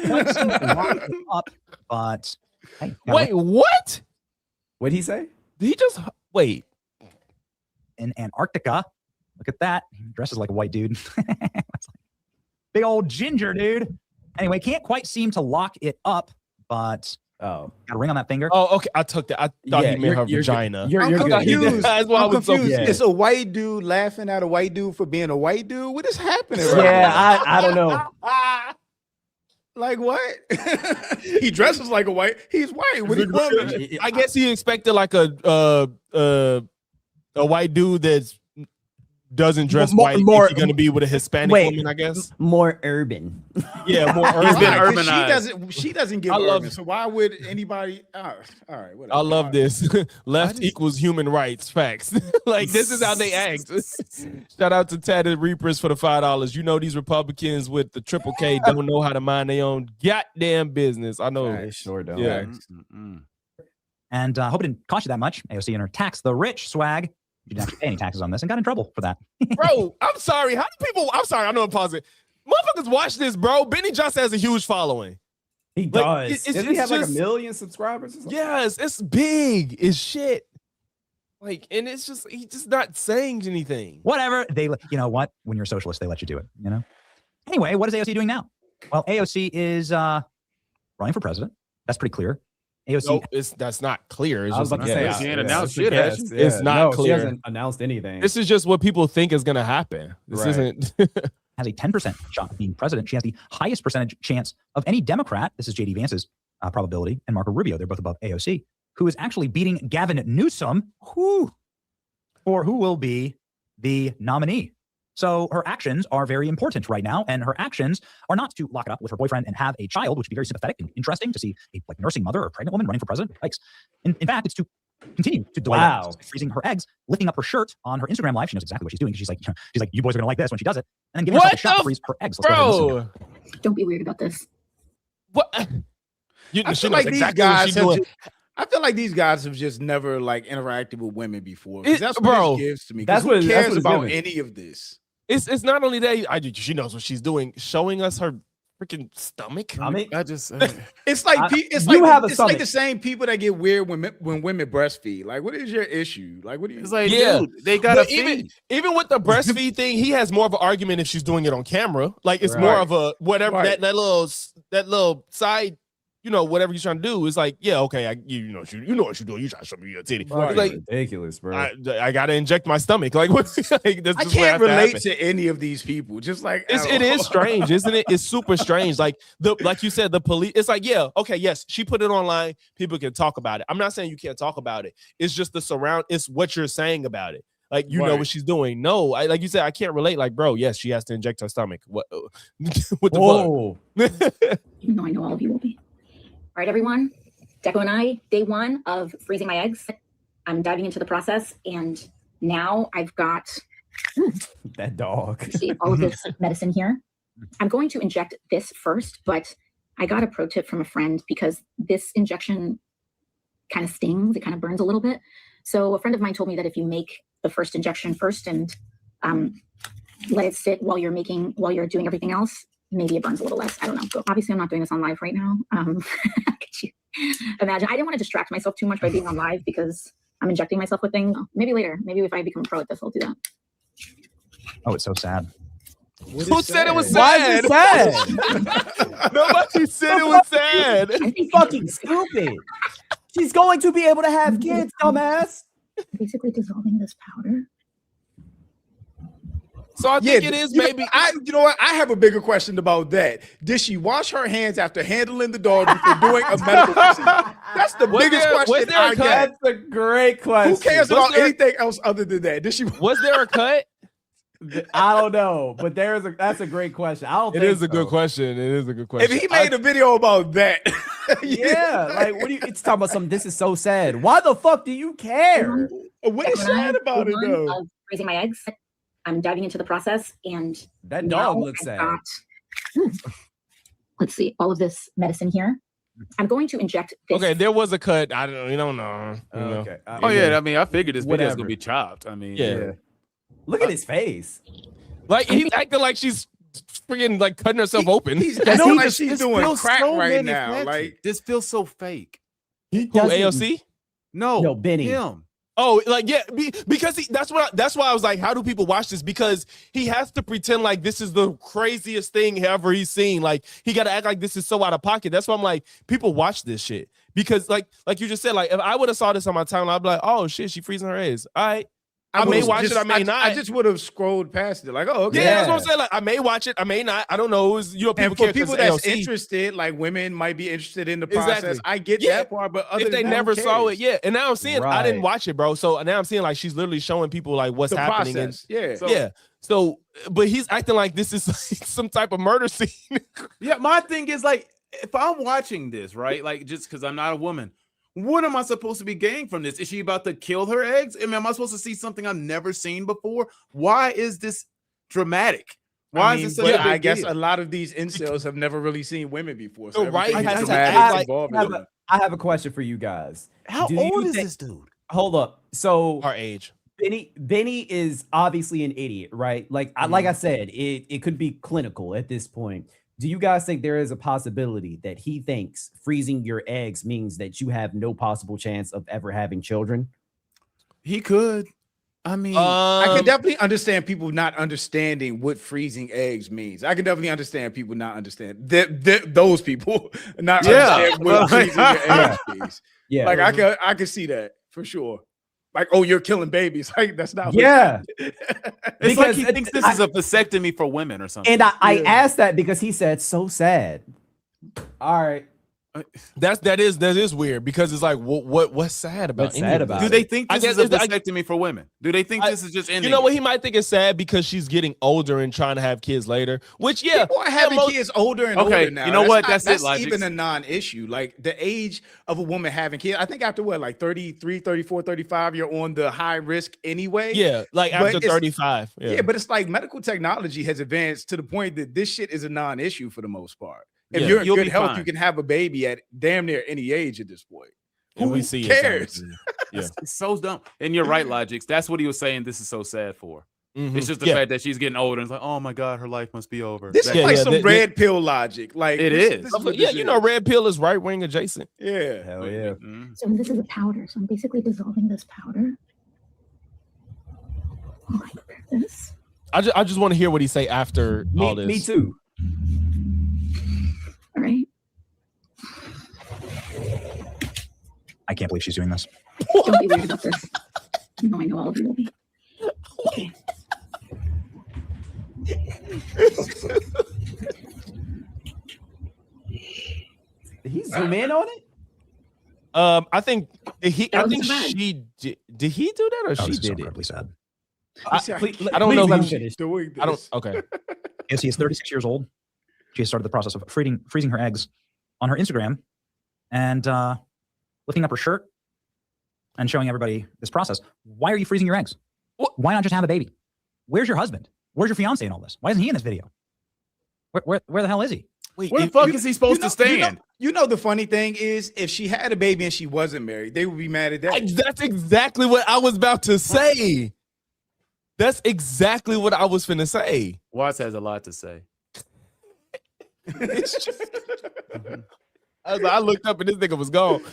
Up, but hey, Wait, what? What'd he say? Did he just wait? In Antarctica. Look at that. He dresses like a white dude. Big old ginger dude. Anyway, can't quite seem to lock it up, but got a ring on that finger. Oh, okay. I took that. I thought he meant her vagina. You're confused. That's why I I'm was so confused. Yeah. It's a white dude laughing at a white dude for being a white dude. What is happening? Right Yeah, now? I don't know. Like what? He dresses like a white. He's white. What do you want me? I guess he expected like a white dude that's doesn't dress white. If you're gonna be with a Hispanic woman, I guess. More urban. Yeah, more urban. He's been urbanized. She doesn't give I love urban. So why would anybody? All right, whatever. I love this. Left equals human rights. Facts. Like, this is how they act. Shout out to Tatted Reapers for the $5. You know, these Republicans with the triple K don't know how to mind their own goddamn business. I know. They sure don't. Yeah. And I hope it didn't cost you that much. AOC and her tax the rich swag. You didn't have to pay any taxes on this and got in trouble for that. Bro, I'm sorry. How do people? I'm sorry. I know I'm pausing. Motherfuckers watch this, bro. Benny Johnson has a huge following. He Like, does. Doesn't he have like 1 million subscribers or something? Yes, it's big. It's shit. Like, and it's just he's just not saying anything. Whatever. You know what? When you're a socialist, they let you do it, you know? Anyway, what is AOC doing now? Well, AOC is running for president. That's pretty clear. AOC. No, that's not clear. It's I was just about to say, she ain't it's announced a shit, has guess. she? It's not no, clear. She hasn't announced anything. This is just what people think is going to happen. This Right. isn't. has a 10% shot of being president. She has the highest percentage chance of any Democrat. This is J.D. Vance's probability, and Marco Rubio. They're both above AOC, who is actually beating Gavin Newsom, for who will be the nominee. So her actions are very important right now, and her actions are not to lock it up with her boyfriend and have a child, which would be very sympathetic and interesting to see a nursing mother or a pregnant woman running for president. In fact, it's to continue to delay freezing her eggs, lifting up her shirt on her Instagram live. She knows exactly what she's doing. She's like, you boys are gonna like this when she does it, and then giving herself a shot to freeze her eggs. Let's go ahead and listen to it. Don't be weird about this. What? I feel like these guys I feel like these guys have just never interacted with women before. That's what this gives to me. That's who what cares it's about giving. any of this? It's not only that. She knows what she's doing, showing us her freaking stomach. I mean, I just It's like the same people that get weird when women breastfeed. Like, what is your issue? Like, what do you? It's like, dude, they got to even with the breastfeed thing, he has more of an argument if she's doing it on camera. Like, it's more of a whatever that little side. Whatever you're trying to do is like, yeah, okay, you know what you're doing. You trying to show me your titty. Right. Like, ridiculous, bro. I gotta inject my stomach. Like, what? Like, I can't relate to any of these people. Just like it is strange, isn't it? It's super strange. Like you said, the police. It's like, yeah, okay, yes, she put it online. People can talk about it. I'm not saying you can't talk about it. It's just the surround. It's what you're saying about it. Like, you know what she's doing. No, like you said, I can't relate. Like, bro, yes, she has to inject her stomach. What the fuck? Even though I know all of you will be. All right, everyone. Deco and I, day one of freezing my eggs. I'm diving into the process, and now I've got that dog. See all of this medicine here. I'm going to inject this first, but I got a pro tip from a friend because this injection kind of stings. It kind of burns a little bit. So a friend of mine told me that if you make the first injection first and let it sit while you're doing everything else, maybe it burns a little less. I don't know. So obviously, I'm not doing this on live right now. Could you imagine? I didn't want to distract myself too much by being on live because I'm injecting myself with things. Maybe later. Maybe if I become a pro at this, I'll do that. Oh, it's so sad. Who said it was Why sad? is it sad? Nobody said it was sad. It's fucking stupid. She's going to be able to have kids, dumbass. Basically dissolving this powder. So I think it is maybe. You know what? I have a bigger question about that. Did she wash her hands after handling the dog before doing a medical procedure? That's the biggest question I get. That's a great question. Who cares about anything else other than that? Did she? Was there a cut? I don't know, but that's a great question. I don't think It is a good question. It is a good question. If he made a video about that, yeah, like what do you? It's talking about something. This is so sad. Why the fuck do you care? What is sad about it though? Of freezing my eggs. I'm diving into the process, and that dog looks sad. Let's see, all of this medicine here. I'm going to inject this. Okay, there was a cut. You don't know. Okay. Oh yeah, I mean, I figured this video's gonna be chopped. I mean, yeah. Look at his face. Like he's acting like she's freaking like cutting herself open. He's acting like she's doing crack right now. Like this feels so fake. Who, AOC? No, Benny. Him. Oh, like yeah, because that's why I was like, how do people watch this? Because he has to pretend like this is the craziest thing ever he's seen. Like he got to act like this is so out of pocket. That's why I'm like, people watch this shit because like you just said, like if I would have saw this on my timeline, I'd be like, oh shit, she freezing her eggs. All right. I may watch it, I may not. I just would have scrolled past it, like, oh, okay. Yeah, that's what I'm saying. Like, I may watch it, I may not. I don't know. People and care for people 'cause that's AOC. interested, like women might be interested in the process. Exactly. I get that part, but other if they than that, never who saw cares? it, yeah. And now I'm seeing, I didn't watch it, bro. So now I'm seeing like she's literally showing people like what's The happening. process, yeah. Yeah. So, but he's acting like this is like some type of murder scene. Yeah, my thing is like, if I'm watching this, right, like just because I'm not a woman, what am I supposed to be gaining from this? Is she about to kill her eggs? I mean, am I supposed to see something I've never seen before? Why is this dramatic? Why is it such a big I guess deal? a lot of these incels have never really seen women before. So right, everything is has to dramatic act like- involved. I have a question for you guys. How Do you old is think- this dude? Hold up. So Our age. Benny is obviously an idiot, right? Like I said, it could be clinical at this point. Do you guys think there is a possibility that he thinks freezing your eggs means that you have no possible chance of ever having children? He could. I mean, I can definitely understand people not understanding what freezing eggs means. I can definitely understand people not understand those people not understand what freezing your eggs means. Yeah, Like I can see that for sure. Like, oh, you're killing babies. Like that's not. Yeah, it's like he thinks this is a vasectomy for women or something. and I asked that because he said so sad. All right. That is weird because it's like what's sad about What's sad about Do it? they think this is a vasectomy for women? Do they think this is just ending? You know what? He might think it's sad because she's getting older and trying to have kids later. Which people are having kids older and older now. You know what? That's it, Logix. even a non-issue. Like the age of a woman having kids, I think after what, like 33, 34, 35, you're on the high risk anyway. Yeah, like after 35. Yeah, but it's like medical technology has advanced to the point that this shit is a non-issue for the most part. If you're in good health, you can have a baby at damn near any age at this point. And Who cares? Yeah, it's so dumb. And you're right, Logix. That's what he was saying. This is so sad for. It's just the fact that she's getting older. And it's like, oh my god, her life must be over. This is like some red pill logic. Like it is. Yeah, you know, red pill is right wing adjacent. Yeah, hell yeah. So this is a powder. So I'm basically dissolving this powder. Oh, I prepared this. I just want to hear what he say after all this. Me too. All right. I can't believe she's doing this. Don't be weird about this. No, I know all of you will be. Okay. Did he zoom in on it? I think she did he do that or she This is did it? incredibly sad. I don't know. Doing I don't. Okay. Yes, he is 36 years old. She has started the process of freezing her eggs on her Instagram and lifting up her shirt and showing everybody this process. Why are you freezing your eggs? Why not just have a baby? Where's your husband? Where's your fiance in all this? Why isn't he in this video? Where the hell is he? Wait, where the fuck is he supposed to stand? You know the funny thing is, if she had a baby and she wasn't married, they would be mad at that. That's exactly what I was about to say. That's exactly what I was finna say. Watts has a lot to say. I looked up and this nigga was gone.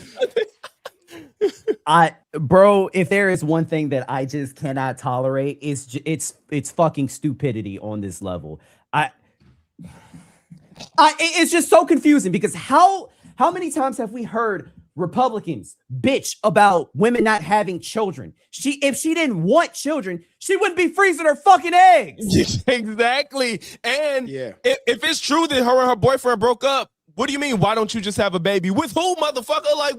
Bro, if there is one thing that I just cannot tolerate, it's fucking stupidity on this level. It's just so confusing because how many times have we heard Republicans bitch about women not having children? If she didn't want children, she wouldn't be freezing her fucking eggs. Exactly. And if it's true that her and her boyfriend broke up, what do you mean? Why don't you just have a baby with who, motherfucker? Like,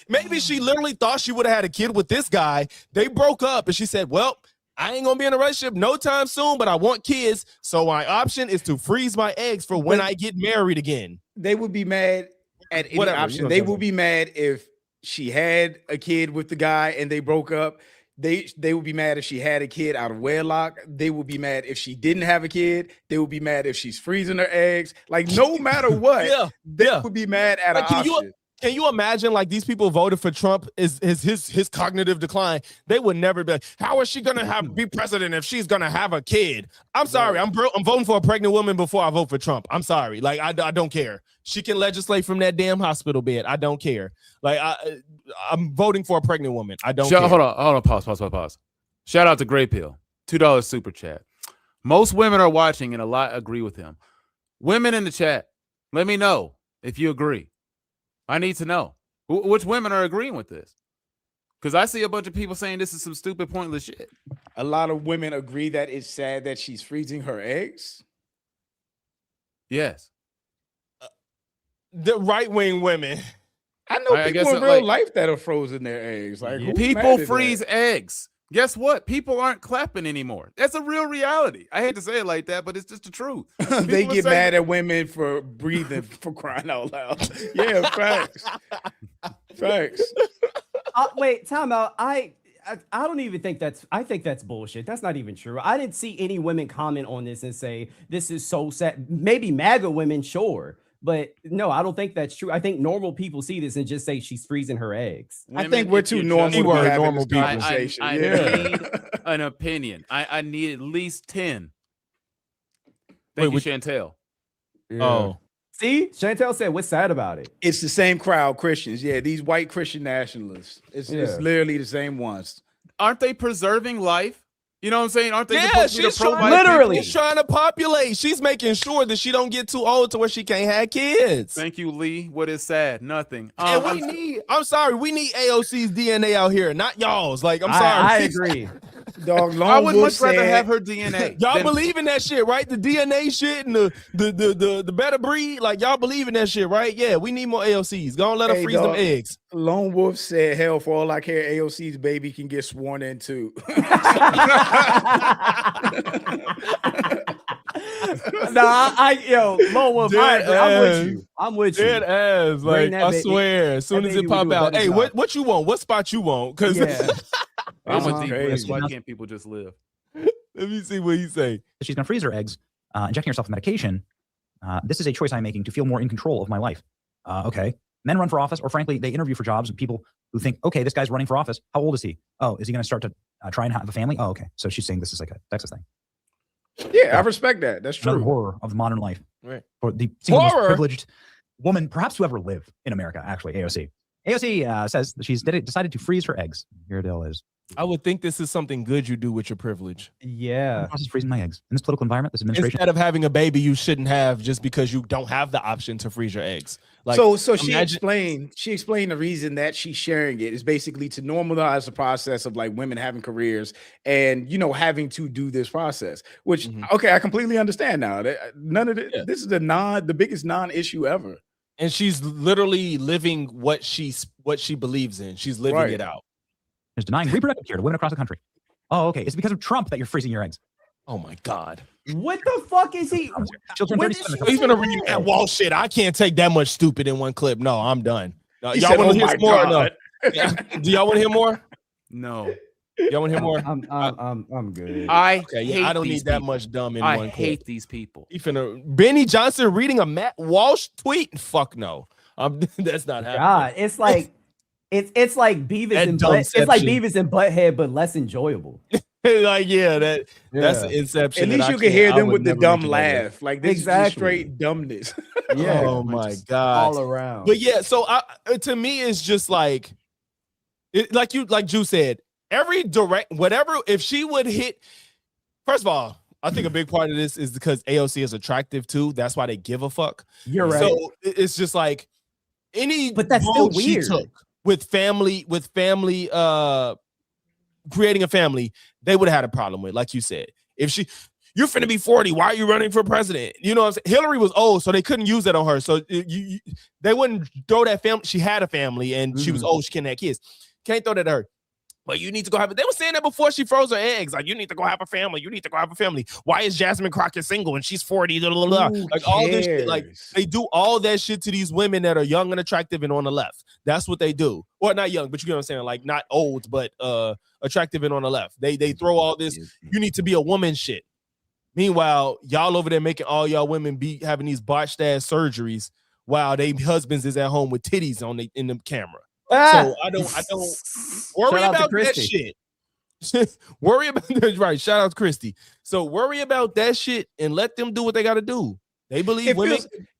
maybe she literally thought she would have had a kid with this guy. They broke up and she said, well, I ain't gonna be in a relationship no time soon, but I want kids. So my option is to freeze my eggs for when I get married again. They would be mad at any option. They would be mad if she had a kid with the guy and they broke up. They would be mad if she had a kid out of wedlock. They would be mad if she didn't have a kid. They would be mad if she's freezing her eggs. Like no matter what, they would be mad at an option. Can you imagine, like, these people voted for Trump is his cognitive decline? They would never be like, how is she gonna be president if she's gonna have a kid? I'm sorry, I'm voting for a pregnant woman before I vote for Trump. I'm sorry, like I don't care. She can legislate from that damn hospital bed. I don't care. Like I'm voting for a pregnant woman. I don't care. Hold on, pause. Shout out to Grey Pill, $2 super chat. Most women are watching and a lot agree with him. Women in the chat, let me know if you agree. I need to know which women are agreeing with this, because I see a bunch of people saying this is some stupid, pointless shit. A lot of women agree that it's sad that she's freezing her eggs. Yes, the right-wing women. I know people in real life that are frozen their eggs. Like people freeze eggs. Guess what? People aren't clapping anymore. That's a real reality. I hate to say it like that, but it's just the truth. They get mad at women for breathing, for crying out loud. Yeah, facts. Facts. Wait, time out. I don't even think I think that's bullshit. That's not even true. I didn't see any women comment on this and say this is so sad. Maybe MAGA women, sure. But no, I don't think that's true. I think normal people see this and just say she's freezing her eggs. I think we're too normal to have normal people. I need an opinion. I need at least 10. Thank you, Chantel. Yeah. Oh. See, Chantel said, what's sad about it? It's the same crowd, Christians. Yeah, these white Christian nationalists. It's literally the same ones. aren't they preserving life? You know what I'm saying? Aren't they Yeah, supposed to be the she's trying, pro-life literally. people? she's trying to populate. She's making sure that she don't get too old to where she can't have kids. Thank you, Lee. What is sad? Nothing. And I'm sorry, we need AOC's DNA out here, not y'all's. Like, I'm sorry. I agree. Dog, I Lone would Wolf much rather said- have her DNA. Y'all than- believe in that shit, right? The DNA shit and the better breed. Like, y'all believe in that shit, right? Yeah, we need more AOCs. Go on, let her Hey, freeze them dog. eggs. Lone Wolf said, "Hell, for all I care, AOC's baby can get sworn in too." Lone Wolf, I'm with you. I'm with you. Dead ass. Bring Like, that I baby- swear, as soon that as baby it will pop do a out, better hey, job. what you want? What spot you want? Because Yeah. I'm a That's deep crazy. risk. Why can't people just live? let me see what he say. She's going to freeze her eggs, injecting herself with medication. This is a choice I'm making to feel more in control of my life. Okay. Men run for office, or frankly, they interview for jobs, and people who think, okay, this guy's running for office. How old is he? Oh, is he going to start to try and have a family? Oh, okay. So she's saying this is like a Texas thing. Yeah, I respect that. That's Another true. horror of modern life. Right. For the single most Horror? privileged woman, perhaps to ever live in America, actually, AOC. AOC says that she's decided to freeze her eggs. Here it is. I would think this is something good you do with your privilege. Yeah. I'm just freezing my eggs. In this political environment, this administration. Instead of having a baby you shouldn't have just because you don't have the option to freeze your eggs. Like, so she imagine- explained the reason that she's sharing it is basically to normalize the process of like women having careers and having to do this process, which okay, I completely understand now. None of it, this is the biggest non-issue ever. And she's literally living what she believes in. She's living Right. it out. Is denying reproductive care to women across the country. Oh, okay. It's because of Trump that you're freezing your eggs. Oh my God. What the fuck is he? Children When 37 did He's gonna read that wall shit. I can't take that much stupid in one clip. No, I'm done. He Y'all said, want "Oh to hear my some more? Or no? God." Yeah. Do y'all want to hear more? No. Y'all want to hear more? I'm good. I Okay, hate yeah, I don't these need that people. much dumb in I one hate clip. these people. He finna Benny Johnson reading a Matt Walsh tweet? Fuck no. That's not happening. God, it's like it's like Beavis That and it's like dumbception. Beavis and Butthead, but less enjoyable. Like, yeah, that's Yeah. Inception. At that least I you can can't- hear I them would with the never dumb make it that way. laugh. Like this is Exactly. just straight dumbness. Yeah. Oh my God. All around. But yeah, so to me, it's just like, like Ju said, every direct, whatever, if she would hit, first of all, I think a big part of this is because AOC is attractive too. That's why they give a fuck. You're right. So it's just like any But that's still road she weird. took with family, creating a family, they would have had a problem with, like you said. If you're finna be 40, why are you running for president? You know what I'm saying? Hillary was old, so they couldn't use that on her. So they wouldn't throw that family. She had a family and she was old, she can't have kids. Can't throw that at her. But you need to go have it. They were saying that before she froze her eggs. Like, you need to go have a family. You need to go have a family. Why is Jasmine Crockett single and she's 40? Blah, blah, blah. Like all this shit. Like they do all that shit to these women that are young and attractive and on the left. That's what they do. Or not young, but you know what I'm saying? Like not old, but attractive and on the left. They throw all this, you need to be a woman shit. Meanwhile, y'all over there making all y'all women be having these botched ass surgeries while they husbands is at home with titties in the camera. So I don't worry Shout out to about that Christy. shit. Worry about that, right? Shout out to Christy. So worry about that shit and let them do what they got to do. They believe women.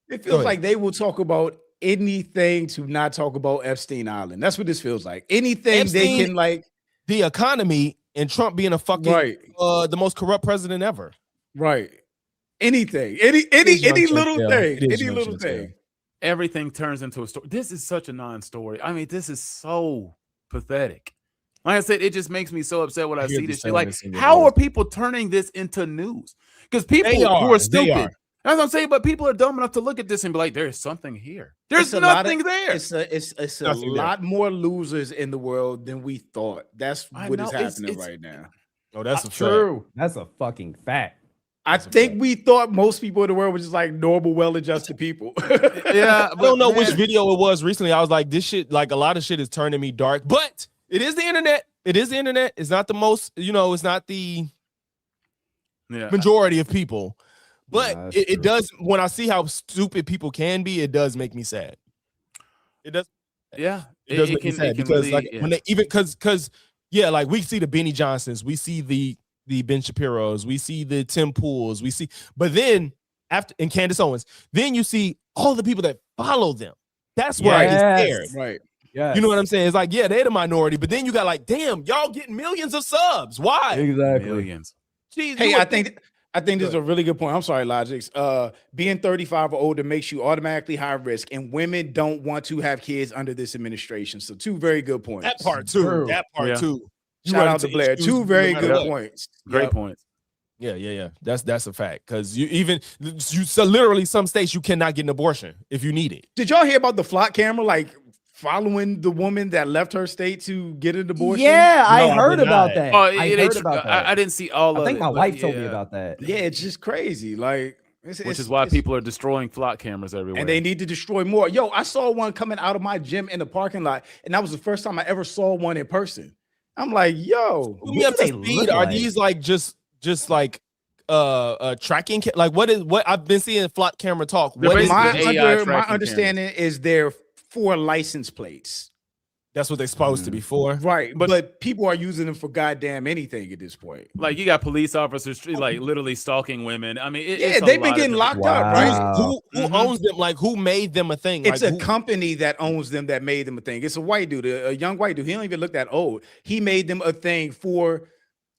It Go feels ahead. like they will talk about anything to not talk about Epstein Island. That's what this feels like. Anything they Epstein, can like the economy and Trump being a fucking Right. The most corrupt president ever. right. Anything. Any is young little Chantel. thing. It is Any young little Chantel. thing. Everything turns into a story. This is such a non-story. I mean, this is so pathetic. Like I said, it just makes me so upset when I hear see the this shit. Like, sadness in your how voice. are people turning this into news? Because people They who are. are They stupid. are. That's what I'm saying. But people are dumb enough to look at this and be like, "There's something here. There's It's a lot nothing of- there." It's a Nothing there. lot more losers in the world than we thought. That's I what know, is it's- happening it's- right now. Oh, that's a fact. True. That's a fucking fact. I think we thought most people in the world were just like normal, well-adjusted people. Yeah, I don't know which man, video it was recently. I was like, this shit, like a lot of shit is turning me dark, but it is the internet. It is the internet. It's not the most, it's not the Yeah, majority of people. But Nah, that's it true. does, when I see how stupid people can be, it does make me sad. It does. yeah. It does make me sad because like when they even because yeah, like we see the Benny Johnsons, we see the Ben Shapiro's, we see the Tim Pools, we see, but then after and Candace Owens, then you see all the people that follow them. That's where I get scared. Right. Yes. You know what I'm saying? It's like, yeah, they're the minority, but then you got like, damn, y'all getting millions of subs. Why? Exactly. Millions. Jeez, Hey, you I would think this is a really good point. I'm sorry, Logix. Being 35 or older makes you automatically high risk, and women don't want to have kids under this administration. So, two very good points. that part too. True. That part Yeah. too. You Shout run out into to Blair. issues Two no very matter good what. points. Great Yep. points. Yeah. That's a fact. Because so literally some states you cannot get an abortion if you need it. Did y'all hear about the flock camera like following the woman that left her state to get an abortion? Yeah, No, I I heard did about not. that. Oh, I heard about that. I didn't see all of it. I think my but wife told me yeah. about that. Yeah, it's just crazy. Like, Which is why people are destroying flock cameras everywhere. and they need to destroy more. Yo, I saw one coming out of my gym in the parking lot, and that was the first time I ever saw one in person. I'm like, yo, Put me up to they speed. look Are like? these like just like tracking like what I've been seeing flock camera talk. They're What is basically this? AI my tracking understanding is they're for license plates. That's what they're supposed to be for. Right, but people are using them for goddamn anything at this point. Like you got police officers like literally stalking women. I mean, Yeah, it's a they've been lot of getting different- locked up, right? Wow. Who owns them? Like who made them a thing? It's like, a company that owns them that made them a thing. It's a white dude, a young white dude. He don't even look that old. He made them a thing for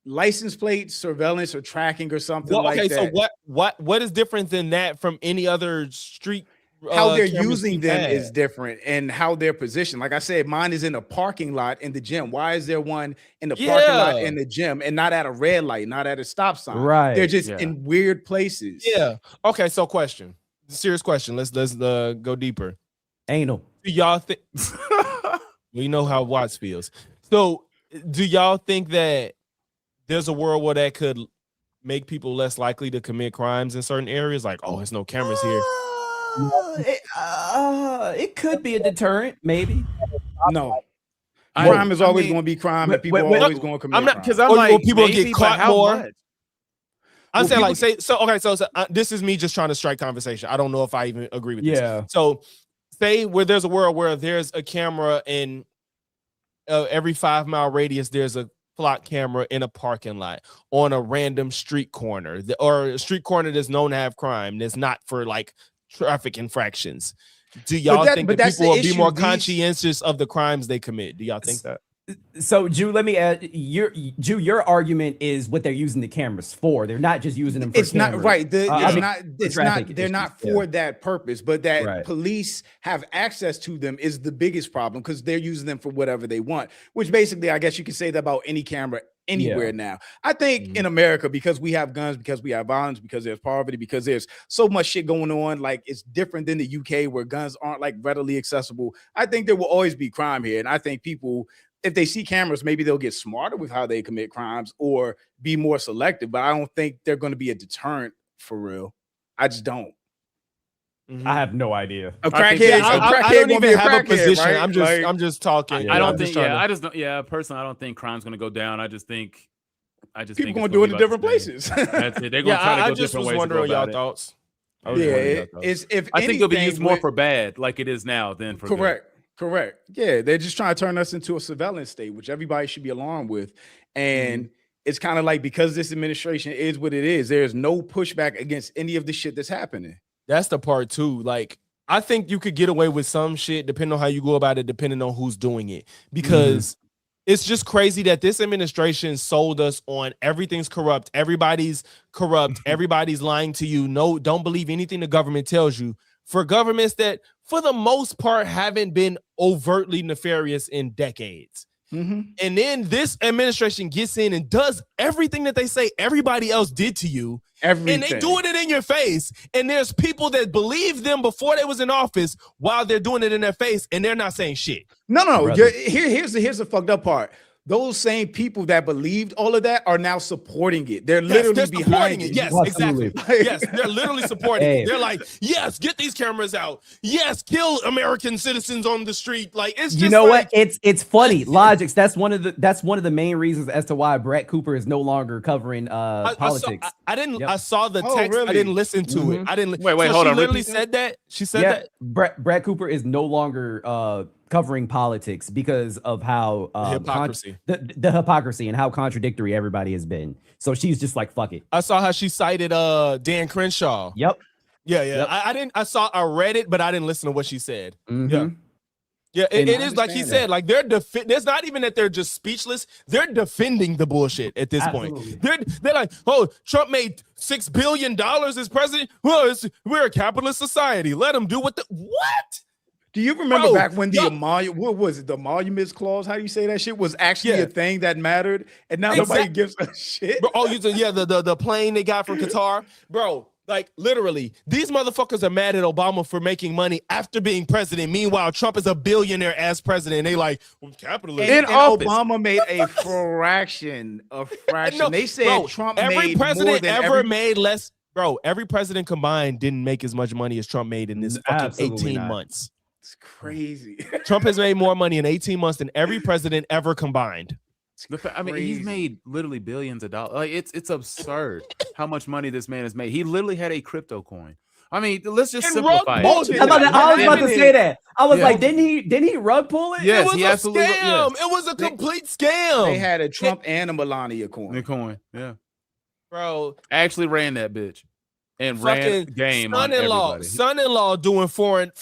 license plate surveillance or tracking or something Well, like okay, that. so what is different than that from any other street? How they're cameras using we've them had? is different, and how they're positioned. Like I said, mine is in a parking lot in the gym. Why is there one in the parking lot Yeah. in the gym and not at a red light, not at a stop sign? Right. They're just Yeah. in weird places. Yeah. Okay. So question. Serious question. Let's go deeper. Anal. Do y'all think? We know how Watts feels. So, do y'all think that there's a world where that could make people less likely to commit crimes in certain areas? Like, oh, there's no cameras here. It could be a deterrent, maybe. No. I- Crime is I always mean, going to be crime, wait, and people wait, are always going to commit I'm not crime. because I'm Or like people maybe, get but caught how more. much? I'm Well, saying like people- so this is me just trying to strike conversation. I don't know if I even agree with this. Yeah. So say where there's a world where there's a camera in every 5 mile radius, there's a flock camera in a parking lot on a random street corner or a street corner that's known to have crime that's not for like traffic infractions. Do y'all think that that's people the will be issue. more These- conscientious of the crimes they commit? Do y'all think that? So, Jew, let me add. Your argument is what they're using the cameras for. They're not just using them for It's not cameras. right. I mean, It's traffic not. They're issues, not yeah. for that purpose. But that Right. police have access to them is the biggest problem because they're using them for whatever they want. Which basically, I guess you can say that about any camera anywhere now. I think in America, because we have guns, because we have violence, because there's poverty, because there's so much shit going on. Like it's different than the UK where guns aren't like readily accessible. I think there will always be crime here, and I think people, if they see cameras, maybe they'll get smarter with how they commit crimes or be more selective. But I don't think they're going to be a deterrent for real. I just don't. I have no idea. A I think- crackhead, yeah, a I crackhead don't won't be even a have a crackhead, position. right? I'm just talking. I don't I'm think. just trying Yeah, to- I just don't. Yeah, personally, I don't think crime's going to go down. I just think. People think going it's to do it be in about different the same. places. That's it. They're going Yeah, to try to I go just different was ways to go wondering y'all about it. thoughts. It's if I think it'll be anything, used more with- for bad, like it is now, than for good. Correct. Yeah, they're just trying to turn us into a surveillance state, which everybody should be alarmed with. And it's kind of like because this administration is what it is, there's no pushback against any of the shit that's happening. That's the part too. Like, I think you could get away with some shit depending on how you go about it, depending on who's doing it. Because it's just crazy that this administration sold us on everything's corrupt, everybody's corrupt, everybody's lying to you. No, don't believe anything the government tells you. For governments that, for the most part, haven't been overtly nefarious in decades. And then this administration gets in and does everything that they say everybody else did to you. Everything. And they doing it in your face. And there's people that believe them before they was in office while they're doing it in their face, and they're not saying shit. No. Brother. Here's the fucked up part. Those same people that believed all of that are now supporting it. They're literally they're behind supporting it. it. Yes, Absolutely. exactly. Yes, they're literally supporting Hey. it. They're like, yes, get these cameras out. Yes, kill American citizens on the street. Like, it's just You know like, what? It's funny. Logix. That's one of the main reasons as to why Brett Cooper is no longer covering politics. I saw the Oh, text. really? I didn't listen to it. I didn't. Wait, so hold she on, literally repeat said that. She said Yeah, that. Brett Cooper is no longer covering politics because of how Hypocrisy. the hypocrisy and how contradictory everybody has been. So she's just like, fuck it. I saw how she cited Dan Crenshaw. Yep. Yeah. Yep. I read it, but I didn't listen to what she said. Mhm. Yeah. Yeah, And it I is like he understand said. that. Like there's not even that they're just speechless. They're defending the bullshit at this Absolutely. point. They're like, oh, Trump made $6 billion as president. Well, we're a capitalist society. Let him do what Do you remember Bro, back when the what was it? The emoluments clause? How do you say that shit was actually a thing that mattered, and now nobody gives a shit. Bro, the plane they got from Qatar, bro. Like literally, these motherfuckers are mad at Obama for making money after being president. Meanwhile, Trump is a billionaire as president. They like capitalism. And Obama made a fraction. No, They said bro, Trump every made more president than ever made less. Bro, every president combined didn't make as much money as Trump made in this fucking Absolutely 18 not. months. It's crazy. Trump has made more money in 18 months than every president ever combined. I mean, he's made literally billions of dollars. Like it's absurd how much money this man has made. He literally had a crypto coin. I mean, let's just simplify it. I was about to say that. I was like, didn't he rug pull it? Yes, it was he a absolutely scam. It was a complete scam. They had a Trump and a Melania coin. The coin, yeah, bro. Actually ran that bitch and ran Fucking game on everybody. son-in-law doing foreign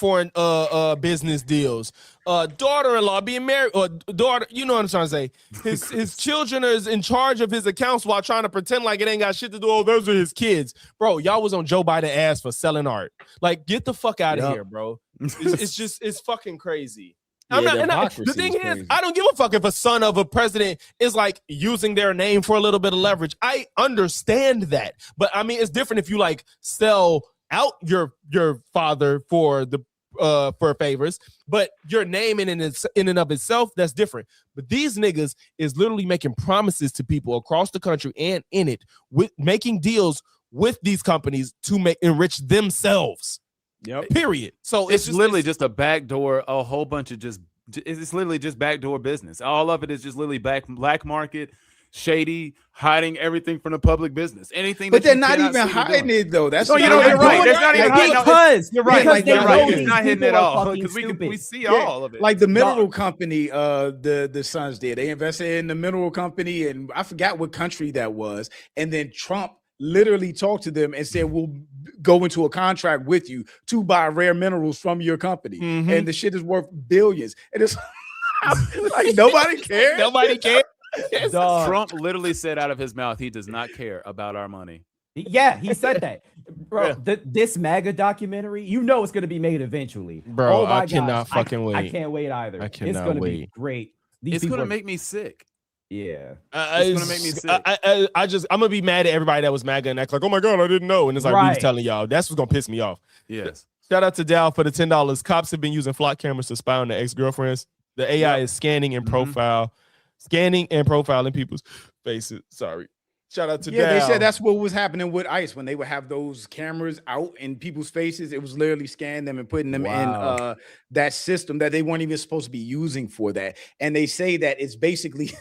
business deals. Daughter-in-law being married, or daughter, you know what I'm trying to say. His children is in charge of his accounts while trying to pretend like it ain't got shit to do. Oh, those are his kids, bro. Y'all was on Joe Biden ass for selling art. Like, get the fuck out of here, bro. It's fucking crazy. The thing is, I don't give a fuck if a son of a president is like using their name for a little bit of leverage. I understand that, but I mean, it's different if you like sell out your father for favors, but your name in and of itself, that's different. But these niggas is literally making promises to people across the country and in it, with making deals with these companies to enrich themselves. Yep. Period. So it's literally just a backdoor, a whole bunch of it's literally just backdoor business. All of it is just literally black market, shady, hiding everything from the public business. Anything, but they're not even hiding it though. That's you're right. There's not even because you're right. Because You're right. these It's not hidden at people are all fucking because stupid. we see all of it. Like the mineral company, the Sons did. They invested in the mineral company, and I forgot what country that was. And then Trump literally talked to them and said, "We'll go into a contract with you to buy rare minerals from your company," and the shit is worth billions. And it's like nobody cares. Nobody cares. Trump literally said out of his mouth, he does not care about our money. Yeah, he said that, bro. This MAGA documentary, you know, it's gonna be made eventually, bro. Oh my I cannot gosh, fucking wait. I can't wait either. I cannot it's gonna wait. be great. It's gonna make me sick. Yeah, it's gonna make me sick. I'm gonna be mad at everybody that was MAGA and act like, oh my god, I didn't know. And it's like we was telling y'all. That's what's gonna piss me off. Yes. Shout out to Dow for the $10. Cops have been using flock cameras to spy on their ex-girlfriends. The AI is scanning and profiling people's faces. Sorry. Shout out to Dow. They said that's what was happening with ICE when they would have those cameras out in people's faces. It was literally scanning them and putting them in that system that they weren't even supposed to be using for that. And they say that it's basically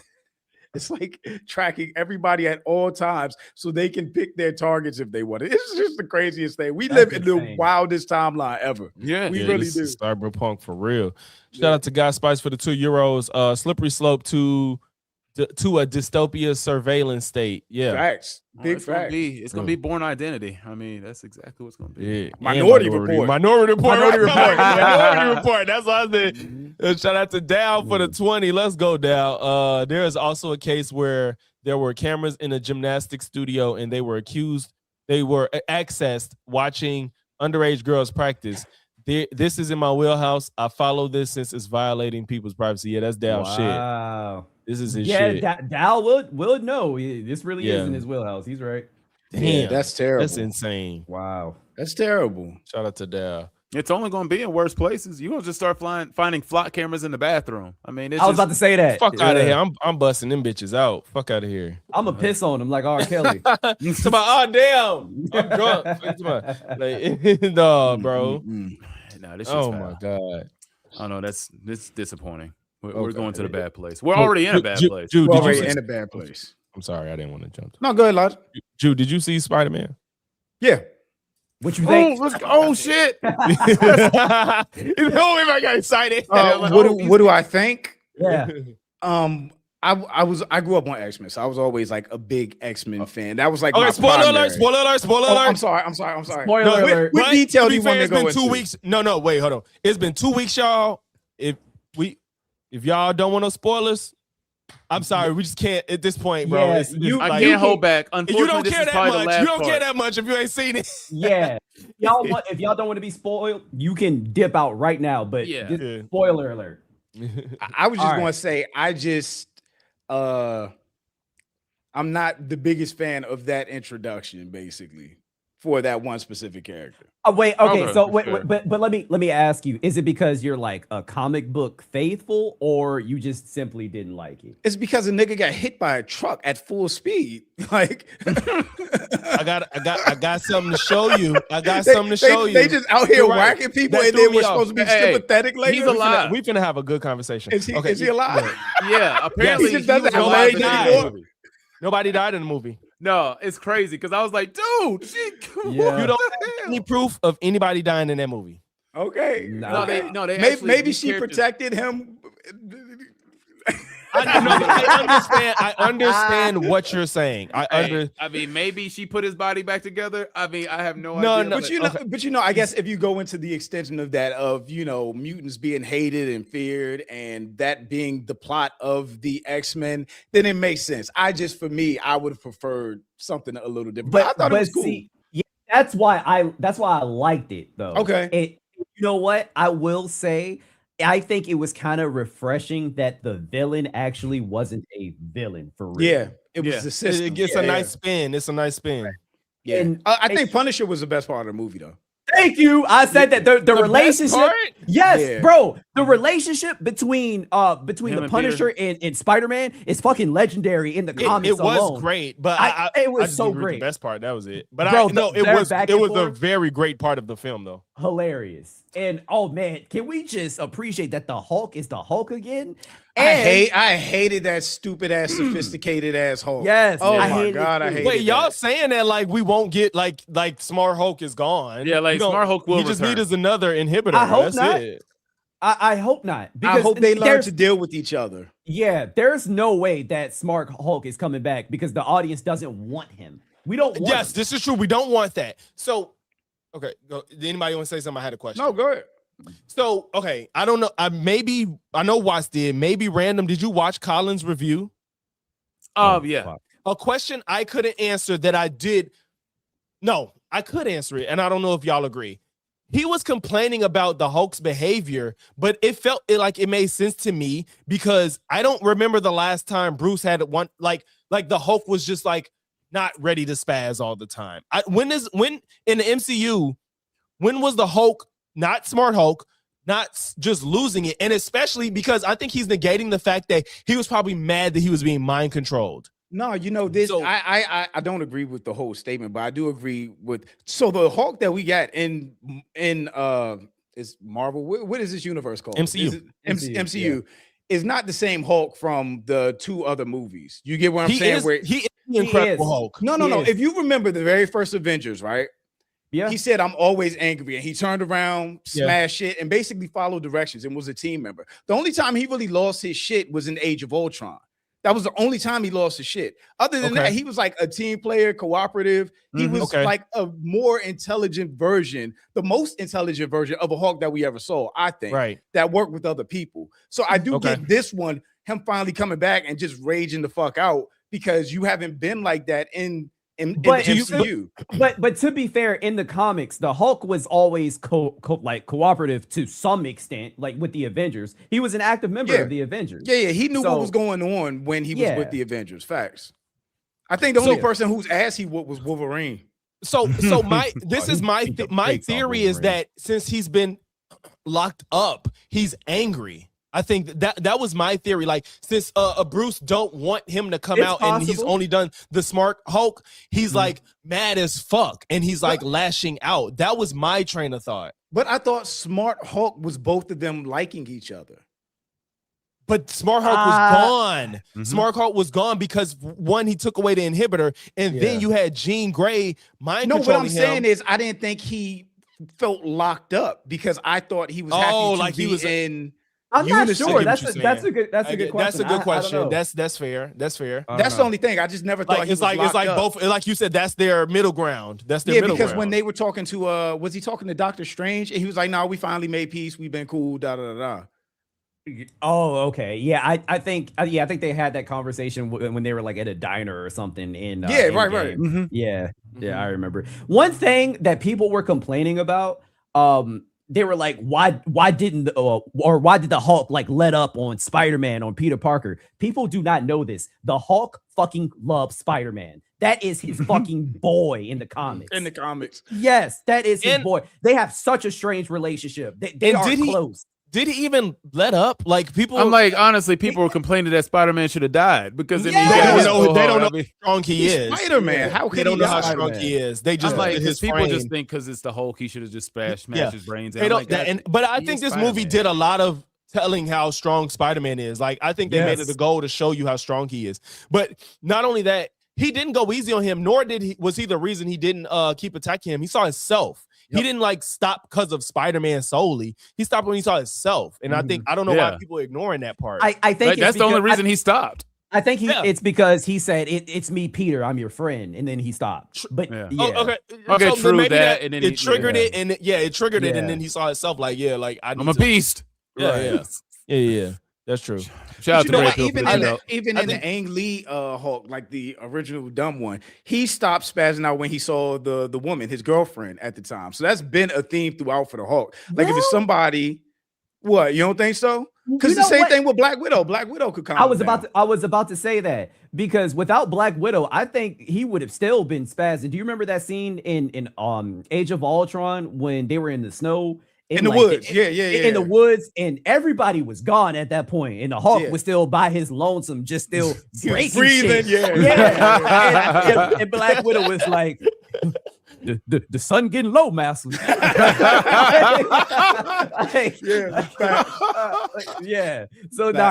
it's like tracking everybody at all times so they can pick their targets if they want it. It's just the craziest thing. We live in the wildest timeline ever. Yeah, we really do. Cyberpunk for real. Shout out to Guy Spice for the €2. Slippery slope to a dystopia surveillance state. Yeah, facts. Big facts. It's gonna be Born Identity. I mean, that's exactly what's gonna be. Yeah. Minority Report. Minority Report. That's what I said. Shout out to Dow for the 20. Let's go, Dow. There is also a case where there were cameras in a gymnastics studio and they were accessed watching underage girls practice. This is in my wheelhouse. I follow this since it's violating people's privacy. Yeah, that's Dow shit. Wow. This is his shit. Dow will know. This really is in his wheelhouse. He's right. Damn, that's terrible. That's insane. Wow. That's terrible. Shout out to Dow. It's only going to be in worse places. You're going to just start finding flock cameras in the bathroom. I mean, I was about to say that. Fuck out of here. I'm busting them bitches out. Fuck out of here. I'm going to piss on them like R. Kelly. It's about, oh, damn. I'm drunk. No, bro. No, this oh, my God. Oh, no, this disappointing. We're going to the bad place. We're already in a bad place. We're already in a bad place. I'm sorry. I didn't want to jump. No, go ahead, Lodge. Jude, did you see Spider-Man? Yeah. What you think? Oh shit! I got excited. What do I think? Yeah. I grew up on X-Men, so I was always like a big X-Men fan. That was like okay. Spoiler alert! I'm sorry. Spoiler alert. What detail do you want to go into? 2 weeks? weeks. No, wait, hold on. It's been 2 weeks, y'all. If if y'all don't want no spoilers, I'm sorry, we just can't at this point, bro. Yeah, I can't hold back. Unfortunately, you don't this care is that probably the much. last You don't part. care that much if you ain't seen it. Yeah. If y'all don't want to be spoiled, you can dip out right now. But spoiler alert. I was just All going right. to say, I'm not the biggest fan of that introduction, basically, for that one specific character. Oh, wait, okay, Okay, so sure. but let me ask you, is it because you're like a comic book faithful, or you just simply didn't like it? It's because a nigga got hit by a truck at full speed. Like I got something to show you. I got something to show you. They just out here You're right. whacking people, That and threw then me we're off. supposed to be Hey, sympathetic later. he's alive. We finna have a good conversation. Is he alive? Yeah, apparently He just doesn't was have alive legs in the anymore? movie. Nobody died in the movie. No, it's crazy because I was like, dude, Yeah. You don't have any proof of anybody dying in that movie. Okay. No, they Maybe actually, she protected him. I understand what you're saying. I mean, maybe she put his body back together. I mean, I have no No, idea. no, But you know, I guess if you go into the extension of that, of mutants being hated and feared, and that being the plot of the X-Men, then it makes sense. For me, I would have preferred something a little different. But I thought it was cool. See, yeah, that's why I liked it though. Okay. And you know what? I will say, I think it was kind of refreshing that the villain actually wasn't a villain for real. Yeah, it was the system. It's a nice spin. It's a nice spin. Yeah, And I think Punisher was the best part of the movie, though. Thank you. I said that the relationship. part? Yes, Yeah. bro. The relationship between Him the and Punisher and Spider-Man is fucking legendary in the comics It was alone. great, but it was I just so agree with great. The best part, that was it. But Bro, it was back it and was a forth. very great part of the film, though. Hilarious. And oh man, can we just appreciate that the Hulk is the Hulk again? I hated that stupid ass, sophisticated ass Hulk. Yes, Oh I my hated god, it I too. hated Wait, y'all that. saying that like we won't get like Smart Hulk is gone? Yeah, like, We don't- Smart Hulk will He just return. need us another inhibitor. I hope That's not. it. I hope not. I hope they learn there's- to deal with each other. Yeah, there's no way that Smart Hulk is coming back because the audience doesn't want him. We don't want Yes, him. this is true. We don't want that. So, okay, go. Did anybody want to say something? I had a question. No, go ahead. So, okay, I don't know. I know Watts did. Maybe Random. Did you watch Colin's review? Yeah. A question I couldn't answer that I did. No, I could answer it, and I don't know if y'all agree. He was complaining about the Hulk's behavior, but it felt like it made sense to me because I don't remember the last time Bruce had one like the Hulk was just like not ready to spaz all the time. When in the MCU, when was the Hulk not Smart Hulk, not just losing it? And especially because I think he's negating the fact that he was probably mad that he was being mind controlled. No, this So- I don't agree with the whole statement, but I do agree with the Hulk that we got in is Marvel. What is this universe called? MCU. Is it MCU is not the same Hulk from the two other movies. You get what I'm saying? He is the Incredible is. Hulk. No. is. If you remember the very first Avengers, right? Yeah. He said, "I'm always angry," and he turned around, Yeah. smashed shit, and basically followed directions and was a team member. The only time he really lost his shit was in Age of Ultron. That was the only time he lost his shit. Other than that, he was like a team player, cooperative. He was like a more intelligent version, the most intelligent version of a Hulk that we ever saw, I think, Right. that worked with other people. So I do get this one, him finally coming back and just raging the fuck out because you haven't been like that in the MCU. But to be fair, in the comics, the Hulk was always cooperative to some extent, like with the Avengers. He was an active member of the Avengers. Yeah. He knew what was going on when he was with the Avengers. Facts. I think the only person whose ass he whooped was Wolverine. So my theory is that since he's been locked up, he's angry. I think that was my theory. Like since Bruce don't want him to come out and he's only done the Smart Hulk, he's like mad as fuck and he's like lashing out. That was my train of thought. But I thought Smart Hulk was both of them liking each other. But Smart Hulk was gone. Smart Hulk was gone because one, he took away the inhibitor, and then you had Jean Grey mind controlling him. What I'm saying is I didn't think he felt locked up because I thought he was happy to be in. I'm not sure. That's a good question. That's a good question. That's fair. That's fair. That's the only thing. I just never thought he was locked up. Both. Like you said, that's their middle ground. That's their middle because ground. when they were talking to was he talking to Doctor Strange? And he was like, "No, we finally made peace. We've been cool." Da da da da. Oh, okay. Yeah, I think they had that conversation when they were like at a diner or something in Yeah, right. Endgame. Yeah, I remember. One thing that people were complaining about, they were like, why did the Hulk like let up on Spider-Man, on Peter Parker? People do not know this. The Hulk fucking loves Spider-Man. That is his fucking boy in the comics. In the comics. Yes, that is his boy. They have such a strange relationship. They are close. Did he even let up? Like people, I'm like, honestly, people were complaining that Spider-Man should have died because then they don't know how I mean, strong he is. Spider-Man, how could they don't he know how die? strong he is? They just I'm like, his people frame. just think because it's the Hulk, he should have just smashed his brains. They don't, but I think this movie did a lot of telling how strong Spider-Man is. Like, I think they made it a goal to show you how strong he is. But not only that, he didn't go easy on him, nor was he the reason he didn't keep attacking him. He saw himself. He didn't like stop because of Spider-Man solely. He stopped when he saw himself. And I don't know why people are ignoring that part. I think like, that's the only reason he stopped. I think it's because he said it's me, Peter, I'm your friend, and then he stopped. But okay, so true maybe that, and then it triggered it, and it triggered it, and then he saw himself like, I'm a beast. Yeah. That's true. Shout out to Brad Pitt. Even in the Ang Lee Hulk, like the original dumb one, he stopped spazzing out when he saw the woman, his girlfriend at the time. So that's been a theme throughout for the Hulk. Like if it's somebody, what, you don't think so? Because the same thing with Black Widow. Black Widow could come. I was about to say that, because without Black Widow, I think he would have still been spazzing. Do you remember that scene in Age of Ultron when they were in the snow? In the woods, in the woods, and everybody was gone at that point, and the Hulk was still by his lonesome, just still breathing, and Black Widow was like, the sun getting low, master. So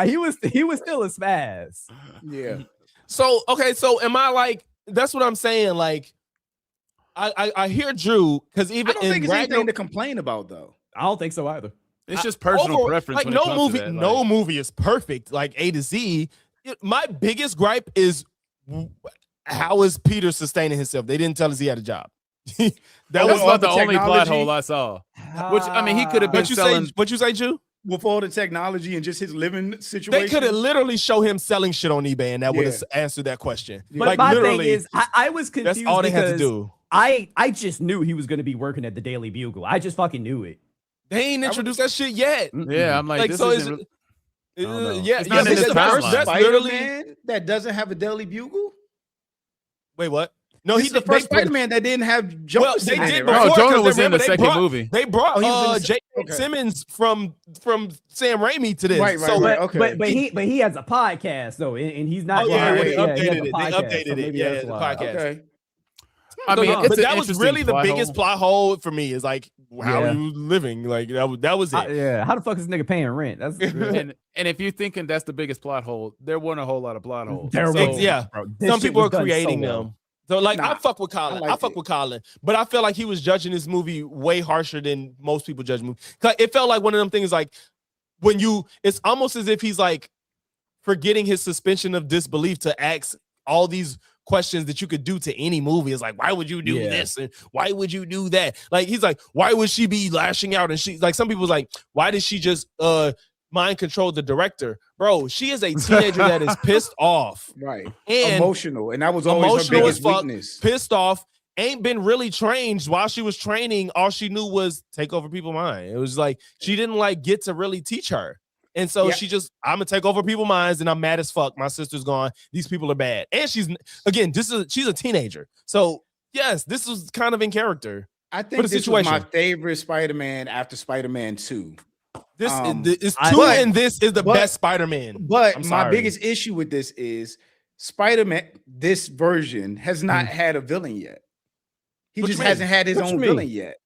he was still a spaz. Yeah. So am I like? That's what I'm saying. Like, I hear Drew, because even I don't think it's anything to complain about though. I don't think so either. It's just personal preference. Like no movie is perfect, like A to Z. My biggest gripe is how is Peter sustaining himself? They didn't tell us he had a job. that was about the only plot hole I saw. Which I mean, he could have been selling. What you say, Drew? With all the technology and just his living situation, they could have literally show him selling shit on eBay, and that would have answered that question. But like, my thing is, I was confused. That's all they had to do. I just knew he was going to be working at the Daily Bugle. I just fucking knew it. They ain't introduced that shit yet. Yeah, I'm like this so isn't. That's Spider-Man that doesn't have a Daily Bugle. Wait, what? No, he's the first Spider-Man that didn't have Jonas. Well, they did. Jonah was in the second movie. They brought J. Simmons from Sam Raimi to this. Right. Okay. But he has a podcast though, and he's not. They updated it. Yeah, the podcast. Okay. I mean, but that was really the biggest plot hole for me. Is like, how are you living? Like that was it. How the fuck is this nigga paying rent? That's and if you're thinking that's the biggest plot hole, there weren't a whole lot of plot holes. Some people are creating them. So like, I fuck with Colin. I fuck with Colin, but I feel like he was judging this movie way harsher than most people judge movies. It felt like one of them things. Like it's almost as if he's like forgetting his suspension of disbelief to ask all these questions that you could do to any movie. Is like, why would you do this and why would you do that? Like, he's like, why would she be lashing out? And she, like, some people's like, why did she just mind control the director? Bro, she is a teenager that is pissed off, right? And emotional, and that was always her biggest weakness. Pissed off, ain't been really trained. While she was training, all she knew was take over people's mind. It was like she didn't like get to really teach her. And so she just, I'm gonna take over people's minds, and I'm mad as fuck. My sister's gone. These people are bad, and she's a teenager. So yes, this was kind of in character. I think this was my favorite Spider-Man after Spider-Man 2. This is 2, and this is the best Spider-Man. But my biggest issue with this is Spider-Man. This version has not had a villain yet. He just hasn't had his own villain yet.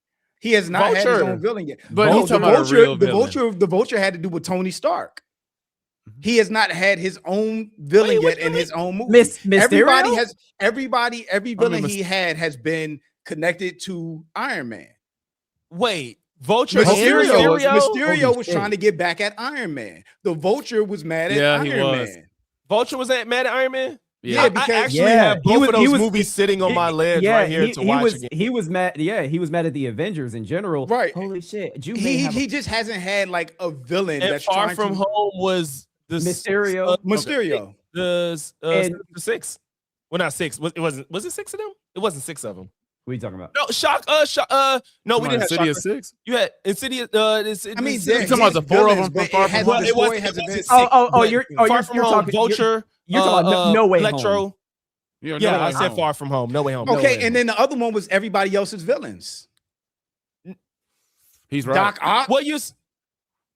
He has not had his own villain yet. But the Vulture had to do with Tony Stark. He has not had his own villain yet in his own movie. Every villain he had has been connected to Iron Man. Wait, Vulture Mysterio was trying to get back at Iron Man. The Vulture was mad at Iron Man. Vulture was mad at Iron Man? Yeah, because I actually have both of those movies sitting on my ledge right here to watch again. He was mad. Yeah, he was mad at the Avengers in general. Right. Holy shit. He just hasn't had like a villain And that's Far trying From to... Home was the Mysterio. Mysterio. The 6. Well, not 6. Was it 6 of them? It wasn't 6 of them. What are you talking about? No, no, we didn't have Insidious Shocker. 6. You had Insidious. I mean, you talking about the 4 of them from Far From Home? The story hasn't been... You're Far From Home, talking Vulture. You're talking about No Way Electro. Home. Yeah, I said Far From Home. No Way Home. Okay, and then the other one was everybody else's villains. He's right. Doc Ock. What you?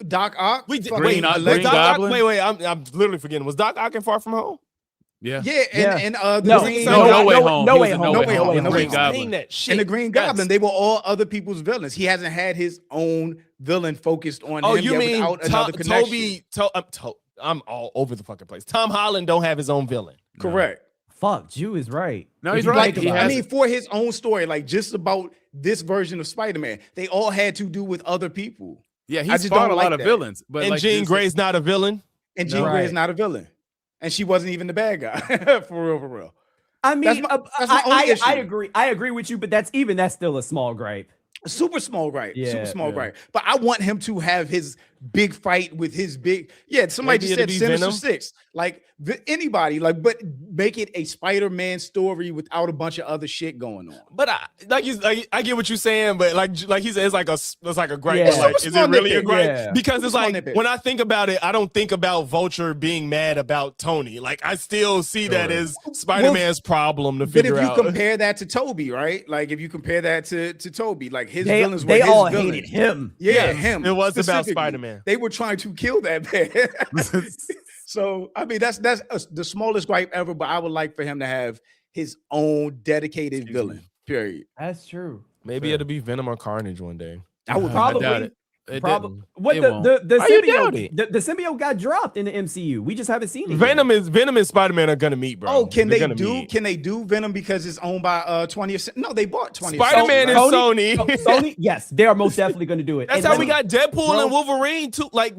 Doc Ock. We did. fucking Wait, Green Goblin? wait. I'm literally forgetting. Was Doc Ock in Far From Home? Yeah. Yeah, and the No, Green... No Way Home. No He was Way in Home. No Way Home. and No Green Way Home. Goblin. That shit. And the Green Goblin, they were all other people's villains. He hasn't had his own villain focused on Oh, him you yet mean without another connection. I'm all over the fucking place. Tom Holland don't have his own villain. Correct. Fuck, Jew is right. No, If he's you right. think He about I it. mean, for his own story, like just about this version of Spider-Man, they all had to do with other people. Yeah, I he's just fought don't a like lot of that. villains. But And like Jean this- Grey's not a villain. And Jean No. Grey is Right. not a villain. And she wasn't even the bad guy. For real. I mean, that's my only issue. I agree. I agree with you, but that's still a small gripe. Super small gripe. Yeah, Super small yeah. gripe. But I want him to have his big fight with his big... Yeah, somebody Maybe just it'll said be Sinister Venom? Six. Like anybody, like, but make it a Spider-Man story without a bunch of other shit going on. But I get what you're saying, but like he said, it's like a gripe. Yeah. But, like, Super is small it really a nitpick. gripe? Yeah. Because it's Super small like nitpick. when I think about it, I don't think about Vulture being mad about Tony. Like I still see that as Spider-Man's problem to But if figure you out. compare that to Toby, right? Like if you compare that to Toby, like his They villains were they his all villains. hated him. Yeah, Yes, him. it was about specifically. Spider-Man. They were trying to kill that man. So I mean, that's the smallest gripe ever. But I would like for him to have his own dedicated villain. Period. That's true. Maybe it'll be Venom or Carnage one day. I would Probably. doubt it. It Probably. didn't. What It the won't. the Why you doubt it? symbiote the symbiote got dropped in the MCU. We just haven't seen it. Venom and Spider-Man are gonna meet, bro. Oh, can They're they gonna do? meet. Can they do Venom because it's owned by 20th? No, they bought 20th. Spider-Man is Sony. Sony, yes, they are most definitely going to do it. That's And how let we me- got Deadpool Bro. and Wolverine too. Like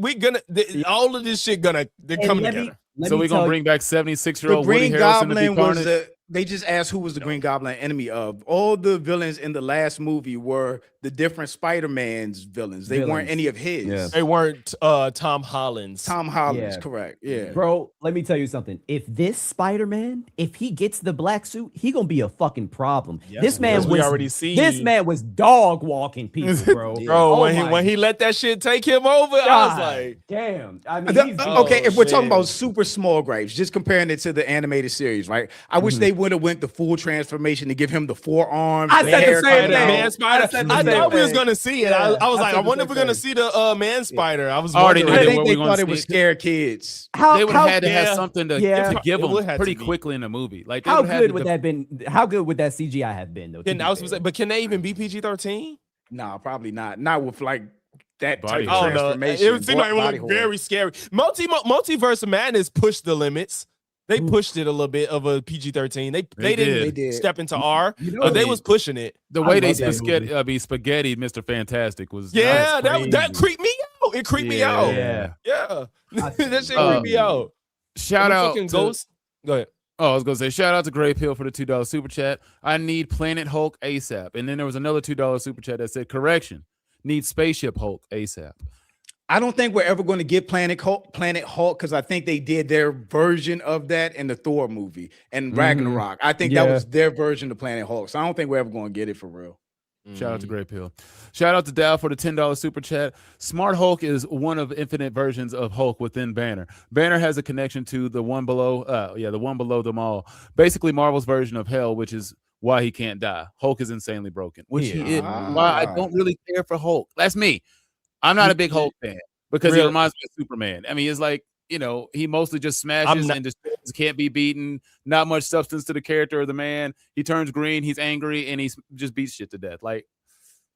all of this shit they're and coming let me- together. let So me we're gonna tell bring back 76-year-old The Woody Green Harrelson to be Goblin was Carnage. they just asked who was the Green Goblin enemy of. All the villains in the last movie were the different Spider-Man's villains. They weren't Villains. any of his. Yeah. They weren't Tom Holland's. Tom Holland's Yeah. correct. Yeah. Bro, let me tell you something. If this Spider-Man, if he gets the black suit, he gonna be a fucking problem. This man because we was already see- this man was dog walking people, bro. Bro, Oh when my he let that shit take him over, I was God like, damn. I mean, The- he's- okay, if we're talking shit. about super small grapes, just comparing it to the animated series, right? I wish they would have went the full transformation to give him the forearms. I the said the hair same cut thing. out. Man Spider. I said the I same thought we was thing. gonna see it. Yeah, I was I like, said I the wonder same if we're gonna thing. see the Man Spider. I was Already wondering. knew I think what they we gonna thought it would see. scare kids. How They would have how, had to have yeah. something to Yeah. give It would them have pretty to be. quickly in the movie. Like they how would have good had would to that have been? How good would that CGI have been though? to Can, be I was fair? gonna say, but can they even be PG-13? Nah, probably not. Not with like that Body type of horror. transformation. It would seem like it would body look horror. very scary. Multiverse of Madness pushed the limits. They pushed it a little bit of a PG-13. They They didn't did. step into R, You know but they they- was pushing it. The I way they love that spaghetti Mr. Fantastic was Yeah, nice. that creeped me out. It creeped me out. Yeah. Yeah, that shit Uh, creeped me out. Shout The out fucking to, Ghost. Go ahead. Oh, I was gonna say shout out to Gray Pill for the $2 super chat. I need Planet Hulk ASAP. And then there was another $2 super chat that said correction. Need Spaceship Hulk ASAP. I don't think we're ever going to get Planet Hulk because I think they did their version of that in the Thor movie and Ragnarok. I think that Yeah. was their version of Planet Hulk. So I don't think we're ever going to get it for real. Shout out to Gray Pill. Shout out to Dow for the $10 super chat. Smart Hulk is one of infinite versions of Hulk within Banner. Banner has a connection to the one below, the one below them all. Basically Marvel's version of Hell, which is why he can't die. Hulk is insanely broken, which he is. Why I don't really care for Hulk. That's me. I'm not a big Hulk fan because he Really? reminds me of Superman. I mean, it's like, he mostly just smashes and just can't be beaten. Not much substance to the character of the man. He turns green, he's angry, and he just beats shit to death. Like,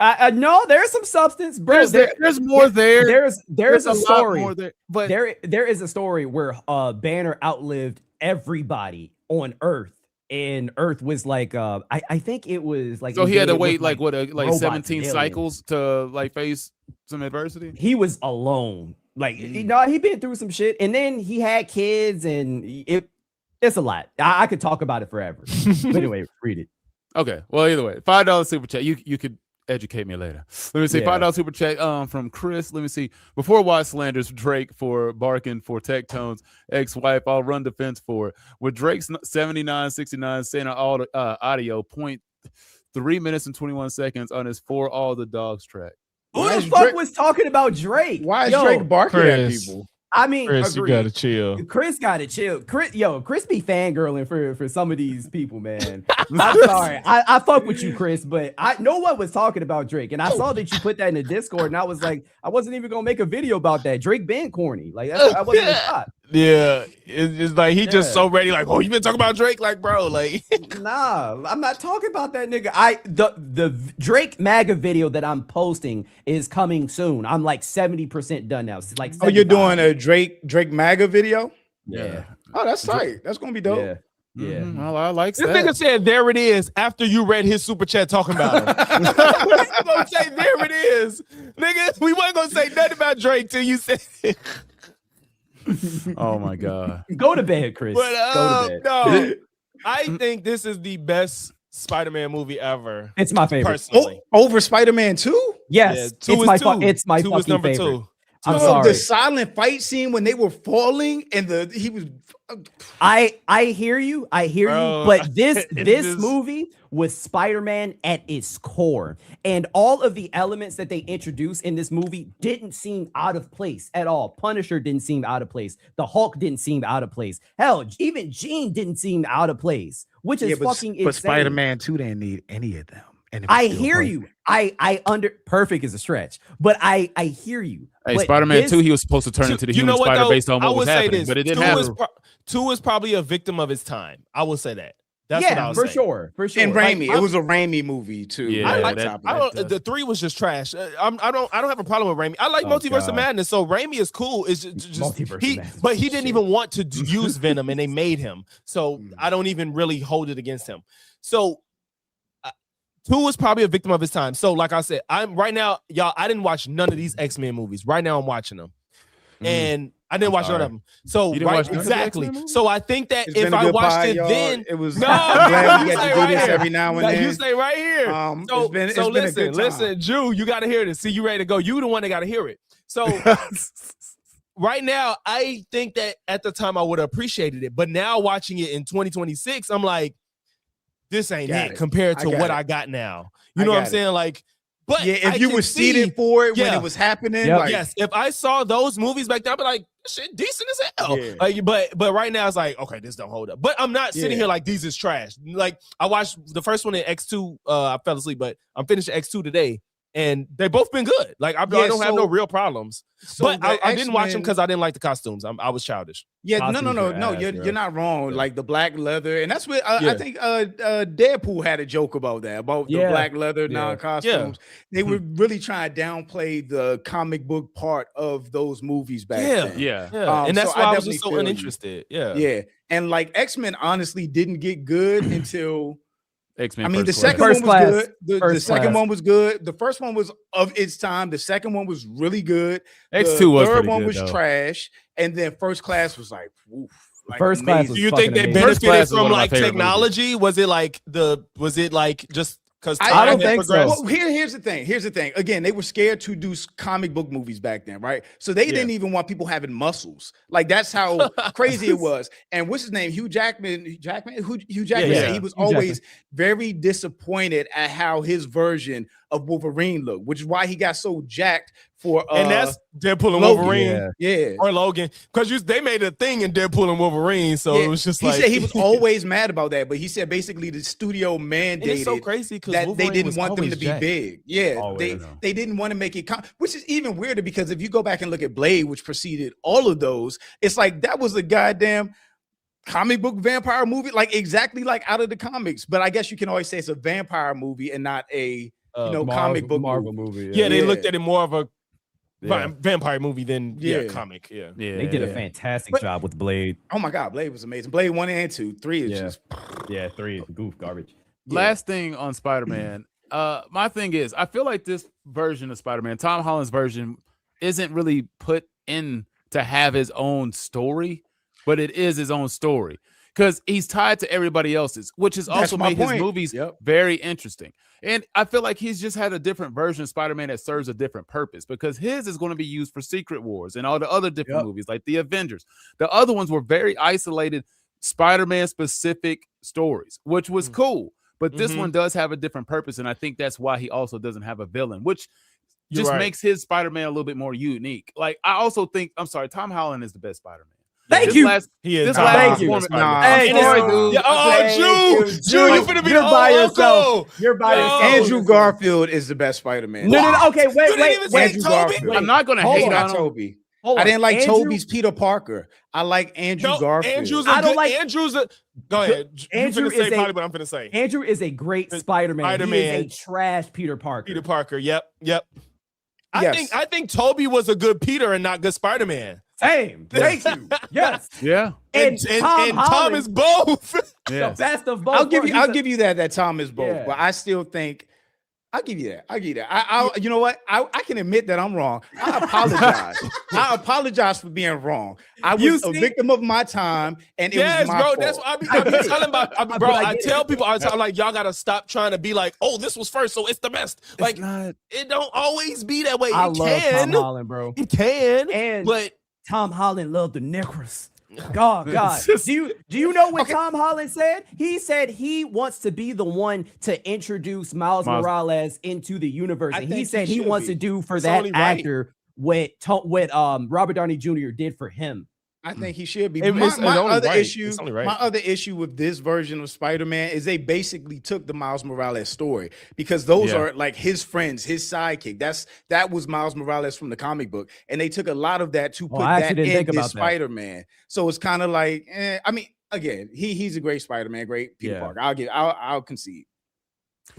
no, there's some substance, bro. there's more there. There's a lot story. more there, but there is a story where Banner outlived everybody on Earth, and Earth was like I think it was like so he had to invaded wait with, like robots 17 and aliens. cycles to like face some adversity. He was alone. Like he been through some shit, and then he had kids, and It's a lot. I could talk about it forever. But anyway, read it. Okay. Well, either way, $5 super chat. You could educate me later. Let me see. $5 super chat from Chris. Let me see. Before Watt slanders Drake for barking for Tectone's ex-wife, I'll run defense for it. With Drake's 7969 saying all the audio 0.3 minutes and 21 seconds on his For All the Dogs track. Who the fuck was talking about Drake? Why is Drake barking at people? I mean, Chris, you gotta chill. Chris gotta chill. Chris be fangirling for some of these people, man. I'm sorry. I fuck with you, Chris, but no one was talking about Drake. And I saw that you put that in the Discord, and I was like, I wasn't even gonna make a video about that. Drake been corny. Like I wasn't a shot. Yeah, it's like he just so ready. Like, oh, you been talking about Drake, like, bro, like, nah, I'm not talking about that nigga. The Drake MAGA video that I'm posting is coming soon. I'm like 70% done now. It's like, oh, you're doing a Drake MAGA video? Yeah. Oh, that's tight. That's gonna be dope. Yeah. Yeah. Well, I like this that. nigga said, "There it is." After you read his super chat talking about him, what you gonna say? There it is, nigga. We weren't gonna say nothing about Drake till you said it. Oh my god. Go to bed, Chris. But Go to bed. no, I think this is the best Spider-Man movie ever. It's my favorite. Personally. Over Spider-Man 2? Yes, Yeah, it's my two was fucking number favorite. 2. I'm sorry. The silent fight scene when they were falling and he was. I hear you, Bro, but this just- movie was Spider-Man at its core, and all of the elements that they introduced in this movie didn't seem out of place at all. Punisher didn't seem out of place. The Hulk didn't seem out of place. Hell, even Jean didn't seem out of place, which is fucking insane. But Spider-Man 2 didn't need any of them. And it was I still hear perfect. you. I under perfect is a stretch, but I hear you. Hey, But Spider-Man this- 2, he was supposed to turn into the human spider based on what was happening, but it didn't happen. 2 is probably a victim of its time. I will say that. That's what I yeah, would for say. sure, for sure. And Like, Raimi. It was a Raimi movie too. Yeah, I like that. the 3 was just trash. I don't have a problem with Raimi. I like Oh, Multiverse of God. Madness, so Raimi is cool. It's just Multiverse of Madness but he is didn't shit. even want to use Venom, and they made him. So I don't even really hold it against him. So 2 was probably a victim of his time. So like I said, I'm right now, y'all. I didn't watch none of these X-Men movies. Right now, I'm watching them, and I didn't watch none of them. So You didn't watch right, none of the exactly. X-Men movies? So I think that It's if been a I good watched pod, it y'all. then, It was. no, I'm glad we you get say to do right this here. every now and No, then. you stay right here. So it's been a listen, good time. listen, Drew, you got to hear this. See, you ready to go? You the one that got to hear it. So right now, I think that at the time I would have appreciated it, but now watching it in 2026, I'm like, this ain't Got it it. compared I to got what it. I got now. You I know what got I'm it. saying? Like, but Yeah, if I you can were see- seated for it when Yeah. it was happening, Yep. like Yes, if I saw those movies back then, I'd be like, shit, decent as hell. Yeah. Like, but right now it's like, okay, this don't hold up. But I'm not sitting Yeah. here like these is trash. Like I watched the first one in X2. I fell asleep, but I'm finishing X2 today, and they both been good. Like I Yeah, don't have no so- real problems. so But the I didn't watch them X-Men- because I didn't like the costumes. I was childish. Yeah, Costumes no. are ass, You're, bro. you're not wrong. Yeah. Like the black leather, and that's what I Yeah. think. Deadpool had a joke about that, about the Yeah. black leather Yeah. non-costumes. They were really trying to downplay the comic book part of those movies back Yeah. then. Yeah. Yeah, and that's so why I was definitely just so feel you. uninterested. Yeah. Yeah, and like X-Men honestly didn't get good until. X-Men. I mean, the First second Class. First one was class. good. The First second class. one was good. The first one was of its time. The second one was really good. X2 the was third pretty one good, was though. trash, and then First Class was like, oof, like First Class amazing. was Do you fucking think they amazing. First Class benefited is one from of my like favorite technology? Was it like just because I don't think so. Well, here's the thing. Here's the thing. Again, they were scared to do comic book movies back then, right? So they didn't even want people having muscles. Like that's how crazy it was. And what's his name? Hugh Jackman. Hugh Jackman Yeah. said he was Hugh always very disappointed at how his version of Wolverine looked, which is why he got so jacked for. And that's Deadpool and Logan. Wolverine. Yeah. Or Logan, because they made a thing in Deadpool and Wolverine, so Yeah, it was just he like said he was always mad about that, but he said basically the studio and mandated it's so crazy because that they didn't want them to be big. Yeah, Always. they didn't want to make it, which is even weirder because if you go back and look at Blade, which preceded all of those, it's like that was a goddamn comic book vampire movie, like exactly like out of the comics. But I guess you can always say it's a vampire movie and not a comic book Marvel movie. movie. Yeah, they looked at it more of a Yeah. vampire movie than Yeah. comic. Yeah. They did a fantastic job with Blade. Oh my god, Blade was amazing. Blade 1 and 2, 3 is just Yeah, 3 is goof garbage. Last thing on Spider-Man. My thing is, I feel like this version of Spider-Man, Tom Holland's version, isn't really put in to have his own story, but it is his own story. because he's tied to everybody else's, which has also my made point. his movies Yep. very interesting. And I feel like he's just had a different version of Spider-Man that serves a different purpose, because his is going to be used for Secret Wars and all the other different movies like the Avengers. The other ones were very isolated Spider-Man specific stories, which was cool. But this one does have a different purpose, and I think that's why he also doesn't have a villain, which just makes his Spider-Man a little bit more unique. Like, I also think, I'm sorry, Tom Holland is the best Spider-Man. Thank you. He is. Thank you. I'm Hey, sorry, dude. dude. Drew, you finna be You're by yourself. You're by yourself. Andrew Garfield is the best Spider-Man. No. Okay, wait. Andrew Garfield. I'm not gonna hate on Toby. Hold I on. didn't like Andrew- Toby's Peter Parker. I like Andrew Garfield. Andrew's I don't good, like- Andrew's a. Go ahead. Andrew you finna say is a- probably what I'm finna say. Andrew is a great Spider-Man. Spider-Man. He is a trash Peter Parker. Peter Parker. Yep. Yes. I think Toby was a good Peter and not good Spider-Man. Same. Thank you. Yes. Yeah. And Tom Holland is both. Yeah. Best of both. I'll give worlds. you that Tom is both, Yeah. but I still think I'll give you that. I you know what? I can admit that I'm wrong. I apologize. I apologize for being wrong. I was a victim of my time, and it was my fault. That's what I be telling about. Bro, I tell people all the time, like, y'all gotta stop trying to be like, oh, this was first, so it's the best. Like, it don't always be that way. I It love can. Tom Holland, bro. It can, And but Tom Holland loved the Necros. God. Do you know what Tom Holland said? He said he wants to be the one to introduce Miles Morales into the universe. And he said he wants to do for that actor what Robert Downey Jr. did for him. I think he should be. It's My only other right. issue, It's only right. my other issue with this version of Spider-Man is they basically took the Miles Morales story, because those are like his friends, his sidekick. That was Miles Morales from the comic book, and they took a lot of that to put that in this Spider-Man. So it's kind of like, I mean, again, he's a great Spider-Man, great Peter Parker. I'll concede.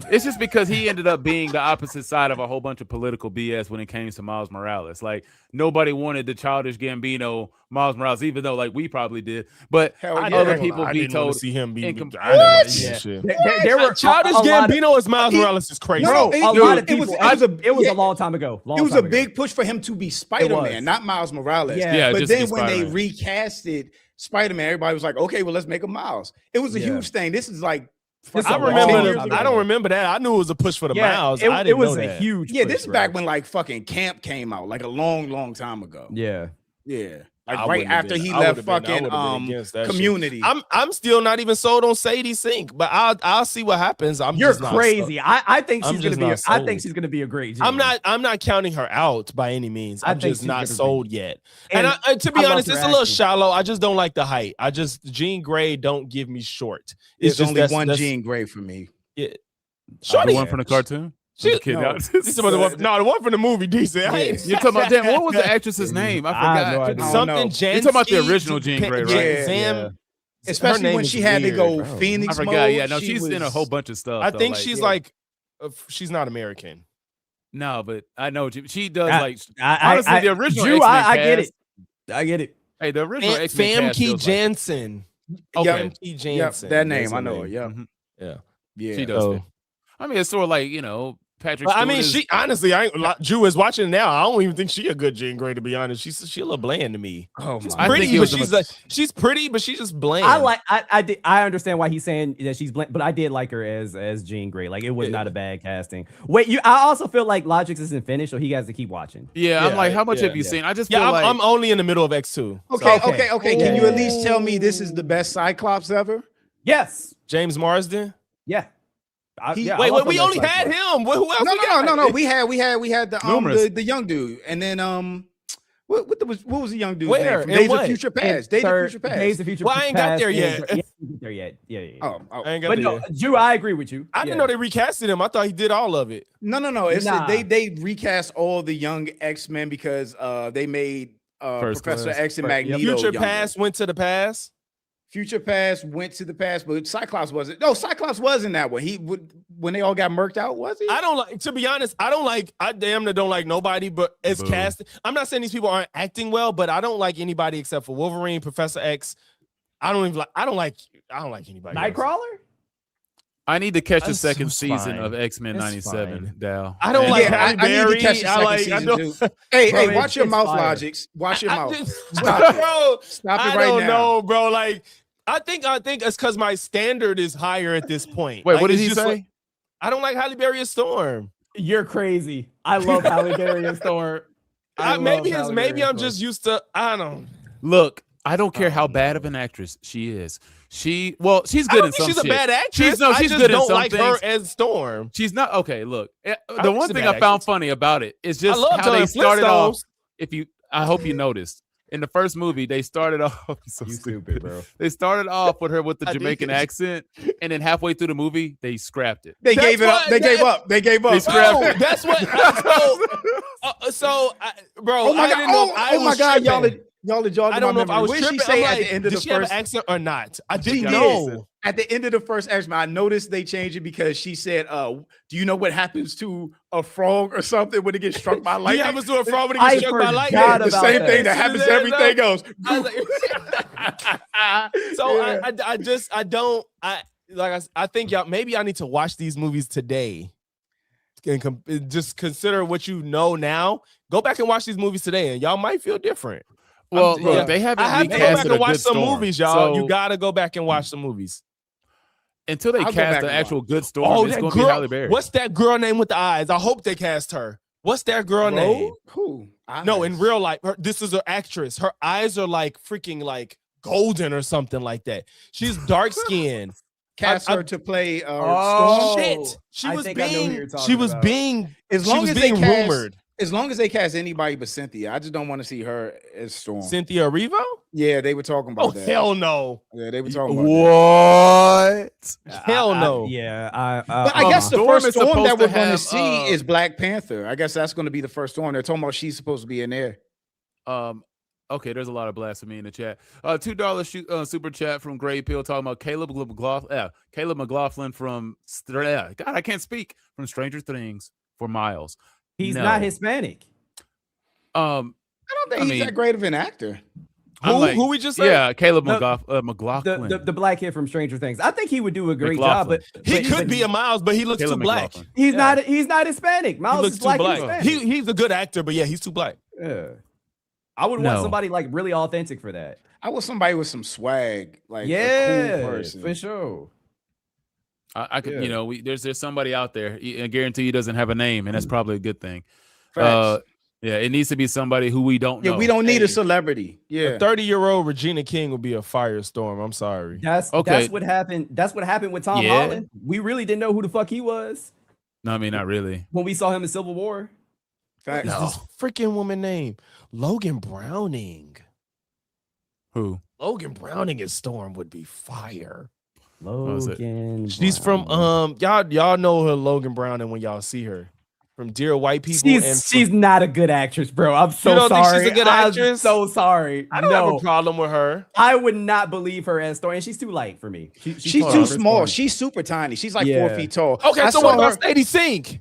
It's just because he ended up being the opposite side of a whole bunch of political BS when it came to Miles Morales. Like, nobody wanted the childish Gambino Miles Morales, even though like we probably did. But other people vetoed. See him be. There were childish Gambino as Miles Morales is crazy. No, a lot of people. It was a long time ago. It was a big push for him to be Spider-Man, not Miles Morales. Yeah, but just then be when they Spider-Man. recasted Spider-Man, everybody was like, okay, well, let's make him Miles. It was a huge thing. This is like, I don't remember that. I knew it was a push for the Miles. I didn't know that. Huge. Yeah, this is back when like fucking Camp came out, like a long time ago. Yeah. Like right after he left fucking Community. I'm still not even sold on Sadie Sink, but I'll see what happens. You're just not crazy. I think I'm she's just gonna be. not I sold. think she's gonna be a great. I'm not counting her out by any means. I I'm think just she's not gonna sold yet. And And to be I love honest, her it's a little acting. shallow. I just don't like the height. Jean Grey don't give me short. There's just only one Jean Grey for me. The Shorty. one from the cartoon. She- Kid, no. the one from the movie. Decent. You're talking about damn. What was the actress's name? I I have no forgot. idea. Something Jancy. You're talking about the original Jean Grey, right? Yeah. Sam. Especially name when is she had to weird, go bro. Phoenix I mode. forgot. Yeah, no, she she's in a was- whole bunch of stuff. I though, think like, she's yeah. like, she's not American. No, but I know she does I- like. I- Honestly, I- the original Drew, X-Men I get cast- it. I get it. Hey, the original X-Men cast Famke feels like- Jansen. Okay. Famke Jansen. that That's name, her I know name. it. Yeah, Mhm. Yeah. She does. So- fit. I mean, it's sort of like, you know, Patrick. But I mean, Stewart is- she honestly, Drew is watching it now. I don't even think she a good Jean Grey, to be honest. She's a little bland to me. Oh She's my! I pretty, think it but was she's pretty, but she's just bland. I understand why he's saying that she's blank, but I did like her as Jean Grey. Like, it was not a bad casting. Wait, I also feel like Logix isn't finished, so he has to keep watching. Yeah, I'm Yeah, like, how much yeah, have you yeah. seen? I just feel Yeah, like I'm only in the middle of X2. Okay. Can you at least tell me this is the best Cyclops ever? Yes. James Marsden. Yeah. I Wait, also we love only had Cyclops. him. Who else? we got? No. We had Numerous. the young dude, and then what was the young dude's Where? name from And Days what? of Future Past? Days of Future Past. Days of Future Well, I ain't got Past there is- yet. Yeah, you get there yet. Yeah. Oh, I ain't got But the- no, Drew, I agree with you. I didn't know they recasted him. I thought he did all of it. No. It's Nah. they recast all the young X-Men because they made First Professor class. X and Yep. Magneto. Future younger. Past went to the past. Future Past went to the past, but Cyclops wasn't. No, Cyclops was in that one. He would when they all got murked out, was he? I don't like, to be honest, I damn near don't like nobody, but as Boo. cast, I'm not saying these people aren't acting well, but I don't like anybody except for Wolverine, Professor X. I don't like anybody else. Nightcrawler? I need to catch the That's second so season fine. of X-Men It's 97, fine. Dow. I don't And- like Yeah, Halle I need to Berry. catch the I second like- I season don't- too. Hey, Bro, watch your it's mouth, fire. Logix. Watch your I mouth. just- Stop it. bro, Stop it I right don't now. know, bro. Like, I think it's because my standard is higher at this point. Wait, Like, what did it's he just say? like, I don't like Halle Berry as Storm. You're crazy. I love Halle Berry as Storm. Maybe I'm just used to. I don't. Look, I don't care how bad of an actress she is. She's good in some She's shit. a bad actress. She's I just good in don't some like things. her as Storm. She's not okay. Look, the think one she's a thing bad I found actress. funny about it is just loved how her they in started off. Flintstones. I hope you noticed. In the first movie, they started off so stupid, bro. They started off with her with the I Jamaican did. accent, and then halfway through the movie, they scrapped it. They gave up. They gave up. They scrapped Oh, it. that's what. Bro, Oh my I God. didn't know if I Oh my was God. tripping. Y'all are jogging I don't my know if I memory. was What did tripping. she say I'm at like, the end of did the she have first? an accent or not? I She didn't did. know. At the end of the first X-Men, I noticed they changed it because she said, "Do you know what happens to a frog or something when it gets struck by He lightning?" happens to a frog when he gets struck by lightning. Yeah, the same thing that happens to everything else. I think y'all maybe I need to watch these movies today and just consider what you know now. Go back and watch these movies today, and y'all might feel different. Well, look, they haven't I have to go back recasted a and watch good some Storm, movies, y'all. so- You gotta go back and watch some movies Until they I'll go cast back the and actual watch. good Storm, Oh, it's that going to be girl. Halle Berry. What's that girl name with the eyes? I hope they cast her. What's that girl name? Who? No, in real life, this is an actress. Her eyes are like freaking like golden or something like that. She's dark skinned. Cast her to play Oh, Storm. Shit. She I was think I know who being. you're talking She was about. being. As She long was as they being cast, rumored. as long as they cast anybody but Cynthia, I just don't want to see her as Storm. Cynthia Erivo? Yeah, they were talking about Oh that. hell no! Yeah, they were talking about that. Hell no! But I guess the Storm first is Storm supposed that we're to going to have, see is Black Panther. I guess that's going to be the first Storm. They're talking about she's supposed to be in there. Okay, there's a lot of blasphemy in the chat. $2 super chat from Gray Pill talking about Caleb McLaughlin from God, I can't speak, from Stranger Things for Miles. He's No. not Hispanic. I don't think he's that great of an actor. Who we just said? Yeah, Caleb The- McLaughlin. The black kid from Stranger Things. I think he would do a great McLaughlin. job, but He but- could be a Miles, but he looks Caleb too black. McLaughlin. He's not Hispanic. He Miles looks is too black. black. And Hispanic. He's a good actor, but yeah, he's too black. Yeah. I would want No. somebody like really authentic for that. I want somebody with some swag, like a Yeah, cool person. for sure. I could, Yeah. there's somebody out there. I guarantee he doesn't have a name, and that's probably a good thing. Facts. Yeah, it needs to be somebody who we don't know. Yeah, we don't need a celebrity. Yeah. A 30-year-old Regina King would be a firestorm. I'm sorry. That's what happened. That's what happened with Tom Yeah. Holland. We really didn't know who the fuck he was No, I mean, not really. when we saw him in Civil War. Facts. What is this freaking woman name? Logan Browning. Who? Logan Browning as Storm would be fire. is it? Logan. She's from y'all know her Logan Browning when y'all see her from Dear White People. She's not a good actress, bro. I'm so don't think sorry. she's a good I'm actress? so sorry. I don't no, have a problem with her. I would not believe her as Storm. And she's too light for me. She's tall too for small. Storm. She's super tiny. She's like Yeah. 4 feet tall. Okay, I so saw what about her- Sadie Sink?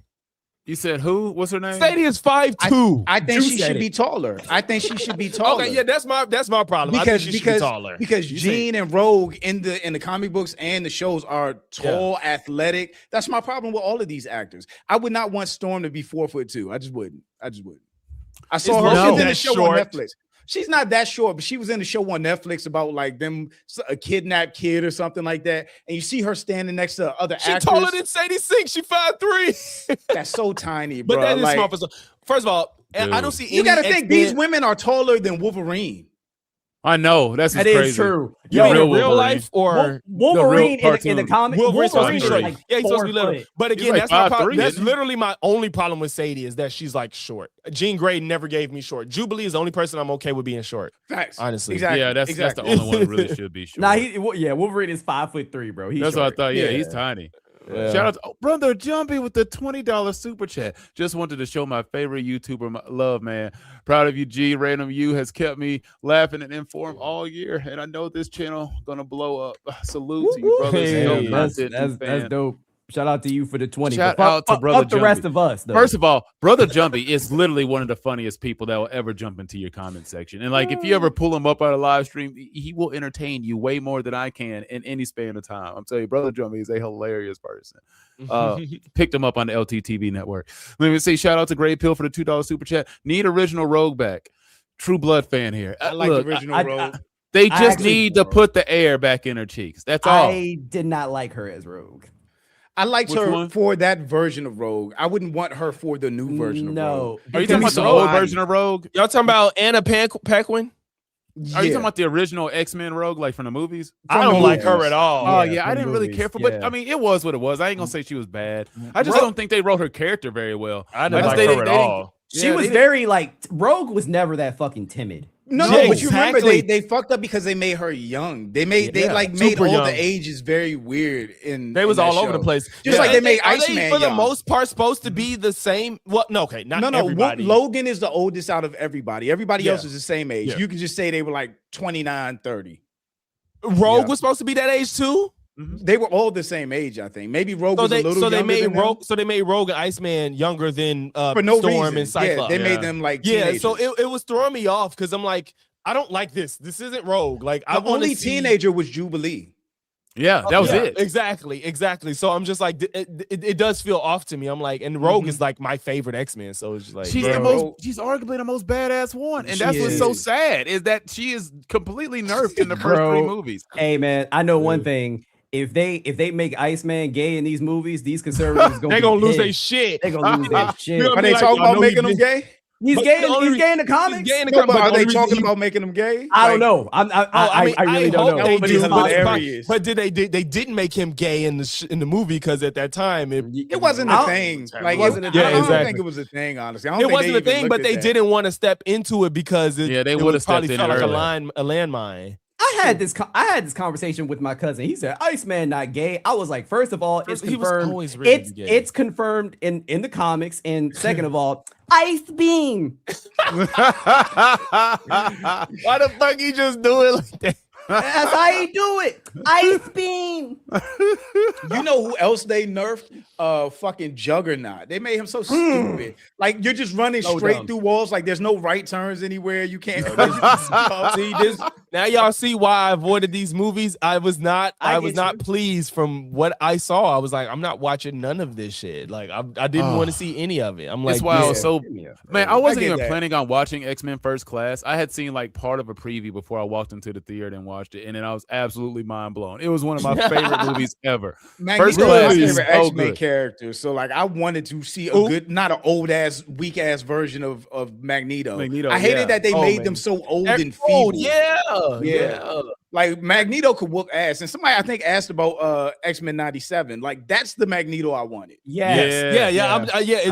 You said who? What's her name? Sadie is 5'2". I think Drew she said should it. be taller. I think she should be taller. Okay, yeah, that's my problem. I think she should be taller. Because You Jean and Rogue in the comic books and the shows are tall, athletic. That's my problem with all of these actors. I would not want Storm to be 4'2". I just wouldn't. I saw her. She was in the show on Netflix. She's not that short, but she was in the show on Netflix about like a kidnapped kid or something like that. And you see her standing next to other She actors. taller than Sadie Sink. She 5'3". That's so tiny, bro. But that is like, small. First of all, I don't see any. you got to think X-Men- these women are taller than Wolverine. I know that's That crazy. is true. You mean in real Wolverine. life or Wolverine in the comic? Wolverine's supposed to be Wolverine short. is like Yeah, he's supposed to be 4 little. foot. But He's again, like that's my 5'3", problem. That's isn't he? literally my only problem with Sadie is that she's like short. Jean Grey never gave me short. Jubilee is the only person I'm okay with being short. Facts. Honestly. Exactly. Yeah, that's the only one who really should be short. Nah, Wolverine is 5'3", bro. He's That's short. what I thought. Yeah, he's tiny. Yeah. Shout out to Brother Jumpy with the $20 super chat. Just wanted to show my favorite YouTuber love, man. Proud of you, G. RandomU has kept me laughing and informed all year, and I know this channel gonna blow up. Salute to you, brothers. Hey, Dope that's content, that's dope. Shout out to you for the 20. Shout But out to fuck Brother the rest Jumpy. of us, though. First of all, Brother Jumpy is literally one of the funniest people that will ever jump into your comment section. And like, if you ever pull him up on a live stream, he will entertain you way more than I can in any span of time. I'm telling you, Brother Jumpy is a hilarious person. Picked him up on the LTTV network. Let me see. Shout out to Great Pill for the $2 super chat. Need original Rogue back. True Blood fan here. I like the original Rogue. They I just actually- need to put the air back in her cheeks. That's all. I did not like her as Rogue. I liked Which her one? for that version of Rogue. I wouldn't want her for the new version of Rogue. Are you talking about the old version of Rogue? Y'all talking about Anna Paquin? Are you talking about the original X-Men Rogue, like from the movies? I don't like her at all. Oh Yeah, yeah, I from didn't really movies, care for, but yeah. I mean, it was what it was. I ain't gonna say she was bad. I just Rogue- don't think they wrote her character very well. I didn't just- like they her didn't- at they didn't- all. She Yeah, was they very like Rogue was never that fucking timid. No, Yeah, but you remember exactly. they fucked up because they made her young. They made Yeah, made super all young. the ages very weird. They was all over the place. Just like they made Are Iceman for the young. most part supposed to be the same. Well, no, okay, not No, everybody. Logan is the oldest out of everybody. Everybody Yeah. else is the same age. Yeah. You could just say they were like 29, 30. Rogue Yeah. was supposed to be that age too. They were all the same age, I think. Maybe Rogue So was a they little so they younger made than them. Rogue so they made Rogue and Iceman younger than for no Storm reason. and Cyclops. Yeah, they made them like Yeah, teenagers. so it was throwing me off because I'm like, I don't like this. This isn't Rogue. Like I The want only to see. teenager was Jubilee. Yeah, that was Yeah, it. Exactly. So I'm just like, it does feel off to me. I'm like, and Rogue is like my favorite X-Men. So it's just like, She's bro. the most. She's arguably the most badass one, and that's what's so is. sad is that she is completely nerfed in the first three Bro. movies. Hey man, I know one thing. If they make Iceman gay in these movies, these conservatives They gonna lose their pissed. shit. They gonna lose their shit. gonna Are be they like, talking y'all about know making he them gay? He's But gay. the only He's gay in the He's comics. gay in the No, comics, but are the they only talking reason he- about making them gay? I don't Like, know. I really don't hope know. they That would be do, but- hilarious. But did they didn't make him gay in the movie because at that time It wasn't I a don't- thing. it Like wasn't a I thing. don't Exactly. think it was a thing. Honestly, I don't it think wasn't they a even thing, looked but at they that. didn't want to step into it because it, Yeah, they it would've was probably stepped in felt like earlier. a landmine. I had this conversation with my cousin. He said Iceman not gay. I was like, first of all, it's He was confirmed. always written It's gay. it's confirmed in the comics. And second of all, Ice Beam. Why the fuck you just do it like that? That's how you do it. Ice Beam. You know who else they nerfed? Fucking Juggernaut. They made him so stupid. Like you're just running So straight dumb. through walls. Like there's no right turns anywhere. You can't. See this now, y'all see why I avoided these movies. I was not I was get not you. pleased from what I saw. I was like, I'm not watching none of this shit. Like I didn't want to see any of it. I'm like, That's why I was yeah. so man. I wasn't get even that. planning on watching X-Men First Class. I had seen like part of a preview before I walked into the theater and watched it, and then I was absolutely mind blown. It was one of my favorite movies ever. Magneto First Class is my is favorite so X-Men good. character. So like I wanted to see a Who? good, not an old ass, weak ass version of Magneto. Magneto, I hated yeah. that they Oh, made man. them so old They're and feeble. old, yeah. Yeah. Like Magneto could whoop ass. And somebody I think asked about X-Men 97. Like that's the Magneto I wanted. Yes. Yeah. I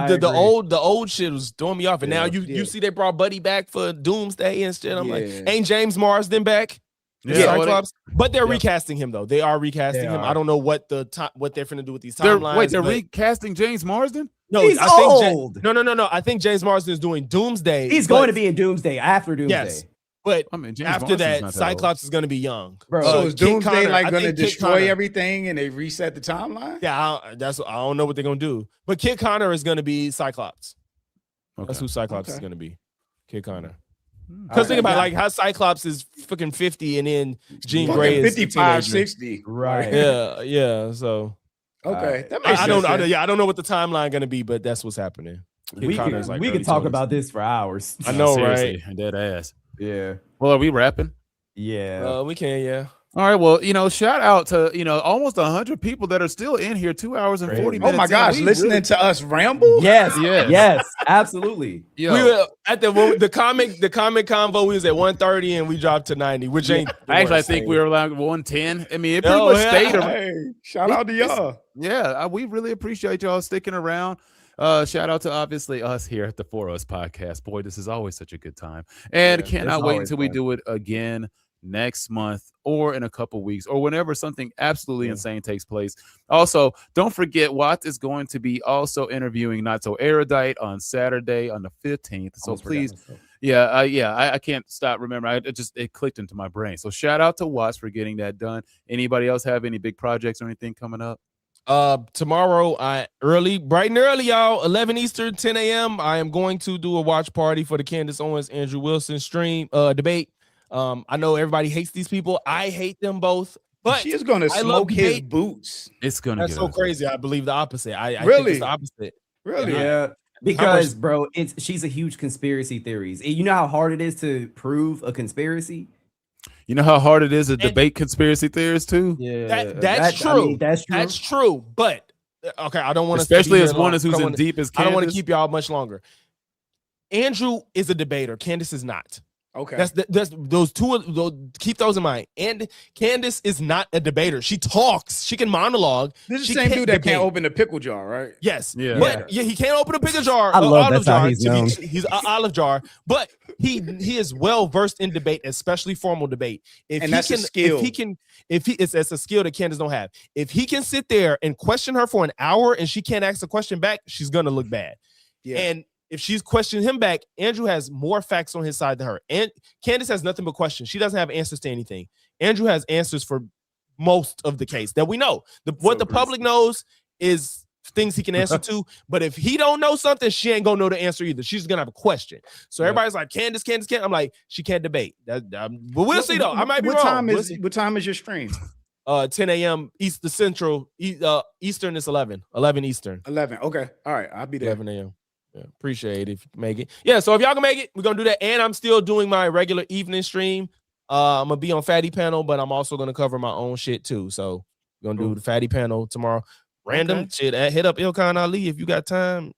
The agree. old shit was throwing me off, and now Yeah, you yeah. see they brought Buddy back for Doomsday and shit. I'm like, Yeah. ain't James Marsden back? Yeah. Cyclops? But they're Yeah. recasting him though. They are recasting They him. are. I don't know what what they're finna do with these They're, timelines. wait, they're but- recasting James Marsden? No, He's I think old. No. I think James Marsden is doing Doomsday. He's going to be in Doomsday after Doomsday. Yes, but I mean, James after Marsden's that, not old. Cyclops is going to be young. Bro. So is Kit Doomsday Connor- like I going to think Kit destroy Connor- everything and they reset the timeline? Yeah, I don't know what they're going to do. But Kit Connor is going to be Cyclops. That's Okay. who Cyclops is Okay. going to be. Kit Connor. Okay. Because think about like how Cyclops is fucking 50 and then Jean Fucking Grey is 55, 60. 60. Right. Yeah. So Okay. That makes I don't sense. I don't know what the timeline going to be, but that's what's happening. Kit We Connor's can like we early can talk 20s. about this for hours. I know, Seriously, right? Dead ass. Yeah. Well, are we rapping? Yeah. We can, yeah. All right. Well, shout out to almost 100 people that are still in here. 2 hours and 40 Crazy. minutes. Oh my in. gosh, We listening really- to us ramble? Yes. Yes. Yes. Absolutely. Yo, We were at the comic convo. We was at 130 and we dropped to 90, which ain't. the actually, I worst think thing. we were like 110. I mean, it pretty Oh, much yeah. stayed around. Hey, shout out to y'all. Yeah, we really appreciate y'all sticking around. Shout out to obviously us here at the For Us podcast. Boy, this is always such a good time, and Yeah, cannot it's wait always until we fun. do it again next month or in a couple weeks or whenever something absolutely insane takes place. Also, don't forget Watts is going to be also interviewing Not So Erudite on Saturday on the 15th. So Almost forgot please. myself. I can't stop remembering. It clicked into my brain. So shout out to Watts for getting that done. Anybody else have any big projects or anything coming up? Tomorrow, bright and early, y'all, 11 Eastern, 10 a.m. I am going to do a watch party for the Candace Owens, Andrew Wilson stream debate. I know everybody hates these people. I hate them both, but She is going to I love smoke his debate. boots. It's gonna That's get so us. crazy. I believe the opposite. I think Really? it's the opposite. Really? Yeah. Because, bro, she's a huge conspiracy theories. You know how hard it is to prove a conspiracy? You know how hard it is to debate conspiracy theories too. Yeah, That's true. I mean, that's true. That's true. But okay, I don't want to, especially as one who's in deep as I don't want to Candace. keep y'all much longer. Andrew is a debater. Candace is not. Okay. That's those two. Keep those in mind. And Candace is not a debater. She talks. She can monologue. This is She the same can't dude that debate. can't open the pickle jar, right? Yes. Yeah. But yeah, he can't open a pickle jar. I love olive that's how jar. he's known. He's an olive jar. But he is well versed in debate, especially formal debate. If And he that's a can, skill. it's a skill that Candace don't have. If he can sit there and question her for an hour and she can't ask a question back, she's gonna look bad. Yeah. And if she's questioning him back, Andrew has more facts on his side than her. And Candace has nothing but questions. She doesn't have answers to anything. Andrew has answers for most of the case that we know. What the public knows is things he can answer to. But if he don't know something, she ain't gonna know the answer either. She's gonna have a question. So everybody's like, Candace. I'm like, she can't debate. But we'll see though. I might be wrong. What time is your stream? 10 a.m. East Central. Eastern is 11 Eastern. 11. Okay. All right. I'll be there. 11 a.m. Yeah, appreciate it if you can make it. Yeah, so if y'all can make it, we're gonna do that. And I'm still doing my regular evening stream. I'm gonna be on Fatty Panel, but I'm also gonna cover my own shit too. So we're gonna do the Fatty Panel tomorrow. Random shit. Hit up Ilkhan Ali if you got time.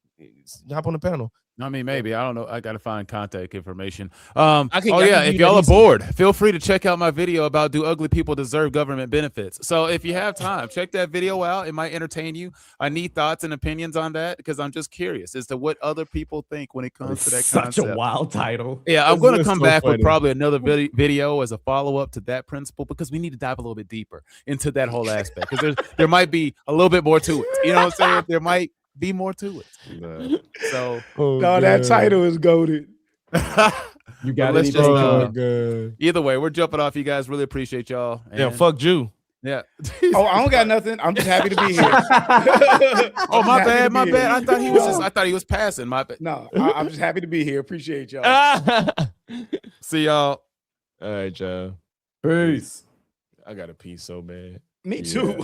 Hop on the panel. I mean, maybe. I don't know. I got to find contact information. I can If give you y'all that are easy. bored, feel free to check out my video about do ugly people deserve government benefits. So if you have time, check that video out. It might entertain you. I need thoughts and opinions on that because I'm just curious as to what other people think when it comes to that Such concept. a wild title. Yeah, I'm going to That's come so back with funny. probably another video as a follow-up to that principle because we need to dive a little bit deeper into that whole aspect because there might be a little bit more to it. You know what I'm saying? There might be more to it. So No, that title is goated. You got let's anything? just, either way, we're jumping off. You guys really appreciate y'all. Yeah, and- fuck Jew. Yeah. Oh, I don't got nothing. I'm just happy to be here. Oh, my happy bad. to My be bad. here. I thought he was just. I thought he was passing. My bad. No, I'm just happy to be here. Appreciate y'all. See y'all. All right, y'all. Peace. I got a piece so bad. Me too.